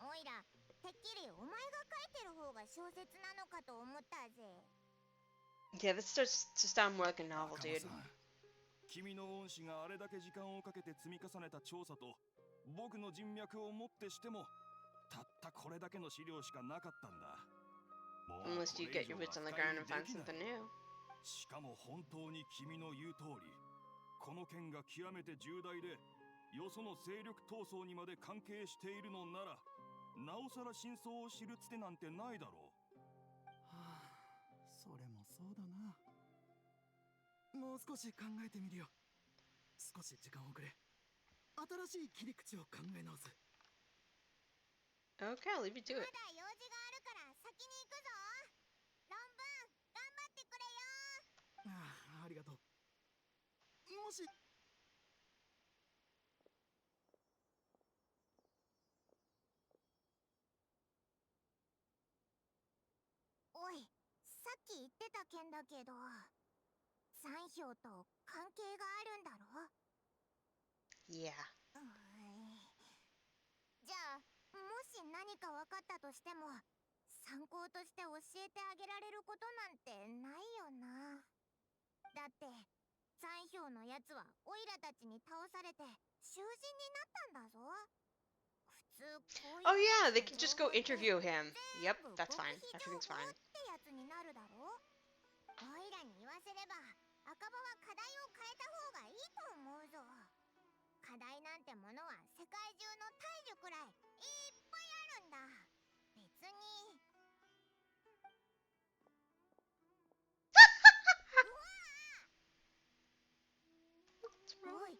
おいらてっきりお前が書いてる方が小説なのかと思ったぜ。 Yeah, this starts to sound more like a novel, 赤間 dude. さん、君の恩師があれだけ時間をかけて積み重ねた調査と僕の人脈をもってしてもたったこれだけの資料しかなかったんだ。もう Unless you これ get 以 your 上 boots は on the 深入 ground り and で find きない something new. しかも本当に君の言う通り、この件が極めて重大でよその勢力闘争にまで関係しているのならなおさら真相を知るつてなんてないだろはあ、それもそうだな。もう少し考えてみるよ。少し時間をくれ。新しい切り口を考え直す。 Okay, I'll leave you to ま it. だ用事があるから先に行くぞ。論文頑張ってくれよ。ああ、ありがとう。もしおい、さっき言ってた件だけど、残票と関係があるんだろ。 Yeah. じゃあもし何か分かったとしても参考として教えてあげられることなんてないよな。だって残票のやつはオイラたちに倒されて囚人になったんだぞ。普通こういう Oh yeah, や they つ could の just 情 go 報って interview him. 全 Yep, 部 that's 極 fine. 秘情 Everything's 報 fine. ってやつになるだろ。オイラに言わせれば赤羽は課題を変えた方がいいと思うぞ。課題なんてものは世界中の大樹くらいいっぱいあるんだ。別に。おい、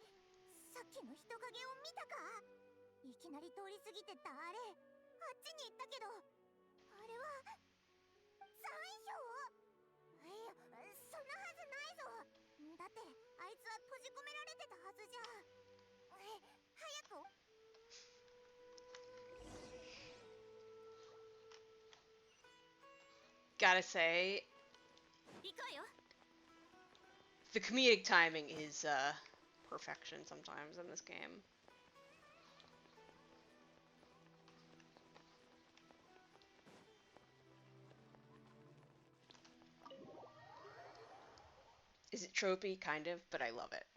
さっきの人影を見たか。いきなり通り過ぎてったあれ、あっちに行ったけど、あれは残票。いや、そんなはずないぞ。だってあいつは閉じ込められてたはずじゃ。早く。 Gotta say, 行くわよ。 the comedic timing is perfection sometimes in this game. Is it tropey? Kind of, but I love it.「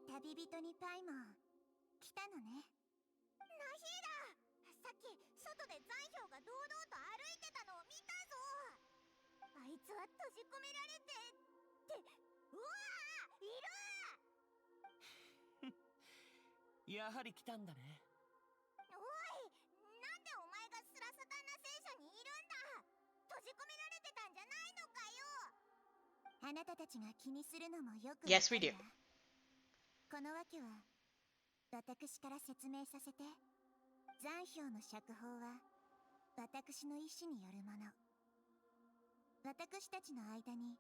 旅人にパイモン来たのね。ナヒーだ。さっき外で残票が堂々と歩いてたのを見たぞ。あいつは閉じ込められてってうわーいる。やはり来たんだね。おい、なんでお前がスラサタンな聖書にいるんだ。閉じ込められてたんじゃないのかよ。あなたたちが気にするのもよくわかるわ。 Yes, we do. このわけは私から説明させて。残票の釈放は私の意思によるもの。私たちの間に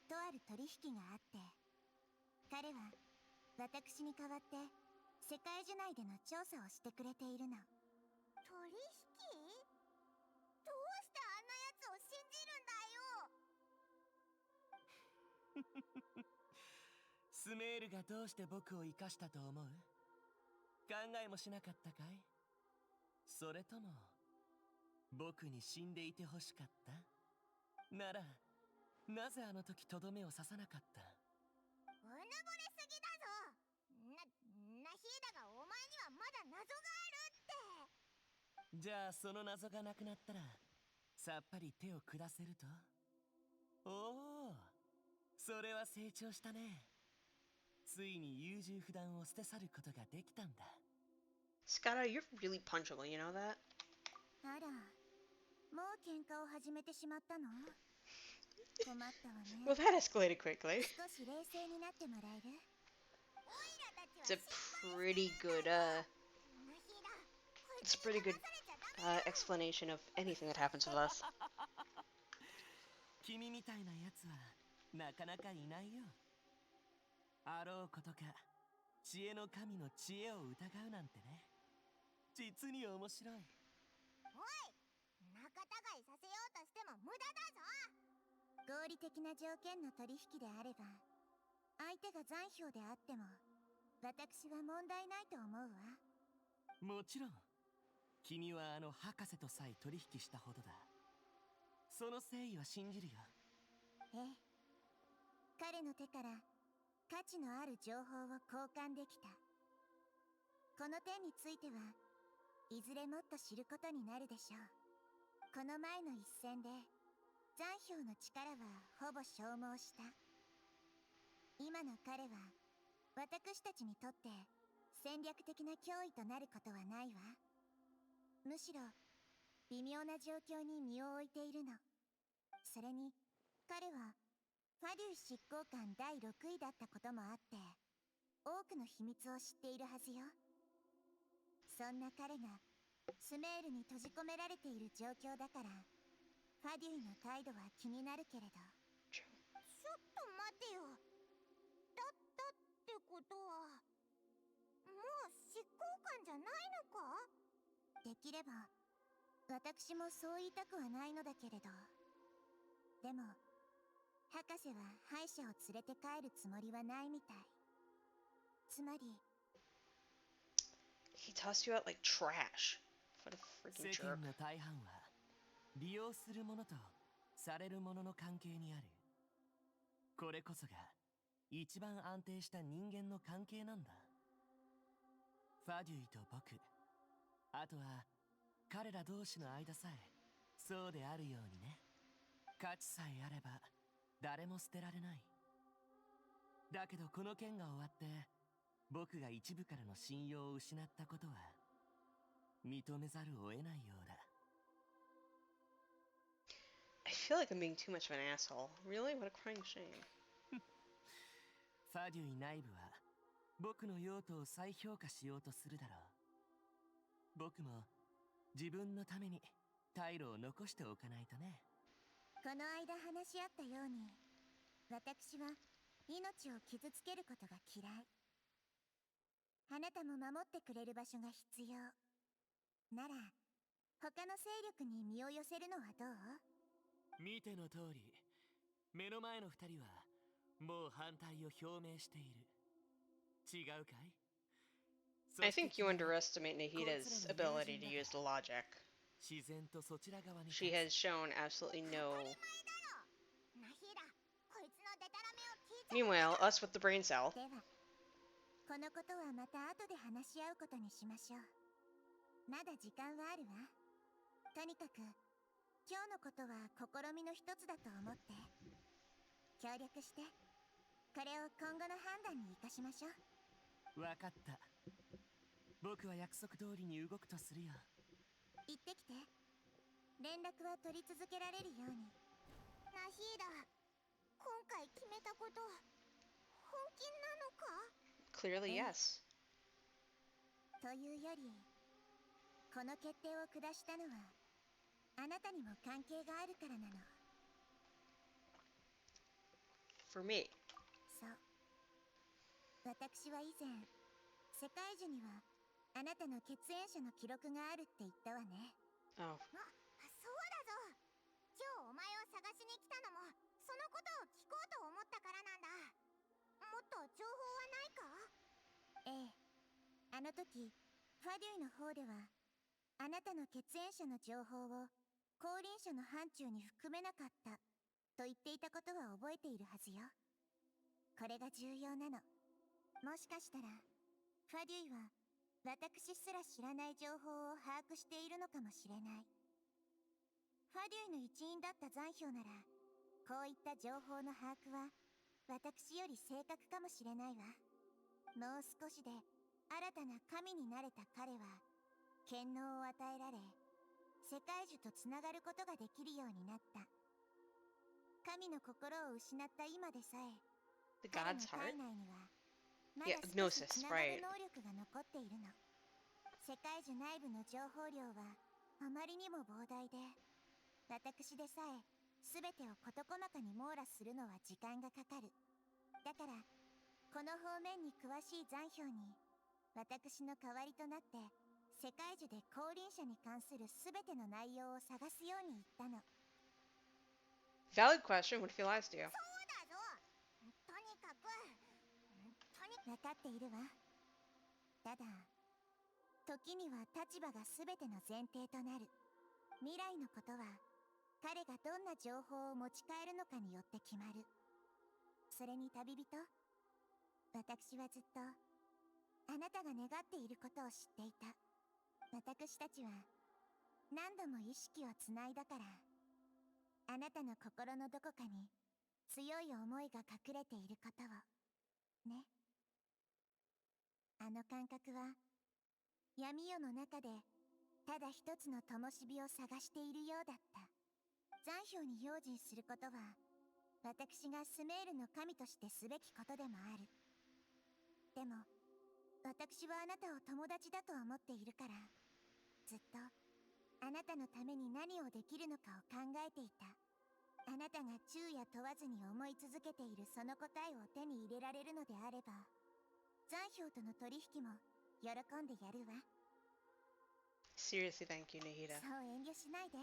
とある取引があって、彼は私に代わって世界中内での調査をしてくれているの。取引？どうしてあんなやつを信じるんだよ。スメールがどうして僕を生かしたと思う？考えもしなかったかい？それとも僕に死んでいてほしかった？ならなぜあの時とどめを刺さなかった？うぬぼれすぎだぞ。ナヒーダがお前にはまだ謎があるって。じゃあその謎がなくなったらさっぱり手を下せると？おお、それは成長したね。ついに優柔不断を捨て去ることができたんだ。Scott, you're really punchable, you know that? あら、もう喧嘩を始めてしまったの？困ったわね。 Well, that escalated quickly. 少し冷静になってもらえる？ It's a pretty good, it's a pretty good explanation of anything that happens with us. 君みたいなやつはなかなかいないよ。あろうことか知恵の神の知恵を疑うなんてね。実に面白い。おい、仲違いさせようとしても無駄だぞ。合理的な条件の取引であれば相手が残票であっても私は問題ないと思うわ。もちろん君はあの博士とさえ取引したほどだ。その誠意は信じるよ。ええ、彼の手から価値のある情報を交換できた。この点についてはいずれもっと知ることになるでしょう。この前の一戦で残氷の力はほぼ消耗した。今の彼は私たちにとって戦略的な脅威となることはないわ。むしろ微妙な状況に身を置いているの。それに彼はファデュイ執行官第6位だったこともあって多くの秘密を知っているはずよ。そんな彼がスメールに閉じ込められている状況だからファデュイの態度は気になるけれど。ちょっと待てよ。だったってことはもう執行官じゃないのか？できれば私もそう言いたくはないのだけれど、でも博士は敗者を連れて帰るつもりはないみたい。つまり He tossed you out like trash. What a freaking 世間 jerk. の大半は利用する者とされる者の関係にある。これこそが一番安定した人間の関係なんだ。ファデュイと僕、あとは彼ら同士の間さえそうであるようにね。価値さえあれば誰も捨てられない。だけどこの件が終わって僕が一部からの信用を失ったことは認めざるを得ないようだ。I feel like I'm being too much of an asshole. Really? What a crying shame. ファデュイ内部は僕の用途を再評価しようとするだろう。僕も自分のために退路を残しておかないとね。この間話し合ったように私は命を傷つけることが嫌い。あなたも守ってくれる場所が必要なら他の勢力に身を寄せるのはどう？見ての通り、目の前の二人はもう反対を表明している。違うかい？ I think you underestimate Nahida's ability to use logic. 自然とそちら側に She has shown absolutely no. ナヒダ、こいつのデタラメを聞いちゃ Meanwhile, us with the brain cell. ではこのことはまた後で話し合うことにしましょう。まだ時間はあるわ。とにかく今日のことは試みの一つだと思って協力してこれを今後の判断に生かしましょう。わかった。僕は約束通りに動くとするよ。行ってきて。連絡は取り続けられるように。ナヒーダ、今回決めたこと本気なのか？ Clearly, yes. というよりこの決定を下したのはあなたにも関係があるからなの。 For me. そう。私は以前世界樹にはあなたの血縁者の記録があるって言ったわね。 Oh. そうだぞ。今日お前を探しに来たのもそのことを聞こうと思ったからなんだ。もっと情報はないか？ええ、あの時ファデュイの方ではあなたの血縁者の情報を降臨者の範疇に含めなかったと言っていたことは覚えているはずよ。これが重要なの。もしかしたらファデュイは私すら知らない情報を把握しているのかもしれない。ファデュイの一員だった残氷ならこういった情報の把握は私より正確かもしれないわ。もう少しで新たな神になれた彼は権能を与えられ世界樹とつながることができるようになった。神の心を失った今でさえ The 彼の God's 体 heart? 内にはま Yeah, だ少し Gnosis, つなが right. る能力が残っているの。世界樹内部の情報量はあまりにも膨大で私でさえ全てを事細かに網羅するのは時間がかかる。だからこの方面に詳しい残氷に私の代わりとなって世界樹で降臨者に関する全ての内容を探すように言ったの。 Valid question. What if he lies to you? そうだぞ。とにかく分かっているわ。ただ時には立場が全ての前提となる。未来のことは彼がどんな情報を持ち帰るのかによって決まる。それに旅人、私はずっとあなたが願っていることを知っていた。私たちは何度も意識をつないだから、あなたの心のどこかに強い思いが隠れていることをね。あの感覚は闇夜の中でただ一つの灯火を探しているようだった。残氷に用心することは私がスメールの神としてすべきことでもある。でも私はあなたを友達だと思っているから、ずっとあなたのために何をできるのかを考えていた。あなたが昼夜問わずに思い続けているその答えを手に入れられるのであれば、残氷との取引も喜んでやるわ。 Seriously, thank you, Nahida. そう遠慮しないで。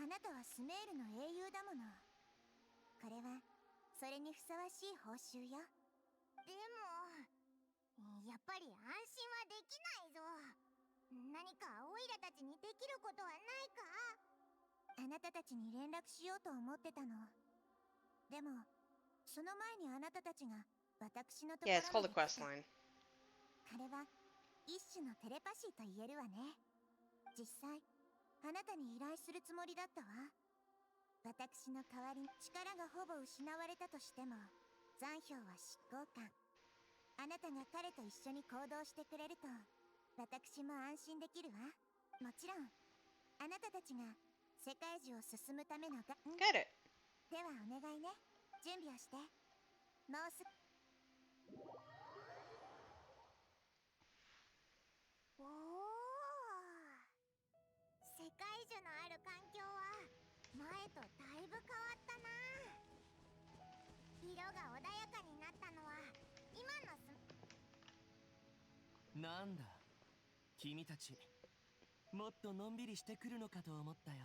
あなたはスメールの英雄だもの。これはそれにふさわしい報酬よ。でもやっぱり安心はできないぞ。何かオイラたちにできることはないか。あなたたちに連絡しようと思ってたの。でもその前にあなたたちが私のとこ Yeah, ろ it's called a まで来 quest た。 line. あれは一種のテレパシーと言えるわね。実際あなたに依頼するつもりだったわ。私の代わりに力がほぼ失われたとしても、残氷は執行官。あなたが彼と一緒に行動してくれると私も安心できるわ。もちろんあなたたちが世界中を進むためのGot it. ではお願いね。準備をして。もうすおお、世界樹のある環境は前とだいぶ変わったな。色が穏やかになったのは今のなんだ君たち、もっとのんびりしてくるのかと思ったよ。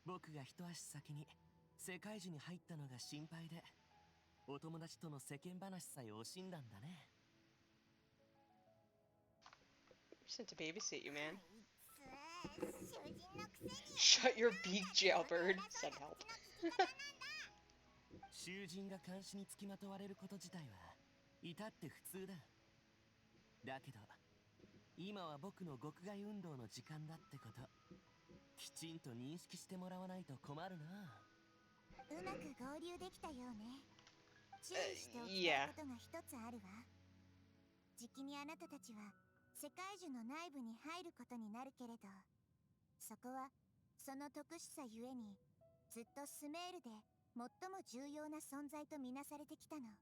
僕が一足先に世界樹に入ったのが心配で、お友達との世間話さえ惜しんだんだね。Sent to babysit you, man. 主人のくせに Shut your beak, jailbird. Said help. 囚人が監視につきまとわれること自体は至って普通だ。だけど今は僕の獄外運動の時間だってこと、きちんと認識してもらわないと困るな。うまく合流できたようね。注意しておきたいことが一つあるわ。じきにあなたたちは世界樹の内部に入ることになるけれど、そこはその特殊さゆえにずっとスメールで最も重要な存在とみなされてきたの。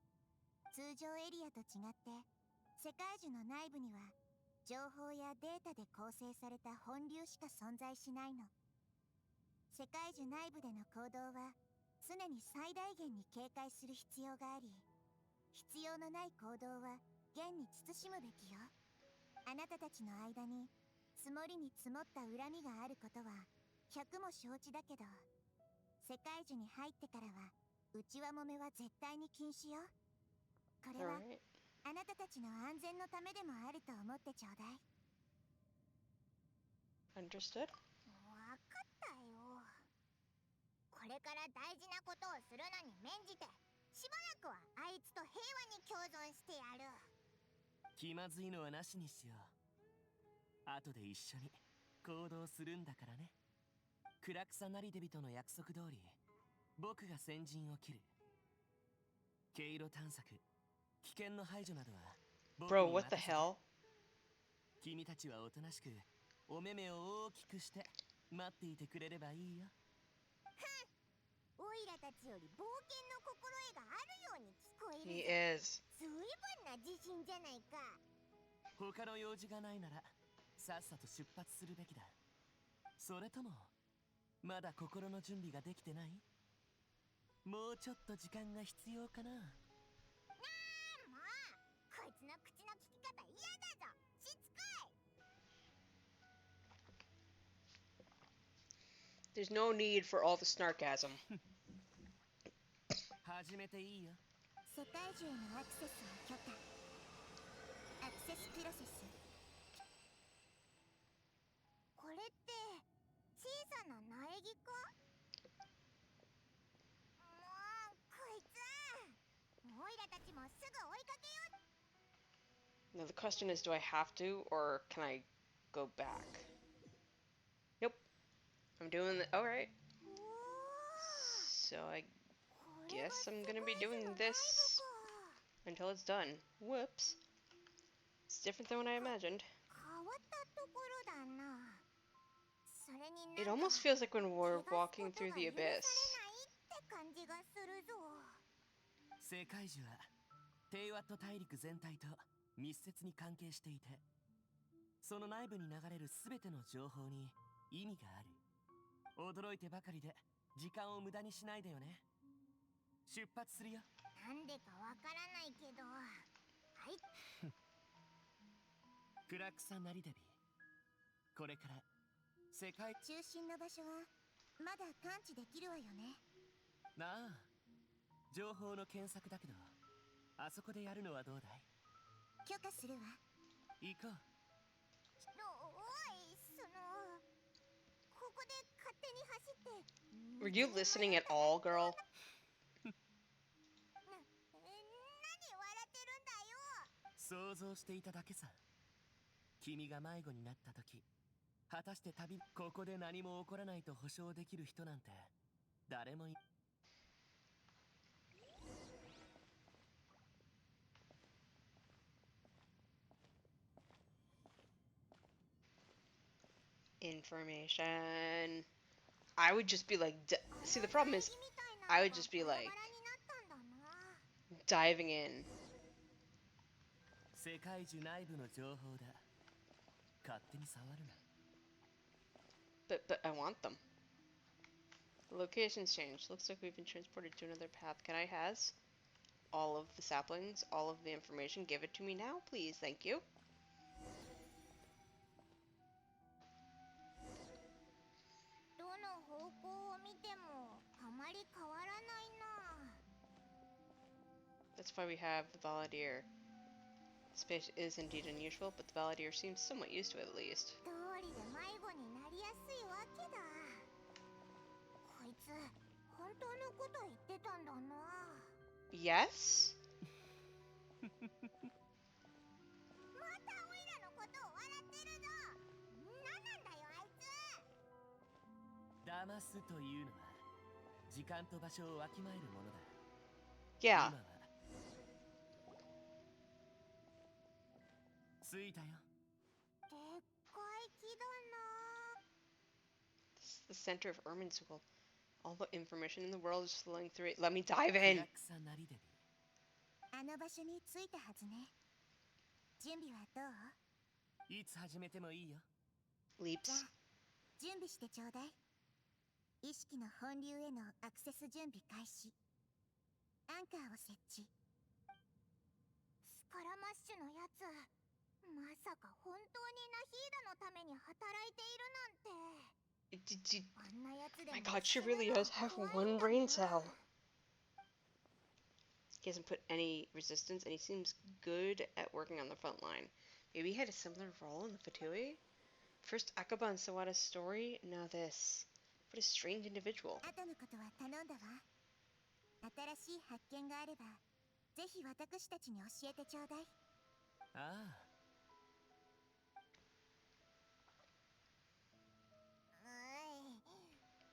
通常エリアと違って世界樹の内部には情報やデータで構成された本流しか存在しないの。世界樹内部での行動は常に最大限に警戒する必要があり、必要のない行動は厳に慎むべきよ。あなたたちの間に積もりに積もった恨みがあることは100も承知だけど、世界樹に入ってからは内輪もめは絶対に禁止よ。これは Alright. あなたたちの安全のためでもあると思ってちょうだい。 Understood. わかったよ。これから大事なことをするのに免じて、しばらくはあいつと平和に共存してやる。気まずいのはなしにしよう。後で一緒に行動するんだからね。暗草なりデビとの約束通り、僕が先陣を切る。経路探索、危険の排除などは僕 Bro, に what the 任せて。 hell? 君たちはおとなしくお目目を大きくして待っていてくれればいいよ。オイラたちより冒険の心得があるように聞こえる He ぜ。 is. ずいぶんな自信じゃないか。他の用事がないならさっさと出発するべきだ。それともまだ心の準備ができてない？もうちょっと時間が必要かな。もうこいつの口の利き方嫌だぞ。しつこい。 There's no need for all the snarkasm. 始めていいよ。世界中へのアクセスを許可。アクセスプロセス。これって小さな苗木か？もうこいつ、オイラたちもすぐ追いかけよう。Now the question is, do I have to, or can I go back? Nope. I'm doing the. Alright. おお、 So I これが guess 世 I'm 界 gonna be 樹の doing 内部 this か。 until it's done. Whoops. It's different than what I imagined. 変わったところだな。それに It なんか almost feels like when 手 we're 出すこ walking と through が the 許されない abyss. って感じがするぞ。世界樹は帝和と大陸全体と密接に関係していて、その内部に流れる全ての情報に意味がある。驚いてばかりで時間を無駄にしないでよね。出発するよ。なんでかわからないけど。はい。クラクサナリデビ。これから世界中心の場所はまだ感知できるわよね。なあ、情報の検索だけど、あそこでやるのはどうだい？許可するわ。行こう。おい、ここで勝手に走って。 Were you listening at all, girl? 何笑ってるんだよ。想像していただけさ。君が迷子になった時、果たしてここで何も起こらないと保証できる人なんて誰もい。Information. I would just be like, see, the problem is, I would just be like, diving in. 世界中内部の情報だ。勝手に触るな。But I want them. The location's changed. Looks like we've been transported to another path. Can I has all of the saplings, all of the information? Give it to me now, please. Thank you. どの方向を見てもあまり変わらないな。 That's why we have the Balladeer. Space is indeed unusual, but the Balladeer seems somewhat used to it at least. 通りで迷子になりやすいわけだ。こいつ本当のこと言ってたんだな。 Yes? またオイラのことを笑ってるぞ。なんなんだよあいつ。騙すというのは時間と場所をわきまえるものだ。 Yeah. 今は着いたよ。でっかい木だな。 This is the center of Irminsul. All the information in the world is flowing through it. Let me dive ク in. ラクサナリデビ。あの場所に着いたはずね。準備はどう？いつ始めてもいいよ。じゃ Leaps. あ準備してちょうだい。意識の本流へのアクセス準備開始。アンカーを設置。スカラマッシュのやつ、まさか本当にナヒーダのために働いているなんて。 あんなやつでも My god, she 死ぬ really の does have 怖い one んだ brain な。 cell. He hasn't put any resistance, and he seems good at working on the front line. Maybe he had a similar role in the Fatui? First Akaba and Sawada's story, now this. What a strange individual. 後のことは頼んだわ。新しい発見があれば、ぜひ私たちに教えてちょうだい。ああ。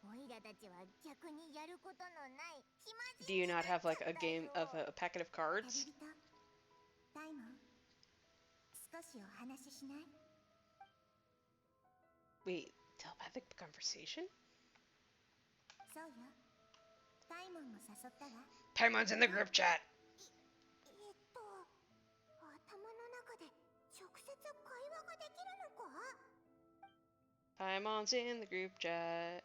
おいらたちは逆にやることのない暇人 Do you に not なっちゃ have like った a game よ。 of a packet of 旅 cards? 人、パイモン、少しお話ししない？ Wait, telepathic conversation? そうよ。パイモンも誘ったわ。 Paimon's in the group chat. 頭の中で直接会話ができるのか？ Paimon's in the group chat.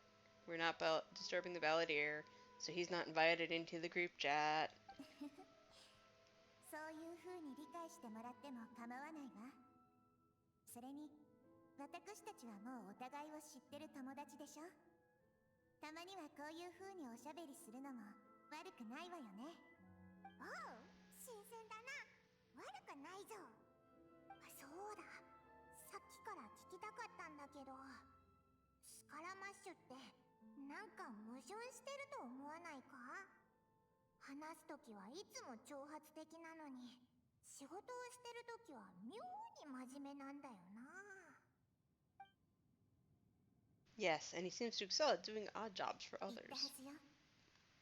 We're not disturbing the Balladeer, so he's not invited into the group chat. そういう風に理解してもらっても構わないわ。それに、私たちはもうお互いを知ってる友達でしょ。たまにはこういう風におしゃべりするのも悪くないわよね。おう、新鮮だな。悪くないぞ。そうだ。さっきから聞きたかったんだけど、スカラマッシュってなんか矛盾してると思わないか？話すときはいつも挑発的なのに、仕事をしてるときは妙に真面目なんだよな。 Yes, and he seems to excel at doing odd jobs for 言ったは others. ずよ。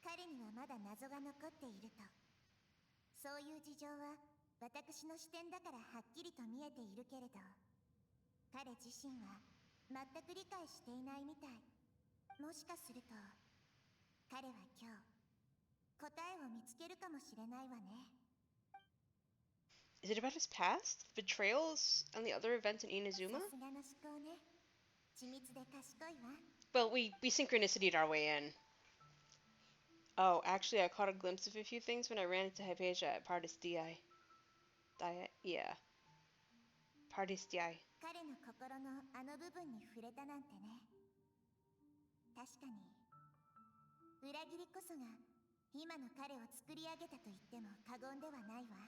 彼にはまだ謎が残っていると。そういう事情は私の視点だからはっきりと見えているけれど、彼自身は全く理解していないみたい。もしかすると彼は今日答えを見つけるかもしれないわね。 Is it about his past? Betrayals and the other events in さ Inazuma? すがの思考ね。緻密で賢いわ。 Well, we synchronicity'd our way in. Oh, actually, I caught a glimpse of a few things when I ran into Hypatia at Partis Di. Yeah. Partis Di. 彼の心のあの部分に触れたなんてね。確かに裏切りこそが今の彼を作り上げたと言っても過言ではないわ。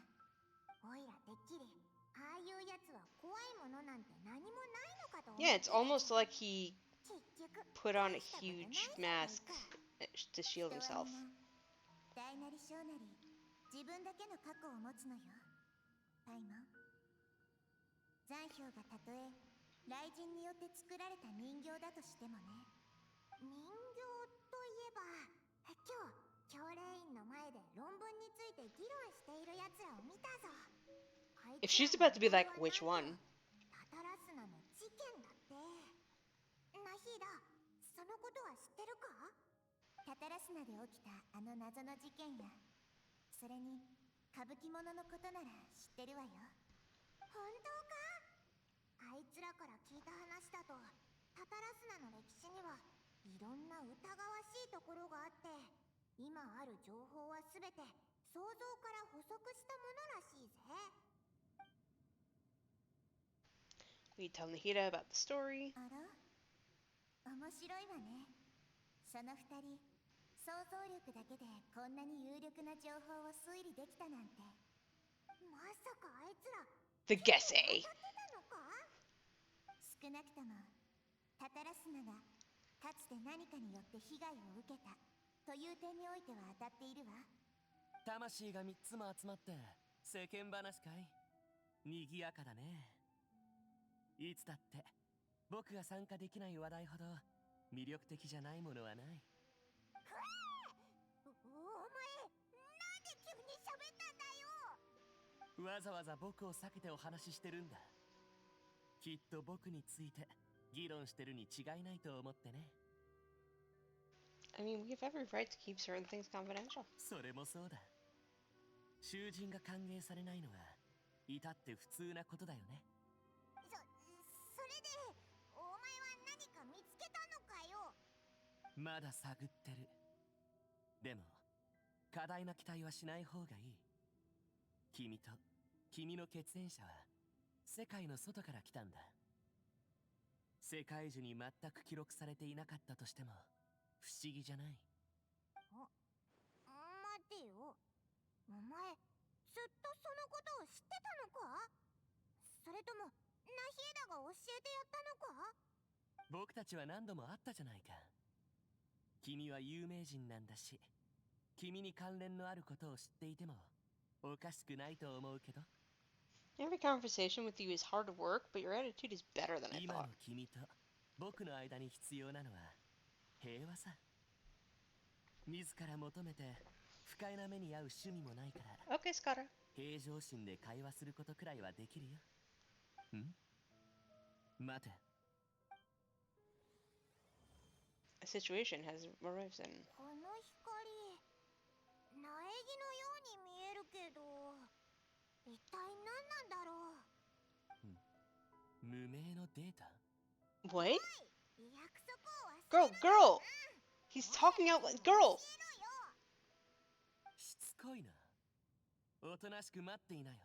おいらてっきりああいうやつは怖いものなんて何もないのかと思って Yeah, た it's almost like he 結局 put on a 大したことない huge じゃない mask か。 to 人 shield は himself. みんな大なり小なり自分だけの過去を持つのよ、パイモン。残氷がたとえ雷神によって作られた人形だとしてもね。人形といえば今日教令員の前で論文について議論しているやつらを見たぞ。あい If つ she's らの about to be 狙い like, は which なん one? とタタラスナの事件だって。ナヒーダ、そのことは知ってるか？タタラスナで起きたあの謎の事件や、それに歌舞伎者のことなら知ってるわよ。本当か？あいつらから聞いた話だと、タタラスナの歴史にはいろんな疑わしいところがあって、今ある情報はすべて想像から補足したものらしいぜ。 We tell Nahida about the story. あら、面白いわね。その二人、想像力だけでこんなに有力な情報を推理できたなんて。まさかあいつら The guessay. 当たってたのか？少なくともタタラスナがかつて何かによって被害を受けたという点においては当たっているわ。魂が3つも集まって世間話かい？賑やかだね。いつだって僕が参加できない話題ほど魅力的じゃないものはない。お前、なんで急に喋ったんだよ。わざわざ僕を避けてお話ししてるんだ。きっと僕について議論してるに違いないと思ってね。I mean, we have every right to keep certain things confidential. それもそうだ。囚人が歓迎されないのは至って普通なことだよね。それでお前は何か見つけたのかよ。まだ探ってる。でも過大な期待はしない方がいい。君と君の血縁者は世界の外から来たんだ。世界中に全く記録されていなかったとしても不思議じゃない。待てよ、お前ずっとそのことを知ってたのか？それともナヒエダが教えてやったのか？僕たちは何度も会ったじゃないか。君は有名人なんだし、君に関連のあることを知っていてもおかしくないと思うけど。 Every conversation with you is hard work, but your attitude is better than I 今 thought. の君と僕の間に必要なのは平和さ。自ら求めて不快な目に遭う趣味もないから、 Okay, Scotta. 平常心で会話することくらいはできるよ。ん？待て。 A situation has arisen. この光、苗木のように見えるけど、一体何なんだろう。無名のデータ？ What? 約束を忘れ Girl, girl! He's talking out like girl! しつこいな。おとなしく待っていなよ。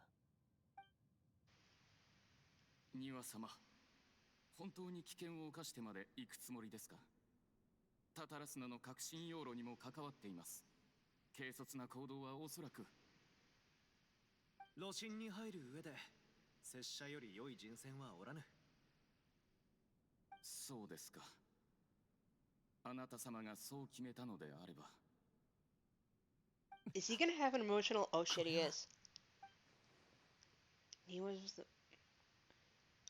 庭様、本当に危険を冒してまで行くつもりですか？タタラスナの革新要路にも関わっています。軽率な行動はおそらく。路心に入る上で拙者より良い人選はおらぬ。そうですか。あなた様がそう決めたのであれば。 Is he gonna have an emotional oh shit he is? was the...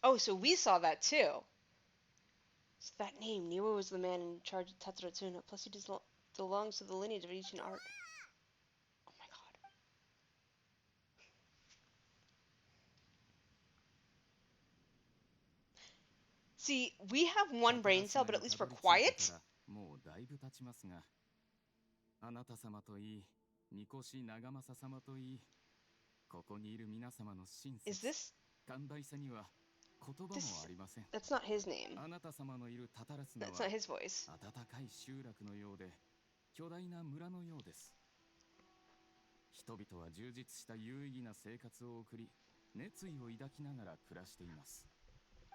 Oh, so we saw that too. So that name, Niwa was the man in charge of Tataratsuna. Plus, he belongs to the lineage of ancient art. Oh my god. See, we have one brain cell, but at least we're quiet. もうだいぶ経ちますが、あなた様といい、三越長政様といい、ここにいる皆様の親 Is 切、 this... 寛大さには言葉もありません。 That's not his name. あなた様のいるタタラスナは That's not his voice. 暖かい集落のようで、巨大な村のようです。人々は充実した有意義な生活を送り、熱意を抱きながら暮らしています。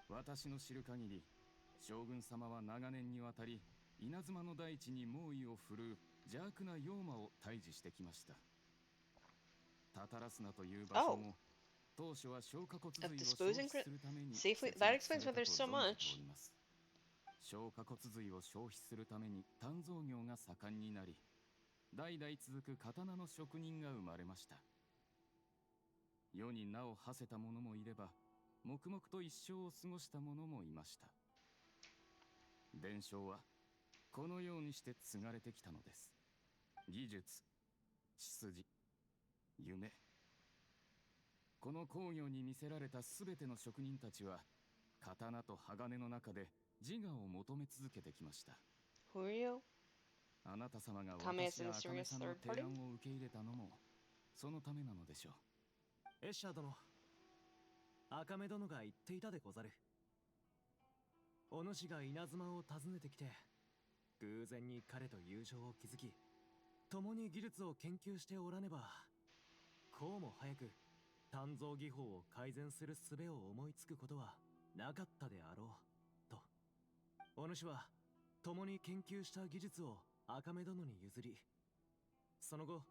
私の知る限り、将軍様は長年にわたり稲妻の大地に猛威を振るう邪悪な妖魔を退治してきました。タタラスナという場所も、当初は消化骨髄を消費するために設立されたと存じております。消化骨髄を消費するために鍛造業が盛んになり、代々続く刀の職人が生まれました。世に名を馳せた者もいれば、黙々と一生を過ごした者もいました。伝承はこのようにして継がれてきたのです。技術、血筋、夢、この工業に魅せられたすべての職人たちは、刀と鋼の中で自我を求め続けてきました。 Who are you? あなた様が Kame 私 is a や茜 mysterious さんの third 提 party? 案を受け入れたのもそのためなのでしょう。エッシャー殿、赤目殿が言っていたでござる。お主が稲妻を訪ねてきて、偶然に彼と友情を築き、共に技術を研究しておらねば、こうも早く鍛造技法を改善する術を思いつくことはなかったであろうと。お主は共に研究した技術を赤目殿に譲り、その後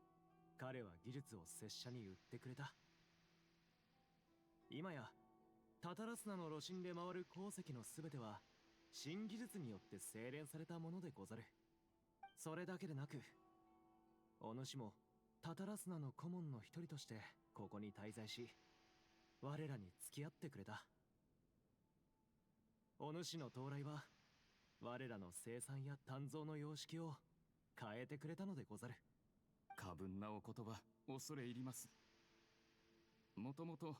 彼は技術を拙者に売ってくれた。今やタタラスナの路線で回る鉱石のすべては新技術によって精錬されたものでござる。それだけでなく、お主もタタラスナの顧問の一人としてここに滞在し、我らに付き合ってくれた。お主の到来は我らの生産や鍛造の様式を変えてくれたのでござる。過分なお言葉、恐れ入ります。もともと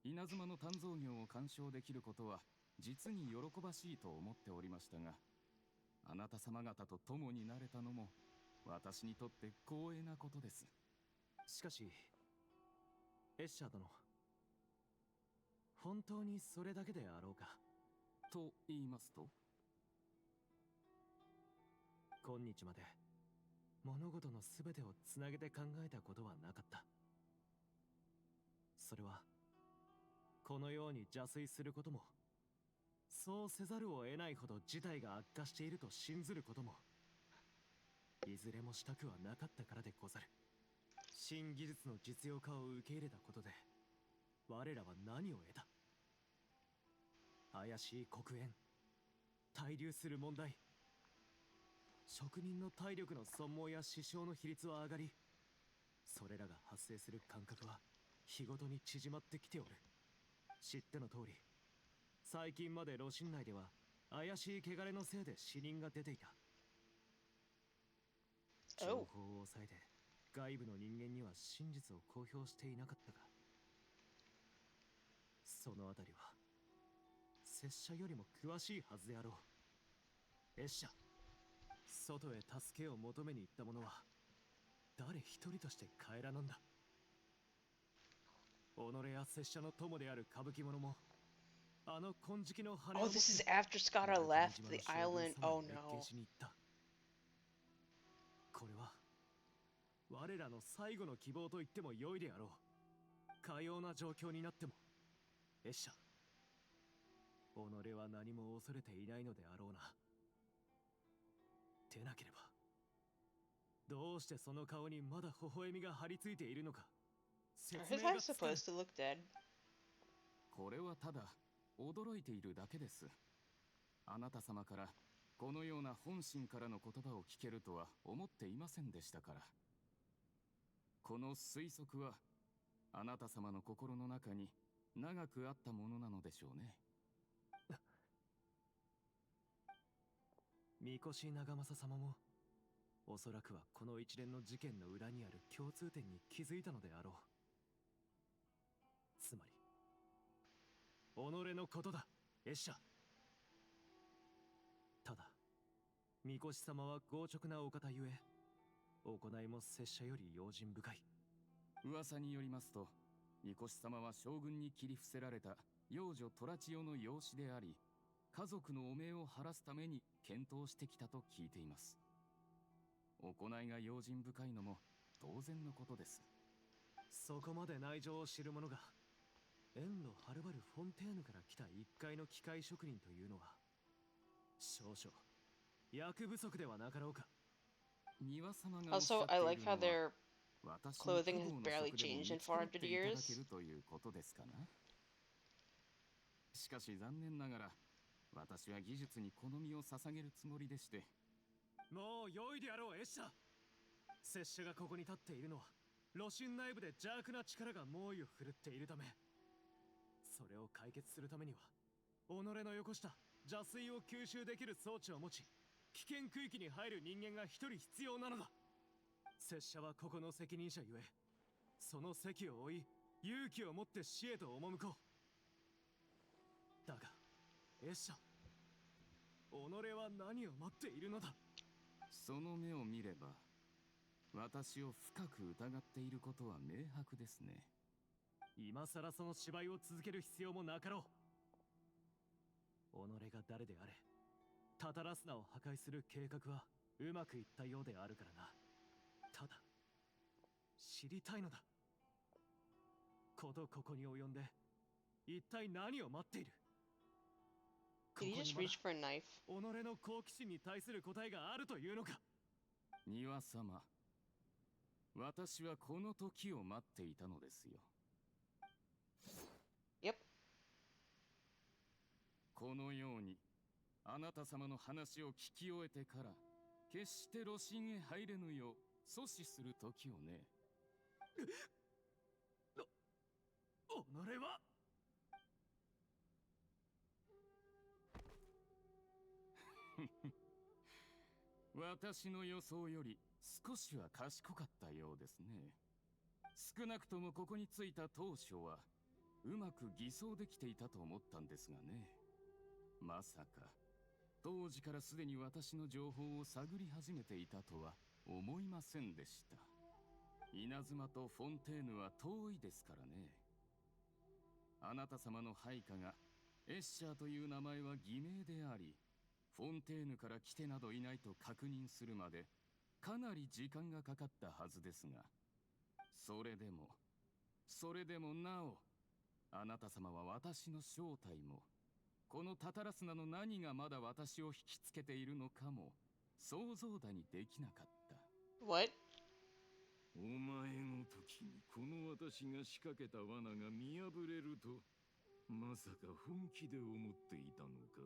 稲妻の鍛造業を鑑賞できることは実に喜ばしいと思っておりましたが、あなた様方と共になれたのも私にとって光栄なことです。しかしエッシャー殿、本当にそれだけであろうか。と言いますと、今日まで物事のすべてをつなげて考えたことはなかった。それはこのように邪推することも、そうせざるを得ないほど事態が悪化していると信ずることも、いずれもしたくはなかったからでござる。新技術の実用化を受け入れたことで我らは何を得た。怪しい黒煙、滞留する問題、職人の体力の損耗や死傷の比率は上がり、それらが発生する間隔は日ごとに縮まってきておる。知っての通り、最近まで路線内では怪しい汚れのせいで死人が出ていた。情報を抑えて外部の人間には真実を公表していなかったが、そのあたりは拙者よりも詳しいはずであろう。エッシャ、外へ助けを求めに行った者は誰一人として帰らなんだ。己や拙者の友である歌舞伎者も、あの金色の羽を Oh, 持って this is after Scotta left the 島の island. 将 Oh 軍様に謁 no. 見しに行った。これは我らの最後の希望と言っても良いであろう。かような状況になってもエッシャ、己は何も恐れていないのであろうな。でなければどうしてその顔にまだ微笑みが張り付いているのか Are 説 his 明が eyes つかぬ。 supposed to look dead? これはただ驚いているだけです。あなた様からこのような本心からの言葉を聞けるとは思っていませんでしたから。この推測はあなた様の心の中に長くあったものなのでしょうね。三越長政様もおそらくはこの一連の事件の裏にある共通点に気づいたのであろう。つまり己のことだ、エッシャ。ただ三越様は強直なお方ゆえ、行いも拙者より用心深い。噂によりますと、三越様は将軍に切り伏せられた幼女トラチオの養子であり、家族の汚名を晴らすために検討してきたと聞いています。行いが用心深いのも当然のことです。そこまで内情を知る者が遠路はるばるフォンテーヌから来た一介の機械職人というのは少々役不足ではなかろうか。庭様がおっしゃ Also, って I い like る how のは、 their 私の clothing 苦 has 労の barely 職でも changed 見 in 繕っ 400ていただ years. けるということですかな。しかし残念ながら、私は技術に好みを捧げるつもりでして。もう良いであろう、エッシャ。拙者がここに立っているのは露心内部で邪悪な力が猛威を振るっているため、それを解決するためには己のよこした邪水を吸収できる装置を持ち、危険区域に入る人間が一人必要なのだ。拙者はここの責任者ゆえ、その責を負い勇気を持って死へと赴こう。だがエッシャ、己は何を待っているのだ。その目を見れば、私を深く疑っていることは明白ですね。今さらその芝居を続ける必要もなかろう。己が誰であれ、タタラスナを破壊する計画はうまくいったようであるからな。ただ知りたいのだ。ことここに及んで一体何を待っている。 Did he just reach for a knife? 己の好奇心に対する答えがあるというのか。庭様、私はこの時を待っていたのですよ。 Yep. このようにあなた様の話を聞き終えてから、決して露心へ入れぬよう阻止する時をね。己は私の予想より少しは賢かったようですね。少なくともここに着いた当初はうまく偽装できていたと思ったんですがね。まさか当時からすでに私の情報を探り始めていたとは思いませんでした。稲妻とフォンテーヌは遠いですからね。あなた様の配下がエッシャーという名前は偽名であり、フォンテーヌから来てなどいないと確認するまでかなり時間がかかったはずですが、それでもなお、あなた様は私の正体も、このタタラスナの何がまだ私を引きつけているのかも想像だにできなかった。 What? お前ごときにこの私が仕掛けた罠が見破れると、まさか本気で思っていたのか。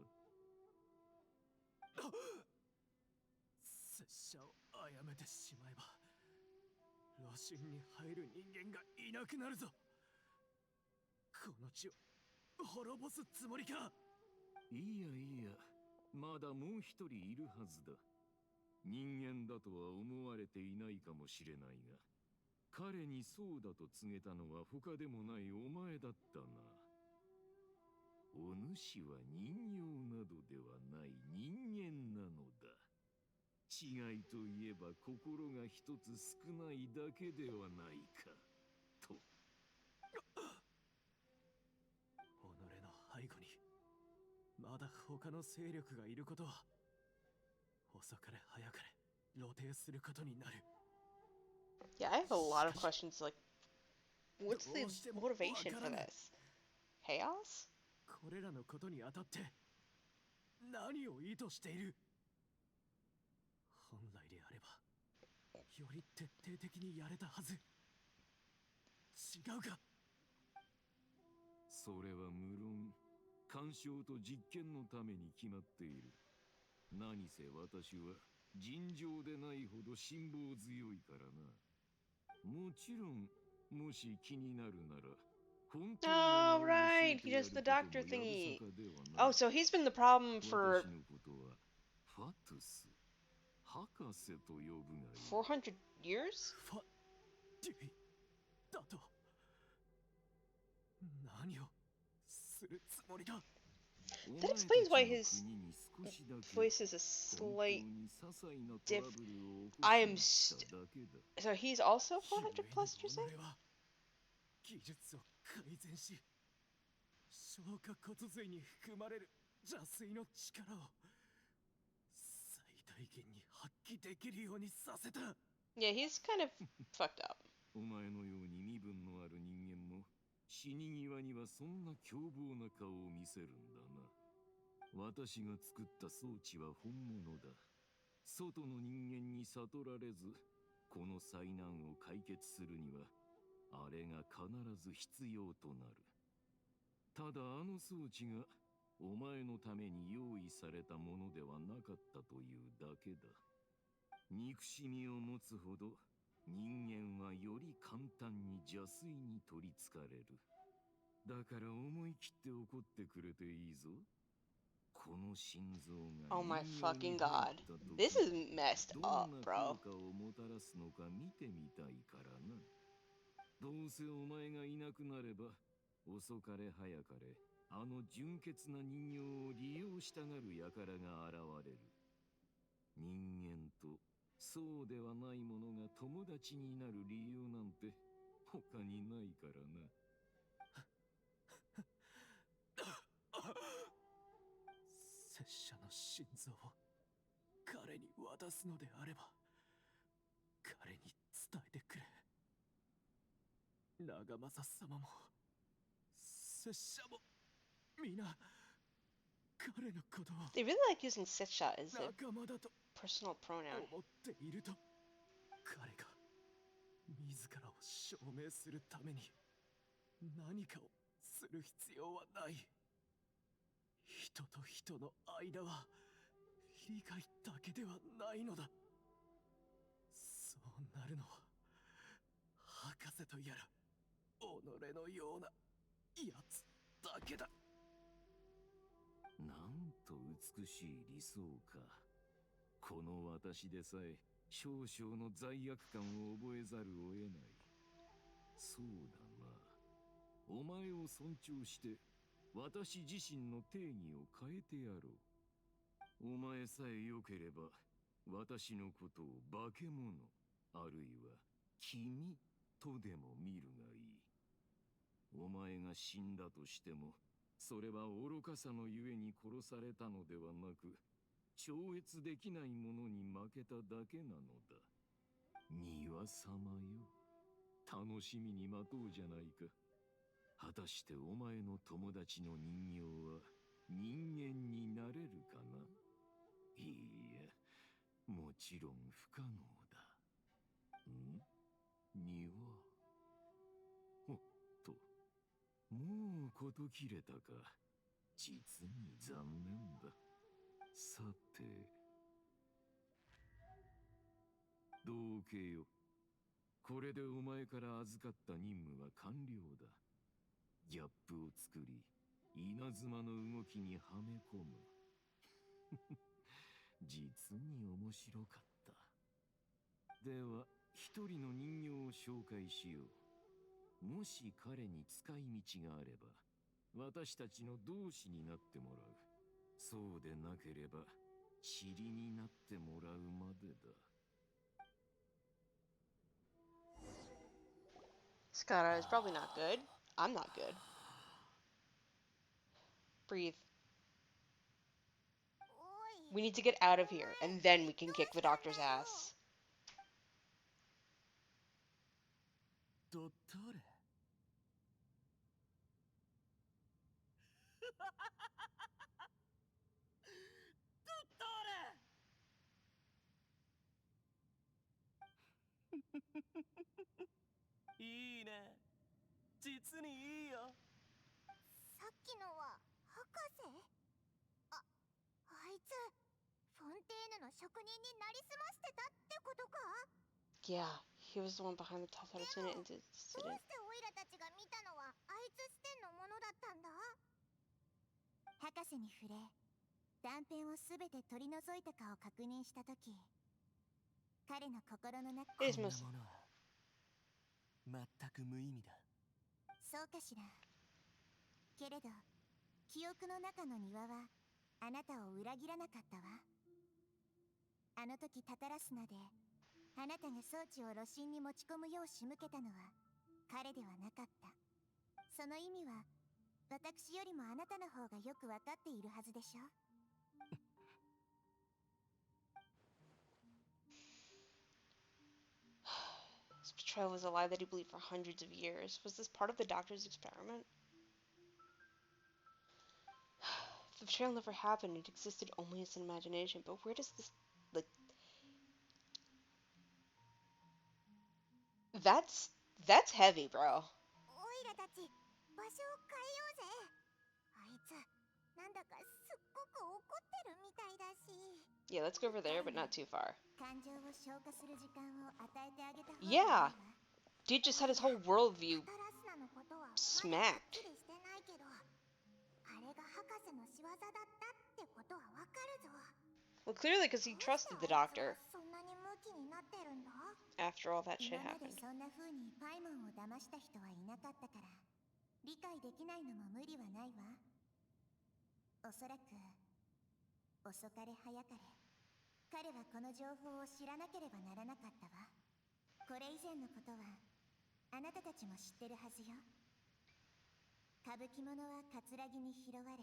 拙者を殺めてしまえば露心に入る人間がいなくなるぞ。この地を滅ぼすつもりか。いやいや、まだもう一人いるはずだ。人間だとは思われていないかもしれないが、彼にそうだと告げたのは他でもないお前だったな。お主は人形などではない人間なのだ。違いといえば心が一つ少ないだけではないかと。己の背後にまだ他の勢力がいることは遅かれ早かれ露呈することになる。 Yeah, I have a lot of questions. Like, what's the motivation for this? Chaos? これらのことにあたって何を意図している。本来であればより徹底的にやれたはず。違うか。それは無論干渉と実験のために決まっている。何せ私は尋常でないほど辛抱強いからな。もちろんもし気になるなら本当の Oh, 名を教 right. え He てや does る the ことも doctor やぶさ thingy. かではない。 Oh, so he's been the problem 私 for のことはファトゥス、博士と呼ぶがいい。 400 years? ファデュイだと。何をするつもりだ。 That explains why お前た his ちの国に少しだけ voice is a 本当 slight に些細なトラブルを起こ I し am に来ただけだ。 so he's also 故に 400 plus, you're saying? 己は技術を改善し、消化骨髄に含まれる邪水の力を最大限に発揮できるようにさせた。 Yeah, he's kind of fucked up. お前のように身分のある人間も死に際にはそんな凶暴な顔を見せるんだな。私が作った装置は本物だ。外の人間に悟られず、この災難を解決するにはあれが必ず必要となる。ただあの装置がお前のために用意されたものではなかったというだけだ。憎しみを持つほど人間はより簡単に邪推に取りつかれる。だから思い切って怒ってくれていいぞ。この心臓が Oh my 人形 fucking に入 god. った時 This is messed ど up, んな bro. 効果をもたらすのか見てみたいからな。どうせお前がいなくなれば遅かれ早かれあの純潔な人形を利用したがる輩が現れる。人間とそうではないものが友達になる理由なんて他にないからな。拙者の心臓を彼に渡すのであれば、彼に伝えてくれ。長政様も拙者も皆彼のことを They really like using Setcha as a 仲間だと personal pronoun. 思っていると、彼が自らを証明するために何かをする必要はない。人と人の間は理解だけではないのだ。そうなるのは博士とやら己のようなやつだけだ。なんと美しい理想か。この私でさえ少々の罪悪感を覚えざるを得ない。そうだな。お前を尊重して私自身の定義を変えてやろう。お前さえ良ければ私のことを化け物あるいは君とでも見るがいい。お前が死んだとしてもそれは愚かさのゆえに殺されたのではなく、超越できないものに負けただけなのだ。庭様よ、楽しみに待とうじゃないか。果たしてお前の友達の人形は人間になれるかな。いいや、もちろん不可能だ。庭。おっと、もうこと切れたか。実に残念だ。さて、どうけよ。これでお前から預かった任務は完了だ。ギャップを作り、稲妻の動きにはめ込む。実に面白かった。では、一人の人形を紹介しよう。もし彼に使い道があれば、私たちの同志になってもらう。そうでなければ、塵になってもらうまでだ。Skara is probably not good. I'm not good. Breathe. おい We need to get out of here, and then we can kick the doctor's ass. ドットーレ。いいね。実にいいよ。さっきのは博士？あいつフォンテーヌの職人になりすましてたってことか？ Yeah, he was the one behind the Telltale でも incident. どうしてオイラたちが見たのはあいステンのものだったんだ。博士に触れ、断片をすべて取り除いたかを確認したとき、彼の心の中。 It is こんな most ものは全く無意味だ。そうかしら。けれど記憶の中の庭はあなたを裏切らなかったわ。あの時タタラスナであなたが装置を炉心に持ち込むよう仕向けたのは彼ではなかった。その意味は私よりもあなたの方がよく分かっているはずでしょ。His betrayal was a lie that he believed for hundreds of years. Was this part of the doctor's experiment? The betrayal never happened. It existed only as an imagination. But where does this, like, that's heavy, bro. オイラたち場所を変えようぜ。あいつなんだかすっごく怒ってるみたいだし。 Yeah, let's go over there, but not too far. 感情を消化する時間を与えてあげた方がいい Yeah. わ。 Dude just had his whole worldview タラスナのことはまだはっ smacked. きりしてないけど、あれが博士の仕業だったってことはわかるぞ。 Well, clearly because he どうして trusted the あいつは doctor そんなにムキになってるんだ。 after all that shit 今まで happened. そんな風にパイモンを騙した人はいなかったから理解できないのも無理はないわ。おそらく遅かれ早かれ彼はこの情報を知らなければならなかったわ。これ以前のことはあなたたちも知ってるはずよ。歌舞伎者は葛城に拾われ、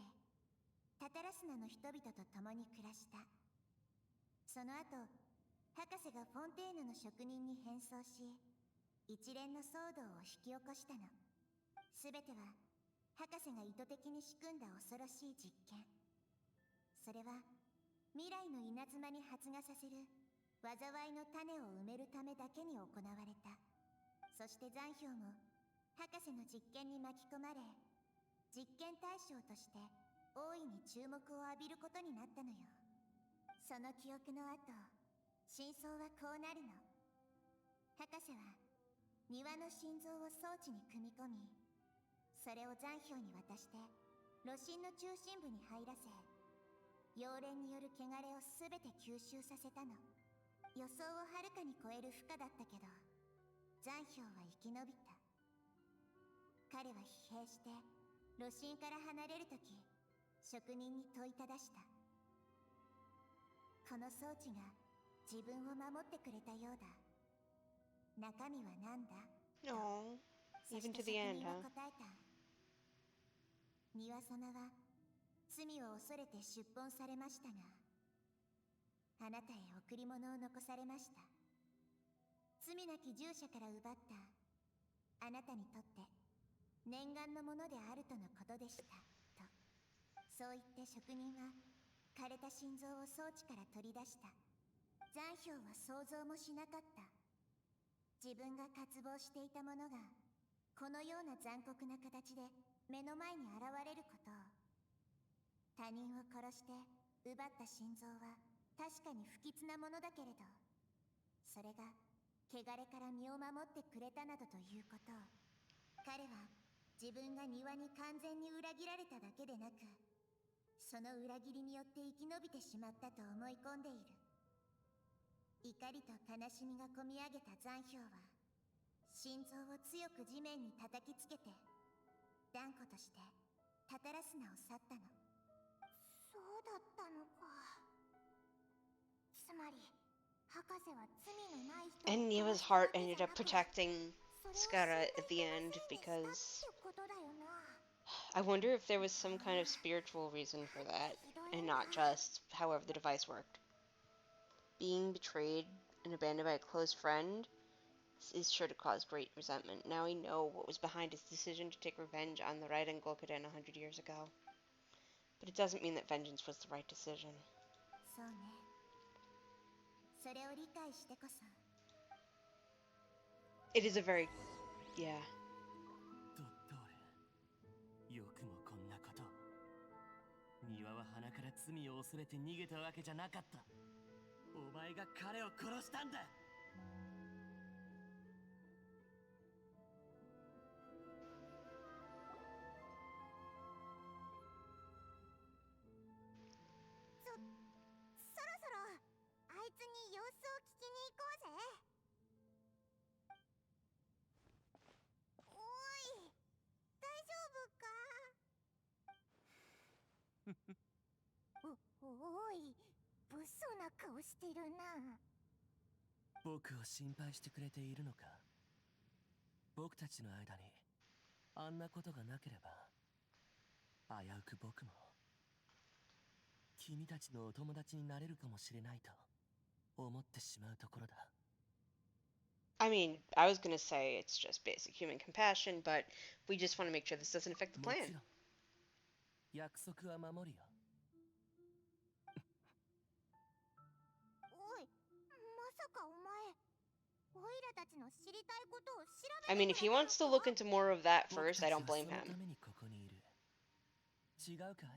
タタラスナの人々と共に暮らした。その後博士がフォンテーヌの職人に変装し、一連の騒動を引き起こしたの。すべては博士が意図的に仕組んだ恐ろしい実験。それは未来の稲妻に発芽させる災いの種を埋めるためだけに行われた。そして残氷も博士の実験に巻き込まれ、実験対象として大いに注目を浴びることになったのよ。その記憶の後、真相はこうなるの。博士は庭の心臓を装置に組み込み、それを残氷に渡して炉心の中心部に入らせ、溶連による汚れをすべて吸収させたの。予想をはるかに超える負荷だったけど、残氷は生き延びた。彼は疲弊して炉心から離れるとき、職人に問いただした。この装置が自分を守ってくれたようだ。中身は何だ？ No. そして Even to 職 the 人 end, は huh? 答えた。庭様は罪を恐れて出奔されましたが、あなたへ贈り物を残されました。罪なき従者から奪ったあなたにとって念願のものであるとのことでしたと。そう言って職人は枯れた心臓を装置から取り出した。残氷は想像もしなかった。自分が渇望していたものがこのような残酷な形で目の前に現れることを。他人を殺して奪った心臓は確かに不吉なものだけれど、それが汚れから身を守ってくれたなどということを、彼は自分が庭に完全に裏切られただけでなく、その裏切りによって生き延びてしまったと思い込んでいる。怒りと悲しみがこみ上げた残氷は心臓を強く地面に叩きつけて断固としてタタラスナを去ったの。そうだったのか。つまり博士は罪のない人を And Neva's heart ended up protecting Skara at the end because I wonder if there was some kind of spiritual reason for that and not just however the device worked. Being betrayed and abandoned by a close friend is sure to cause great resentment. Now we know what was behind his decision to take revenge on the Raiden Gokuden 100 years ago. But it doesn't mean that vengeance was the right decision. そうね。それを理解してこそ。 It is a very... yeah. ドットール、よくもこんなこと。庭は鼻から罪を恐れて逃げたわけじゃなかった。お前が彼を殺したんだ。おい、物騒な顔してるな。僕を心配してくれているのか？僕たちの間にあんなことがなければ、危うく僕も君たちのお友達になれるかもしれないと思ってしまうところだ。I mean, I was gonna say it's just basic human compassion, but we just want to make sure this doesn't affect the もち plan. ろん約束は守るよ。おい、まさかお前、オイラたちの知りたいことを調 I べ mean, て if く he れたの wants to か？ look into more of that 僕 first, た I ち don't は blame その him. ためにここにいる。違うかい？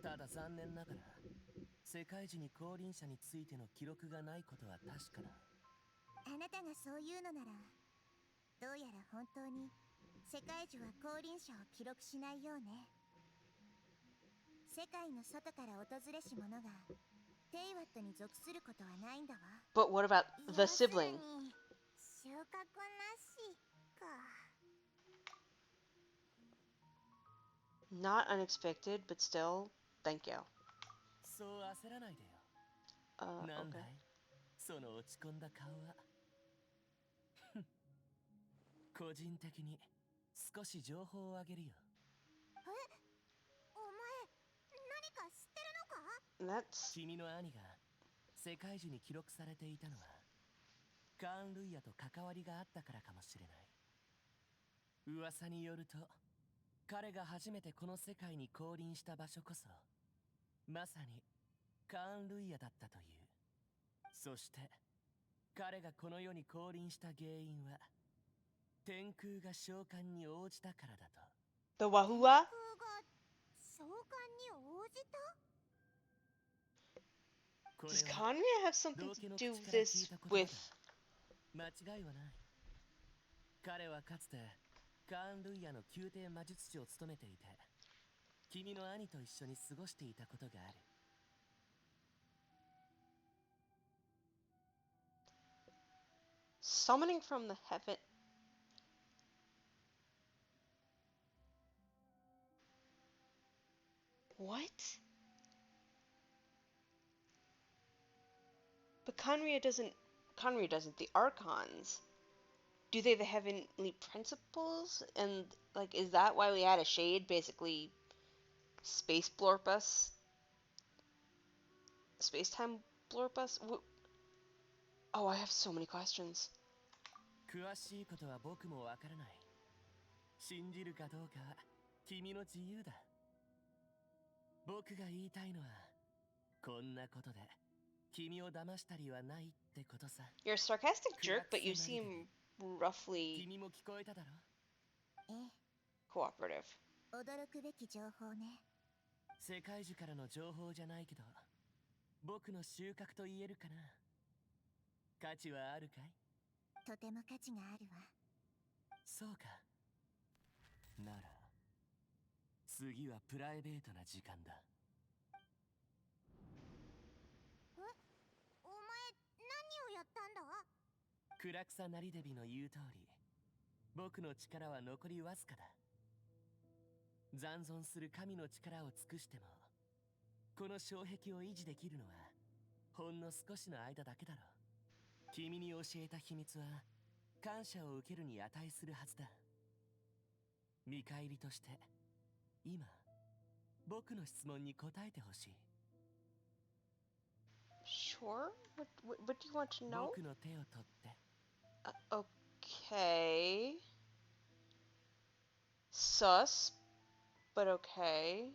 ただ残念ながら世界樹に降臨者についての記録がないことは確かだ。あなたがそう言うのなら、どうやら本当に世界樹は降臨者を記録しないようね。世界の外から訪れし者がテイワットに属することはないんだわ。 But what about the 要する sibling? に収穫なしか。 Not unexpected, but still, thank you. そう焦らないでよ。なんだ Okay. いその落ち込んだ顔は。個人的に少し情報をあげるよ。お前、何か知ってるのか？ That's 君の兄が世界樹に記録されていたのはカーン・ルイヤと関わりがあったからかもしれない。噂によると彼が初めてこの世界に降臨した場所こそまさにカーン・ルイヤだったという。そして彼がこの世に降臨した原因は天空が召喚に応じたからだと。 the 天 Wahua? 空が召喚に応じた？ これ Does は Conria have something 同 to 家の do 口 with から聞い this た言葉 with だ。間違いはない。彼はかつてカーン・ルイヤの宮廷魔術師を務めていて君の兄と一緒に過ごしていたことがある。 summoning from the heaven? What? But Conria doesn't. Conria doesn't. The Archons. Do they the heavenly principles? And like, is that why we had a shade basically space blorp us? Space time blorp us? Oh, I have so many questions. 詳しいことは僕もわからない。信じるかどうかは君の自由だ。僕が言いたいのはこんなことで君を騙したりはないってことさ。 You're a sarcastic jerk, but you seem roughly 君も聞こえただろ？ええ、 cooperative. 驚くべき情報ね。世界中からの情報じゃないけど僕の収穫と言えるかな。価値はあるかい？とても価値があるわ。そうか。なら次はプライベートな時間だ。え、お前何をやったんだ？暗草なりデビの言う通り僕の力は残りわずかだ。残存する神の力を尽くしてもこの障壁を維持できるのはほんの少しの間だけだろう。君に教えた秘密は感謝を受けるに値するはずだ。見返りとして今僕の質問に答えてほしい。 Sure. What do you want to know? 僕の手を取って。 Okay. Sus, but okay.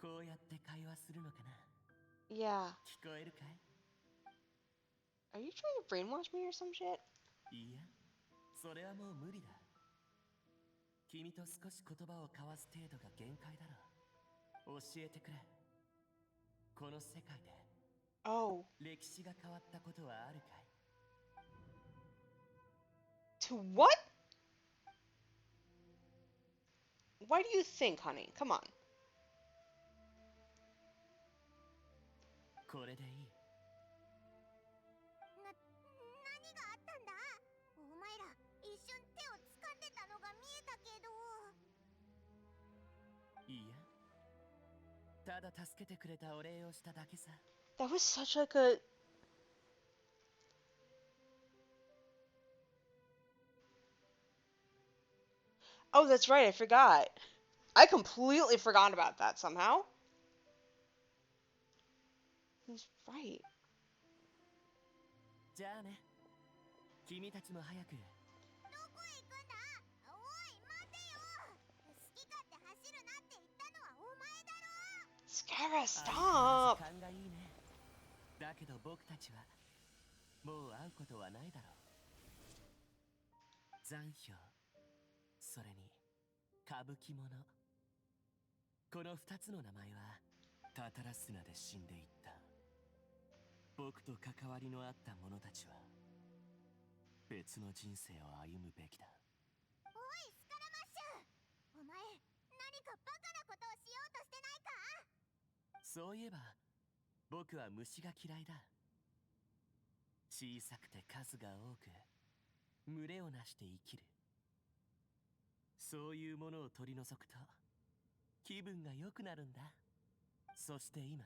こうやって会話するのかな。 Yeah. 聞こえるかい？ Are you trying to brainwash me or some shit? いいや、それはもう無理だ。君と少し言葉を交わす程度が限界だろう。教えてくれ。この世界で Oh. 歴史が変わったことはあるかい？ To what? Why do you think, honey? Come on. これでいい。何があったんだ？お前らのが見えたけど。いいや、ただ助けてくれたお礼をしただけさ。 That was such like a Oh, that's right, I forgot. I completely forgot about that somehow. He's right. じゃあね、君たちも早く。どこへ行くんだ。おい待てよ。好き勝手走るなって言ったのはお前だろ。 Scara, 相変わ stop! らず勘がいいね。だけど僕たちはもう会うことはないだろう。残響、それに歌舞伎者、この2つの名前はタタラスナで死んでいった。僕と関わりのあった者たちは別の人生を歩むべきだ。おいスカラマッシュ、お前何かバカなことをしようとしてないか。そういえば僕は虫が嫌いだ。小さくて数が多く群れをなして生きる、そういうものを取り除くと気分が良くなるんだ。そして今、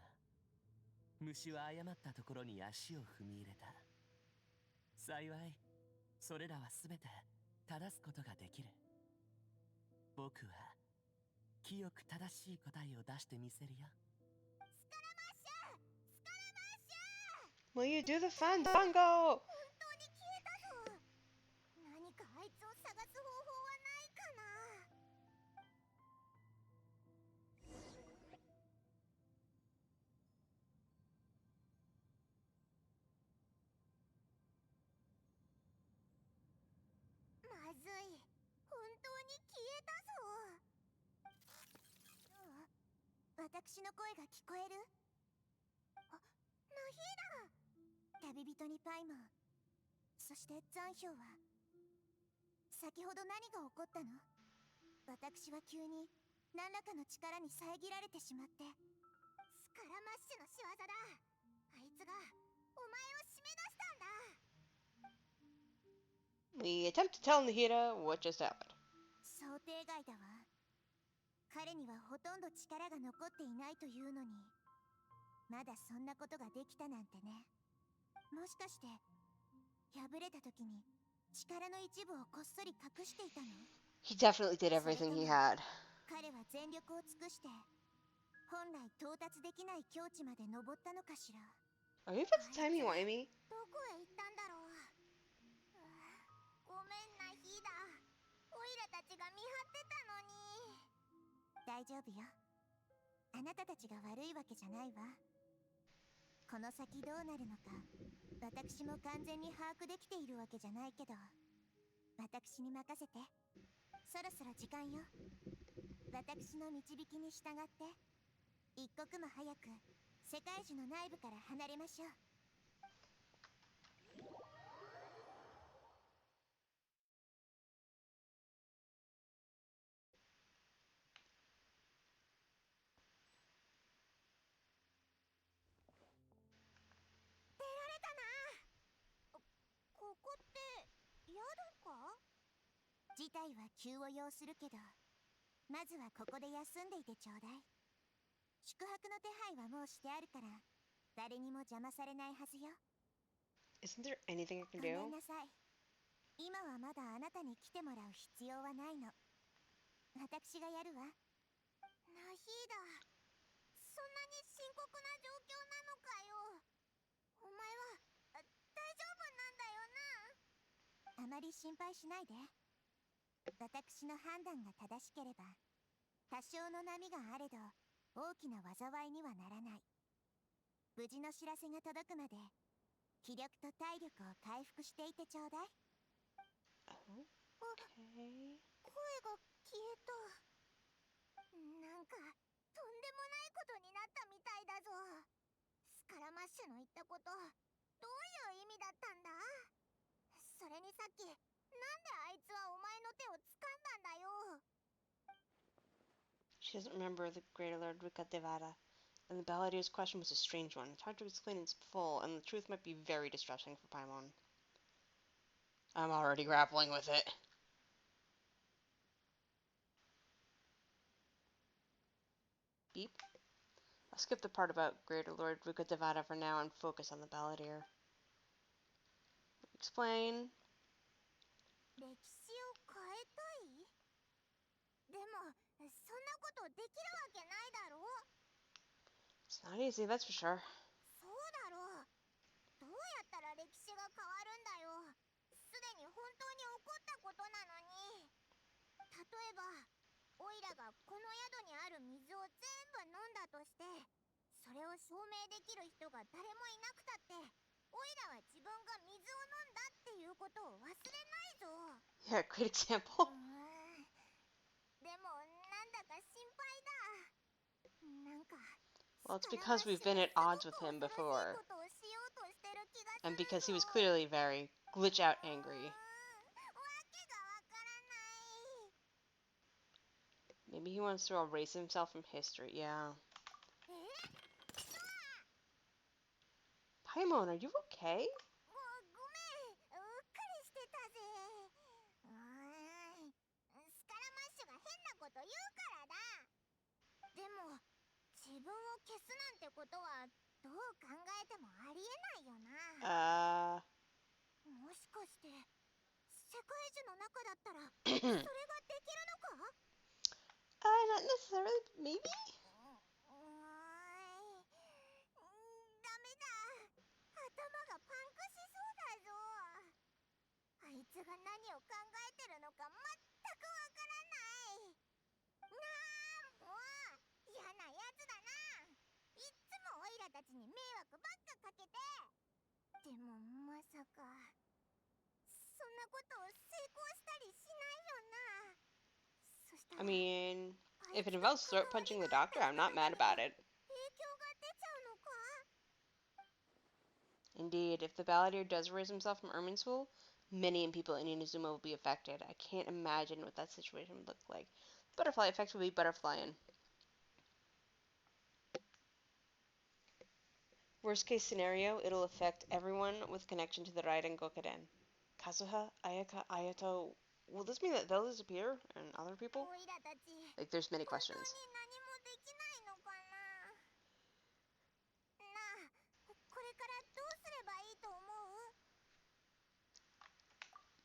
虫は誤ったところに足を踏み入れた。幸いそれらは全て正すことができる。僕は清く正しい答えを出してみせるよ。スカラマッシュ、スカラマッシュ。 Will you do the fandango? 本当に消えたぞ。何かあいつを探す方法はないかな。まずい、本当に消えたぞ。私の声が聞こえる。あ、ナヒーだ。旅人にパイモン、そして残氷は。先ほど何が起こったの？私は急に何らかの力に遮られてしまって。スカラマッシュの仕業だ。あいつがお前を締め出したんだ。 We attempt to tell Nahida what just happened. 想定外だわ。彼にはほとんど力が残っていないというのに、まだそんなことができたなんてね。もしかして破れた時に力の一部をこっそり隠していたの？ He definitely did everything he had. 彼は全力を尽くして本来到達できない境地まで登ったのかしら。 Are you about to timey wimey? どこへ行ったんだろう。ごめんなヒーダ、オイラたちが見張ってたのに。大丈夫よ、あなたたちが悪いわけじゃないわ。この先どうなるのか私も完全に把握できているわけじゃないけど、私に任せて。そろそろ時間よ。私の導きに従って一刻も早く世界樹の内部から離れましょう。出られたな。ここって宿か？事態は急を要するけど、まずはここで休んでいてちょうだい。宿泊の手配はもうしてあるから誰にも邪魔されないはずよ。 Isn't there anything I ご can めん do? なさい、今はまだあなたに来てもらう必要はないの。私がやるわ。ナヒーダ、そんなに深刻な状況なのかよ。お前は大丈夫なんだよな。あまり心配しないで。私の判断が正しければ多少の波があれど大きな災いにはならない。無事の知らせが届くまで気力と体力を回復していてちょうだい。 Okay. 声が消えた。なんかとんでもないことになったみたいだぞ。スカラマッシュの言ったことどういう意味だったんだ？それにさっきなんであいつはお前の手を掴んだんだよ。 She doesn't remember the Greater Lord Rukadevada, and the Balladier's question was a strange one. It's hard to explain in full, and the truth might be very distressing for Paimon. I'm already grappling with it. Beep. I'll skip the part about Greater Lord Rukadevada for now and focus on the Balladeer. Explain. 歴史を変えたい？でもそんなことできるわけないだろう。 It's not easy, that's for sure. そうだろう。どうやったら歴史が変わるんだよ。すでに本当に起こったことなのに。例えばオイラがこの宿にある水を全部飲んだとして、それを証明できる人が誰もいなくたって、オイラは自分が水を飲んだっていうことを忘れないぞ。 Yeah, great example. でもなんだか心配だ。なんか Well, it's because we've been at odds with him before. And because he was clearly very glitch out angry. Maybe he wants to erase himself from history, yeah. Paimon, are you okay? ごめん、うっかりしてたぜ。スカラマッシュが変なこと言うからだ。でも自分を消すなんてことはどう考えてもありえないよな。もしかして世界樹の中だったらそれができるのか？ Not necessarily, maybe? ダメだ。頭がパンクしそうだぞ。あいつが何を考えてるのか全くわからない。もう嫌なやつだな。いっつもオイラたちに迷惑ばっかかけて。でもまさかそんなことを成功したりしないよな。そしたら I mean, if it involves throat punching the doctor, I'm not mad about it. 影響が出ちゃうのか？ Indeed, if the Balladeer does raise himself from Irminsul, many people in Inazuma will be affected. I can't imagine what that situation would look like. Butterfly effect will be butterflying. Worst case scenario, it'll affect everyone with connection to the Raiden Gokuden. Kazuha, Ayaka, Ayato. Will this mean that they'll disappear and other people? オイラたち Like, there's many 本当 questions. に何もできないのかな。なあ、これからどうすればいいと思う？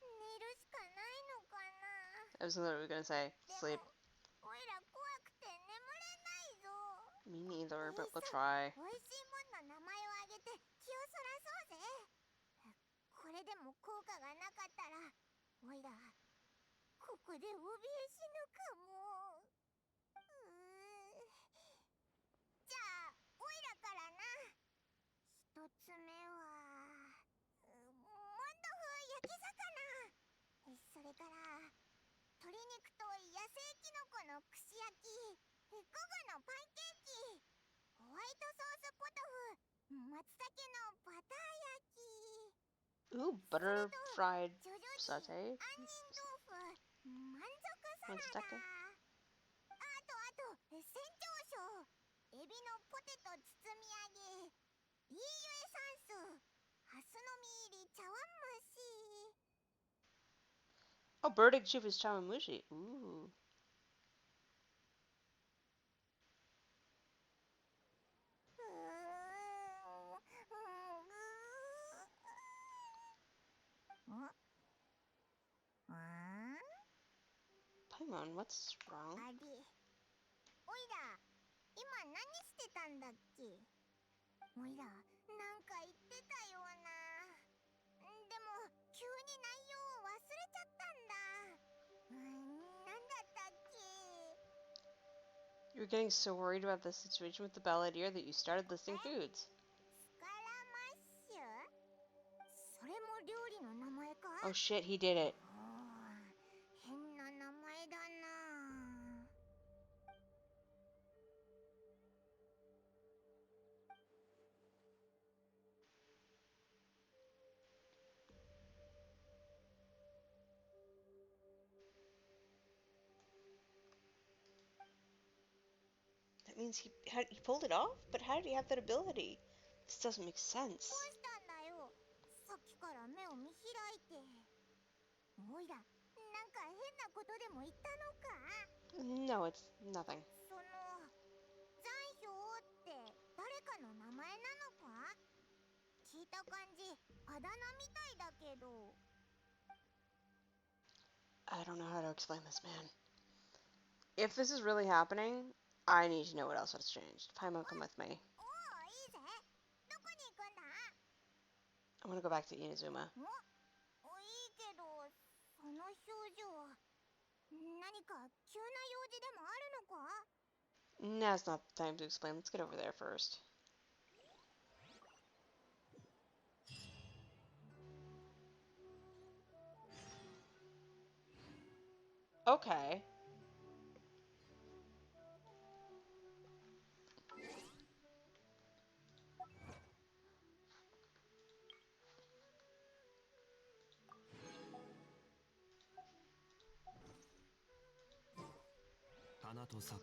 寝るしかないのかな。 I was literally gonna say, で sleep. もオイラ怖くて眠れないぞ。 Me neither, but we'll さ try. おいしいもんの名前をあげて気をそらそうぜ。これでも効果がなかったらオイラここで怯え死ぬかも。じゃあオイラからな。一つ目はモンドフ焼き魚。それから鶏肉と野生キノコの串焼き、フグのパンケーキ、ホワイトソースポトフ、松茸のバター焼き、 Ooh, butter fried ジョジョジ satay. 杏仁豆腐、満足サラダ。あと船長賞、エビのポテト包み揚げ、リーユエサンス、ハスの実入り茶碗蒸し。 Oh, bird egg chief is chawamushi. Ooh. あ Paimon, what's wrong? れ、オイラ今何してたんだっけ？オイラなんか言ってたような。でも急に内容を忘れちゃったんだ。なんだったっけ？ You were getting so worried about the situation with the Balladeer that you started listing foods. スカラマッシュ？それも料理の名前か？ Oh shit, he did it. 変な名前だな。 That means he pulled it off? But how did he have that ability? This doesn't make ど sense. うしたんだよ。さっきから目を見開いて。オイラなんか変なことでも言ったのか？ No, it's nothing. そのザ誰かの名前なのか？聞いた感じあだ名みたいだけど。 I don't know how to explain this, man. If this is really happening, I need to know what else has changed. Paimon, come with me. おお、いいぜ。どこに行くんだ？ I want to go back to Inazuma. お、いいけど、その表情、何か急な用事でもあるのか？ Now's not the time to explain. Let's get over there first. Okay.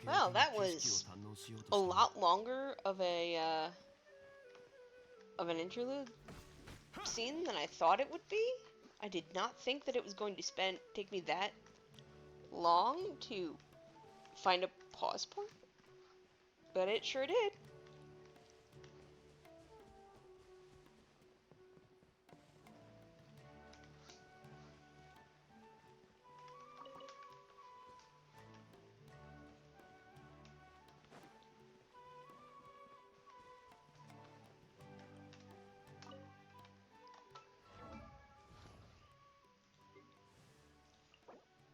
Well, that was a lot longer of an interlude scene than I thought it would be. I did not think that it was going to take me that long to find a pause point, but it sure did.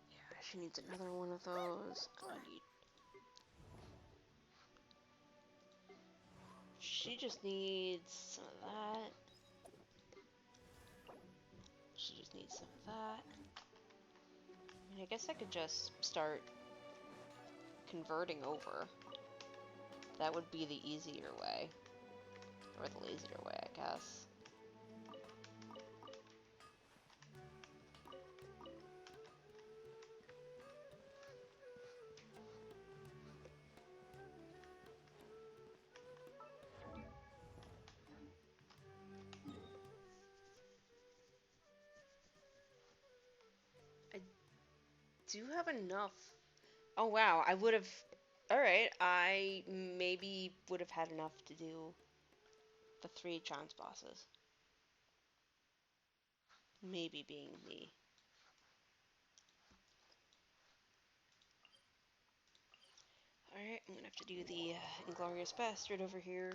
Yeah, she needs another one of those. She just needs some of that. She just needs some of that. I mean, I guess I could just start converting over. That would be the easier way. Or the lazier way, I guess. I do have enough. Oh wow, I would have... Alright, I maybe would have had enough to do the 3 chance bosses. Maybe being me. Alright, I'm gonna have to do the Inglorious Bastard over here.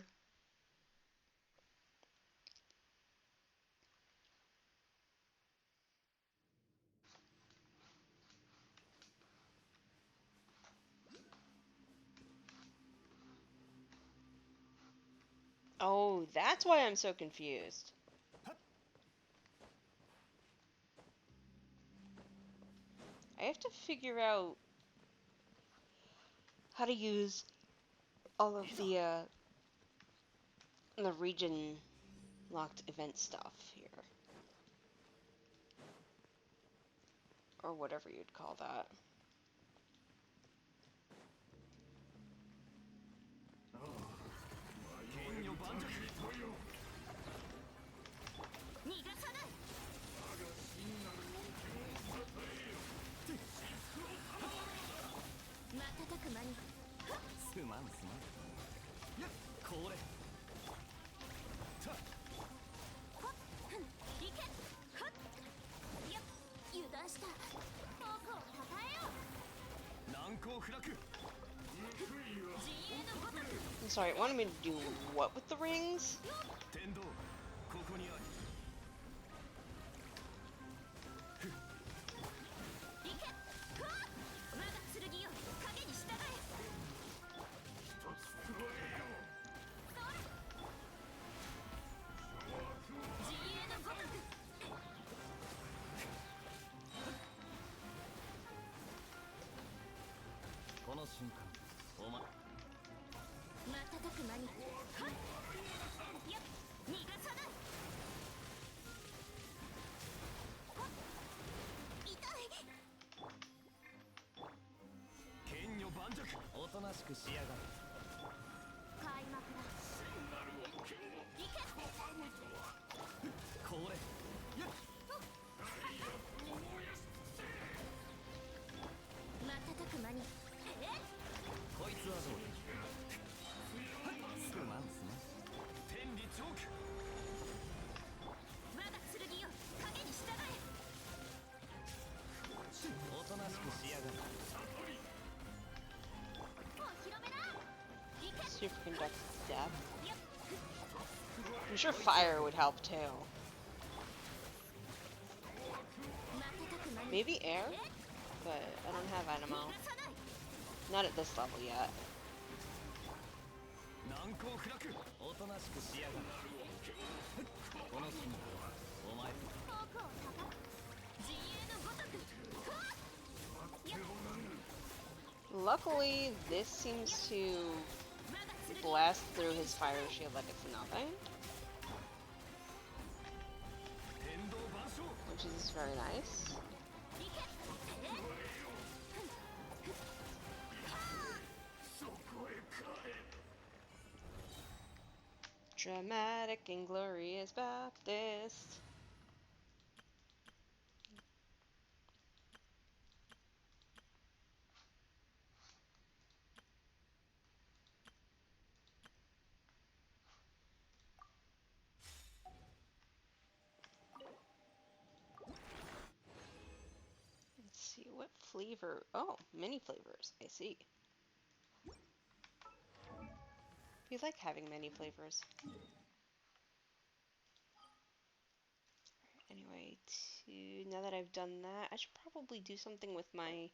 Oh, that's why I'm so confused. I have to figure out how to use all of the region locked event stuff here. Or whatever you'd call that. I'm sorry, it wanted me to do what with the rings? Superconductive depth. I'm sure fire would help too. Maybe air? But I don't have Animo. Not at this level yet. 難攻不落おとなしくしやがるこの進歩はお前と Luckily, this seems to blast through his fire shield like it's nothing. Which is very nice. Dramatic and glorious Baptist. Let's see, what flavor? Oh, many flavors. I see. You like having many flavors. Anyway, now that I've done that, I should probably do something with my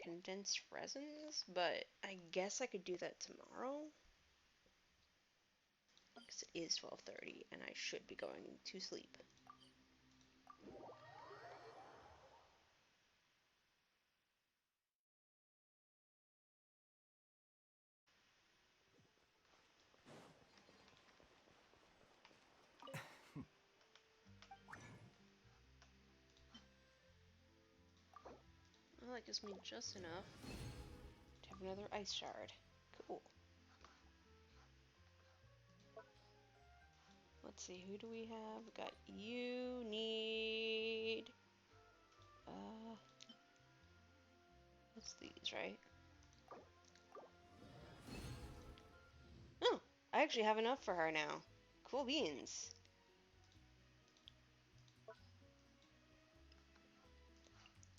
condensed resins, but I guess I could do that tomorrow. Because it is 12:30 and I should be going to sleep. Well, that gives me just enough to have another ice shard. Cool. Let's see, who do we have? We got you, need... what's these, right? Oh, I actually have enough for her now. Cool beans.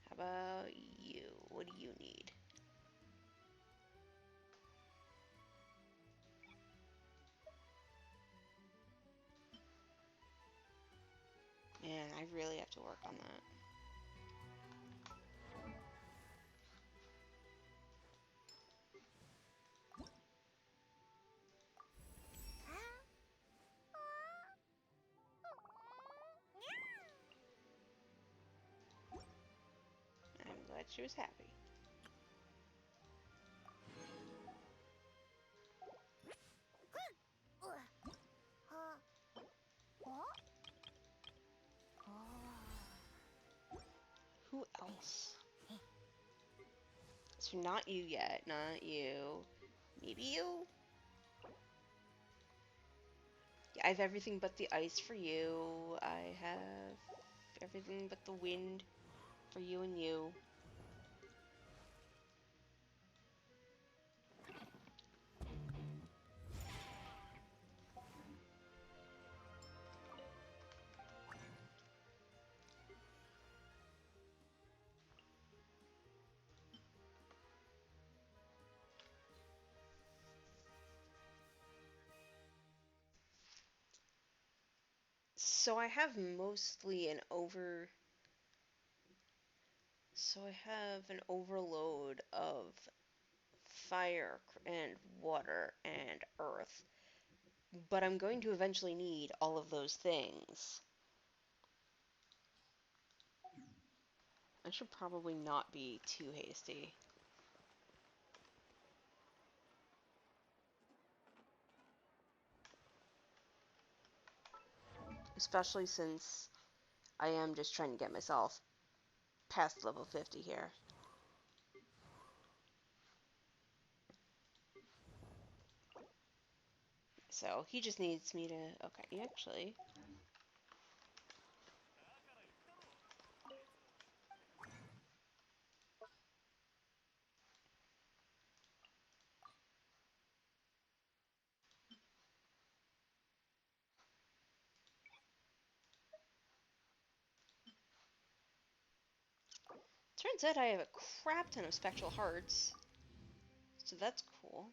How about you? What do you need? Man, I really have to work on that. I'm glad she was happy. Who else? So not you yet, not you. Maybe you? Yeah, I have everything but the ice for you. I have everything but the wind for you and you. So I have mostly an over... So I have an overload of fire and water and earth. But I'm going to eventually need all of those things. I should probably not be too hasty. Especially since I am just trying to get myself past level 50 here. So he just needs me to... Okay, actually... Turns out I have a crap ton of spectral hearts. So that's cool.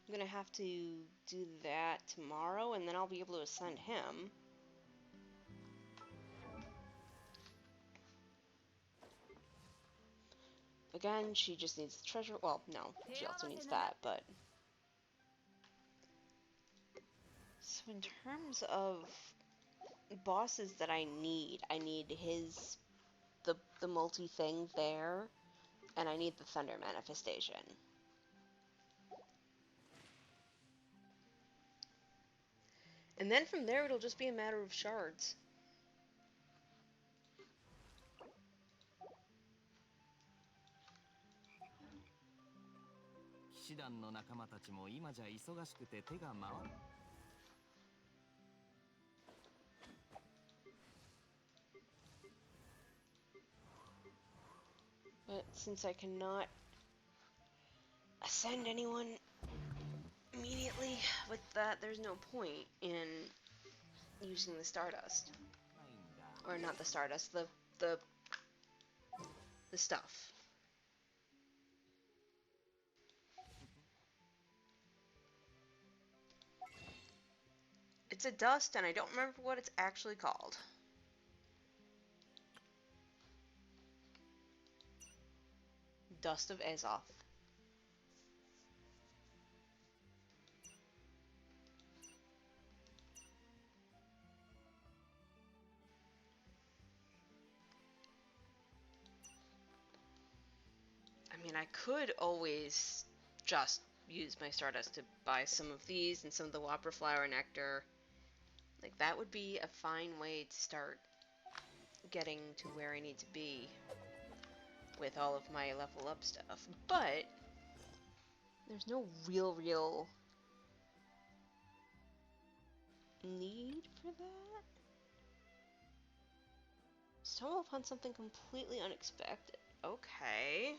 I'm gonna have to do that tomorrow, and then I'll be able to ascend him. Again, she just needs the treasure. Well, no, she also needs that, but... So in terms of bosses that I need the multi-thing there, and I need the Thunder Manifestation. And then from there, it'll just be a matter of shards. But since I cannot ascend anyone immediately with that, there's no point in using the Stardust. Or not the Stardust, the stuff. It's a dust, and I don't remember what it's actually called. Dust of Azoth. I mean, I could always just use my Stardust to buy some of these and some of the Whopper Flower Nectar. Like, that would be a fine way to start getting to where I need to be with all of my level up stuff. But there's no real need for that. Stumble upon something completely unexpected. Okay.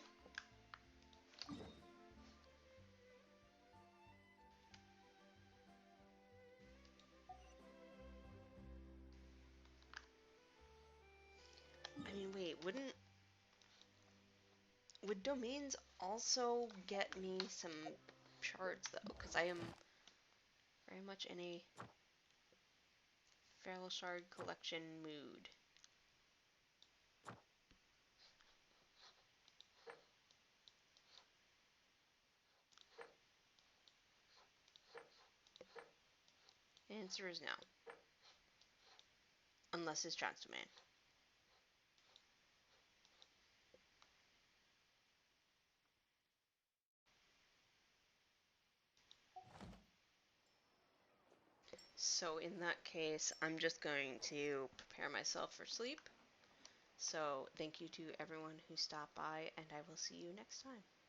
I mean, wait, would domains also get me some shards though? Because I am very much in a feral shard collection mood. Answer is no. Unless it's trans domain. So in that case, I'm just going to prepare myself for sleep. So thank you to everyone who stopped by, and I will see you next time.